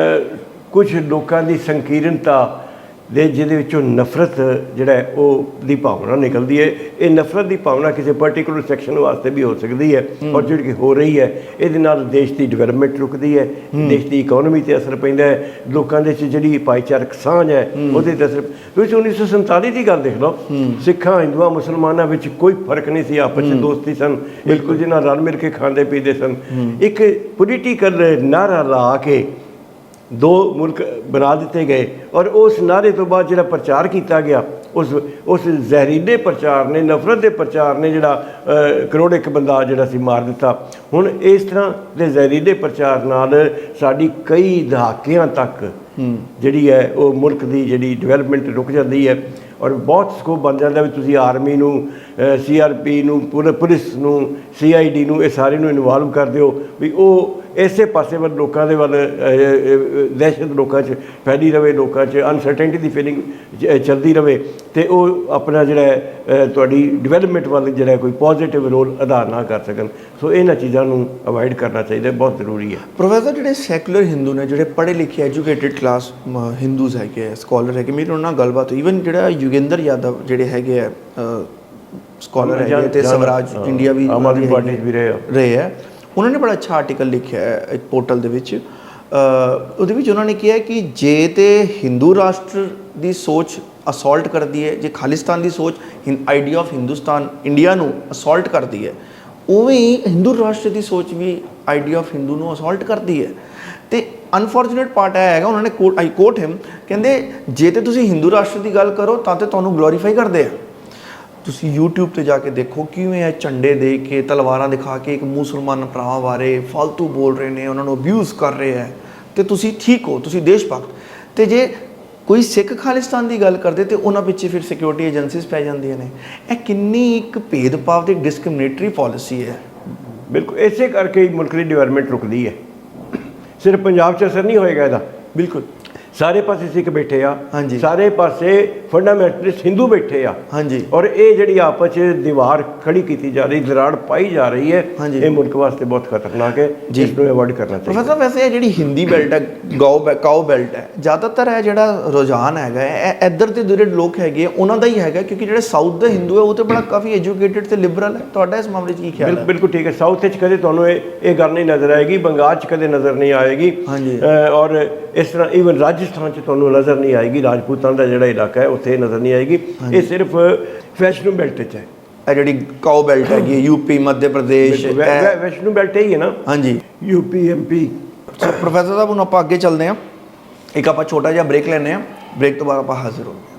ਕੁਝ ਲੋਕਾਂ ਦੀ ਸੰਕੀਰਨਤਾ ਦੇ ਜਿਹਦੇ ਵਿੱਚੋਂ ਨਫ਼ਰਤ ਜਿਹੜਾ ਹੈ ਉਹ ਦੀ ਭਾਵਨਾ ਨਿਕਲਦੀ ਹੈ। ਇਹ ਨਫ਼ਰਤ ਦੀ ਭਾਵਨਾ ਕਿਸੇ ਪਰਟੀਕੂਲਰ ਸੈਕਸ਼ਨ ਵਾਸਤੇ ਵੀ ਹੋ ਸਕਦੀ ਹੈ, ਔਰ ਜਿਹੜੀ ਹੋ ਰਹੀ ਹੈ ਇਹਦੇ ਨਾਲ ਦੇਸ਼ ਦੀ ਡਿਵੈਲਪਮੈਂਟ ਰੁਕਦੀ ਹੈ, ਦੇਸ਼ ਦੀ ਇਕਨੋਮੀ 'ਤੇ ਅਸਰ ਪੈਂਦਾ ਹੈ, ਲੋਕਾਂ ਦੇ 'ਚ ਜਿਹੜੀ ਭਾਈਚਾਰਕ ਸਾਂਝ ਹੈ ਉਹਦੇ 'ਤੇ ਅਸਰ। ਤੁਸੀਂ 1947 ਦੀ ਗੱਲ ਦੇਖ ਲਓ, ਸਿੱਖਾਂ ਹਿੰਦੂਆਂ ਮੁਸਲਮਾਨਾਂ ਵਿੱਚ ਕੋਈ ਫਰਕ ਨਹੀਂ ਸੀ, ਆਪਸ 'ਚ ਦੋਸਤੀ ਸਨ, ਇੱਕ ਦੂਜੇ ਨਾਲ ਰਲ ਮਿਲ ਕੇ ਖਾਂਦੇ ਪੀਂਦੇ ਸਨ। ਇੱਕ ਪੋਲੀਟੀਕਲ ਨਾਅਰਾ ਲਾ ਕੇ ਦੋ ਮੁਲਕ ਬਣਾ ਦਿੱਤੇ ਗਏ, ਔਰ ਉਸ ਨਾਅਰੇ ਤੋਂ ਬਾਅਦ ਜਿਹੜਾ ਪ੍ਰਚਾਰ ਕੀਤਾ ਗਿਆ ਉਸ ਜ਼ਹਿਰੀਲੇ ਪ੍ਰਚਾਰ ਨੇ, ਨਫ਼ਰਤ ਦੇ ਪ੍ਰਚਾਰ ਨੇ ਜਿਹੜਾ ਕਰੋੜ ਇੱਕ ਬੰਦਾ ਜਿਹੜਾ ਸੀ ਮਾਰ ਦਿੱਤਾ। ਹੁਣ ਇਸ ਤਰ੍ਹਾਂ ਦੇ ਜ਼ਹਿਰੀਲੇ ਪ੍ਰਚਾਰ ਨਾਲ ਸਾਡੀ ਕਈ ਦਹਾਕਿਆਂ ਤੱਕ ਜਿਹੜੀ ਹੈ ਉਹ ਮੁਲਕ ਦੀ ਜਿਹੜੀ ਡਿਵੈਲਪਮੈਂਟ ਰੁਕ ਜਾਂਦੀ ਹੈ, ਔਰ ਬਹੁਤ ਸਕੋਪ ਬਣ ਜਾਂਦਾ ਵੀ ਤੁਸੀਂ ਆਰਮੀ ਨੂੰ, CRP ਨੂੰ, ਪੁਲਿਸ ਨੂੰ, CID ਨੂੰ, ਇਹ ਸਾਰੇ ਨੂੰ ਇਨਵੋਲਵ ਕਰ ਦਿਓ ਵੀ ਉਹ ਇਸੇ ਪਾਸੇ ਵੱਲ ਲੋਕਾਂ ਦੇ ਵੱਲ ਦਹਿਸ਼ਤ ਲੋਕਾਂ 'ਚ ਫੈਲੀ ਰਵੇ, ਲੋਕਾਂ 'ਚ ਅਨਸਰਟੇਨਟੀ ਦੀ ਫੀਲਿੰਗ ਚੱਲਦੀ ਰਵੇ, ਅਤੇ ਉਹ ਆਪਣਾ ਜਿਹੜਾ ਤੁਹਾਡੀ ਡਿਵੈਲਪਮੈਂਟ ਵੱਲ ਜਿਹੜਾ ਕੋਈ ਪੋਜ਼ੀਟਿਵ ਰੋਲ ਅਦਾ ਨਾ ਕਰ ਸਕਣ। ਸੋ ਇਹਨਾਂ ਚੀਜ਼ਾਂ ਨੂੰ ਅਵਾਇਡ ਕਰਨਾ ਚਾਹੀਦਾ, ਬਹੁਤ ਜ਼ਰੂਰੀ ਹੈ। ਪ੍ਰੋਫੈਸਰ, ਜਿਹੜੇ ਸੈਕੂਲਰ ਹਿੰਦੂ ਨੇ, ਜਿਹੜੇ ਪੜ੍ਹੇ ਲਿਖੇ ਐਜੂਕੇਟਿਡ ਕਲਾਸ ਹਿੰਦੂਜ਼ ਹੈਗੇ ਆ, ਸਕੋਲਰ ਹੈਗੇ, ਮੇਰੀ ਉਹਨਾਂ ਨਾਲ ਗੱਲਬਾਤ ਹੋਈ, ਈਵਨ ਜਿਹੜਾ ਯੋਗੇਂਦਰ ਯਾਦਵ ਜਿਹੜੇ ਹੈਗੇ ਆ ਸਕੋਲਰ ਹੈਗੇ, ਅਤੇ ਸਵਰਾਜ ਇੰਡੀਆ ਵੀ ਆਮ ਆਦਮੀ ਪਾਰਟੀ ਵੀ ਰਹੇ ਹੈ, ਉਹਨਾਂ ਨੇ ਬੜਾ ਅੱਛਾ ਆਰਟੀਕਲ ਲਿਖਿਆ ਹੈ ਇੱਕ ਪੋਰਟਲ ਦੇ ਵਿੱਚ। ਉਹਦੇ ਵਿੱਚ ਉਹਨਾਂ ਨੇ ਕਿਹਾ ਕਿ ਜੇ ਤੇ ਹਿੰਦੂ ਰਾਸ਼ਟਰ ਦੀ ਸੋਚ ਅਸੌਲਟ ਕਰਦੀ ਹੈ, ਜੇ ਖਾਲਿਸਤਾਨ ਦੀ ਸੋਚ ਆਈਡੀਆ ਆਫ ਹਿੰਦੁਸਤਾਨ ਇੰਡੀਆ ਨੂੰ ਅਸੌਲਟ ਕਰਦੀ ਹੈ, ਉਵੇਂ ਹੀ ਹਿੰਦੂ ਰਾਸ਼ਟਰ ਦੀ ਸੋਚ ਵੀ ਆਈਡੀਆ ਆਫ ਹਿੰਦੂ ਨੂੰ ਅਸੌਲਟ ਕਰਦੀ ਹੈ। ਅਤੇ ਅਨਫੋਰਚੂਨੇਟ ਪਾਰਟ ਇਹ ਹੈਗਾ, ਉਹਨਾਂ ਨੇ ਆਈ ਕੋਟ ਹਿਮ, ਕਹਿੰਦੇ ਜੇ ਤੇ ਤੁਸੀਂ ਹਿੰਦੂ ਰਾਸ਼ਟਰ ਦੀ ਗੱਲ ਕਰੋ ਤਾਂ ਤੇ ਤੁਹਾਨੂੰ ਗਲੋਰੀਫਾਈ ਕਰਦੇ ਆ। ਤੁਸੀਂ YouTube 'ਤੇ ਜਾ ਕੇ ਦੇਖੋ ਕਿਵੇਂ ਇਹ ਝੰਡੇ ਦੇ ਕੇ, ਤਲਵਾਰਾਂ ਦਿਖਾ ਕੇ ਇੱਕ ਮੁਸਲਮਾਨ ਭਰਾਵਾਂ ਬਾਰੇ ਫालतू ਬੋਲ ਰਹੇ ਨੇ, ਉਹਨਾਂ ਨੂੰ ਅਬਿਊਜ਼ ਕਰ ਰਹੇ ਹੈ, ਅਤੇ ਤੁਸੀਂ ਠੀਕ ਹੋ, ਤੁਸੀਂ ਦੇਸ਼ ਭਗਤ। ਅਤੇ ਜੇ ਕੋਈ ਸਿੱਖ ਖਾਲਿਸਤਾਨ ਦੀ ਗੱਲ ਕਰਦੇ ਤੇ ਉਹਨਾਂ ਪਿੱਛੇ ਫਿਰ ਸਿਕਿਉਰਿਟੀ ਏਜੰਸੀਜ਼ ਪੈ ਜਾਂਦੀਆਂ ਨੇ। ਇਹ ਕਿੰਨੀ ਇੱਕ ਭੇਦਭਾਵ ਤੇ ਡਿਸਕ੍ਰਿਮੀਨੇਟਰੀ ਪੋਲਿਸੀ ਹੈ। ਬਿਲਕੁਲ, ਇਸੇ ਕਰਕੇ ਹੀ ਮੁਲਕ ਦੀ ਡਿਵੈਲਪਮੈਂਟ ਰੁਕਦੀ ਹੈ। ਸਿਰਫ ਪੰਜਾਬ 'ਚ ਅਸਰ ਨਹੀਂ ਹੋਏਗਾ ਇਹਦਾ, ਬਿਲਕੁਲ ਸਾਰੇ ਪਾਸੇ ਸਿੱਖ ਬੈਠੇ ਆ, ਹਾਂਜੀ, ਸਾਰੇ ਪਾਸੇ ਫੰਡਾਮੈਂਟਲਿਸਟ ਹਿੰਦੂ ਬੈਠੇ ਆ, ਹਾਂਜੀ, ਔਰ ਇਹ ਜਿਹੜੀ ਆਪਸ 'ਚ ਦੀਵਾਰ ਖੜੀ ਕੀਤੀ ਜਾ ਰਹੀ, ਦਰਾੜ ਪਾਈ ਜਾ ਰਹੀ ਹੈ, ਹਾਂਜੀ, ਇਹ ਮੁਲਕ ਵਾਸਤੇ ਬਹੁਤ ਖਤਰਨਾਕ ਹੈ, ਜਿਸ ਨੂੰ ਅਵੋਇਡ ਕਰਨਾ ਚਾਹੀਦਾ। ਪ੍ਰੋਫੈਸਰ, ਵੈਸੇ ਇਹ ਜਿਹੜੀ ਹਿੰਦੀ ਬੈਲਟ ਹੈ, ਕਾਓ ਬੈਲਟ ਹੈ, ਜ਼ਿਆਦਾਤਰ ਇਹ ਜਿਹੜਾ ਰੁਝਾਨ ਹੈਗਾ ਇਹ ਇੱਧਰ ਦੇ ਜਿਹੜੇ ਲੋਕ ਹੈਗੇ ਉਹਨਾਂ ਦਾ ਹੀ ਹੈਗਾ, ਕਿਉਂਕਿ ਜਿਹੜੇ ਸਾਊਥ ਦੇ ਹਿੰਦੂ ਹੈ ਉਹ ਤਾਂ ਬੜਾ ਕਾਫੀ ਐਜੂਕੇਟਿਡ ਤੇ ਲਿਬਰਲ ਹੈ। ਤੁਹਾਡਾ ਇਸ ਮਾਮਲੇ 'ਚ ਕੀ ਖਿਆਲ ਹੈ? ਬਿਲਕੁਲ ਠੀਕ ਹੈ। ਸਾਊਥ 'ਚ ਕਦੇ ਤੁਹਾਨੂੰ ਇਹ ਗੱਲ ਨਹੀਂ ਨਜ਼ਰ ਆਏਗੀ, ਬੰਗਾਲ 'ਚ ਕਦੇ ਨਜ਼ਰ ਨਹੀਂ ਆਏਗੀ, ਹਾਂਜੀ, ਔਰ ਇਸ ਤਰ੍ਹਾਂ ਈਵਨ ਰਾਜਸਥਾਨ 'ਚ ਤੁਹਾਨੂੰ ਨਜ਼ਰ ਨਹੀਂ ਆਏਗੀ, ਰਾਜਪੂਤਾਂ ਦਾ ਜਿਹੜਾ ਇਲਾਕਾ ਹੈ ਉੱਥੇ ਨਜ਼ਰ ਨਹੀਂ ਆਏਗੀ। ਇਹ ਸਿਰਫ ਵੈਸ਼ਨੂ ਬੈਲਟ 'ਚ ਹੈ। ਇਹ ਜਿਹੜੀ ਕਾਓ ਬੈਲਟ ਹੈਗੀ, ਯੂਪੀ, ਮੱਧ ਪ੍ਰਦੇਸ਼, ਵੈਸ਼ਨੂ ਬੈਲਟ ਹੀ ਹੈ ਨਾ, ਹਾਂਜੀ, ਯੂਪੀ, MP। ਪ੍ਰੋਫੈਸਰ ਸਾਹਿਬ, ਹੁਣ ਆਪਾਂ ਅੱਗੇ ਚੱਲਦੇ ਹਾਂ, ਇੱਕ ਆਪਾਂ ਛੋਟਾ ਜਿਹਾ ਬ੍ਰੇਕ ਲੈਂਦੇ ਹਾਂ, ਬ੍ਰੇਕ ਤੋਂ ਬਾਅਦ ਆਪਾਂ ਹਾਜ਼ਰ ਹੋਵਾਂਗੇ।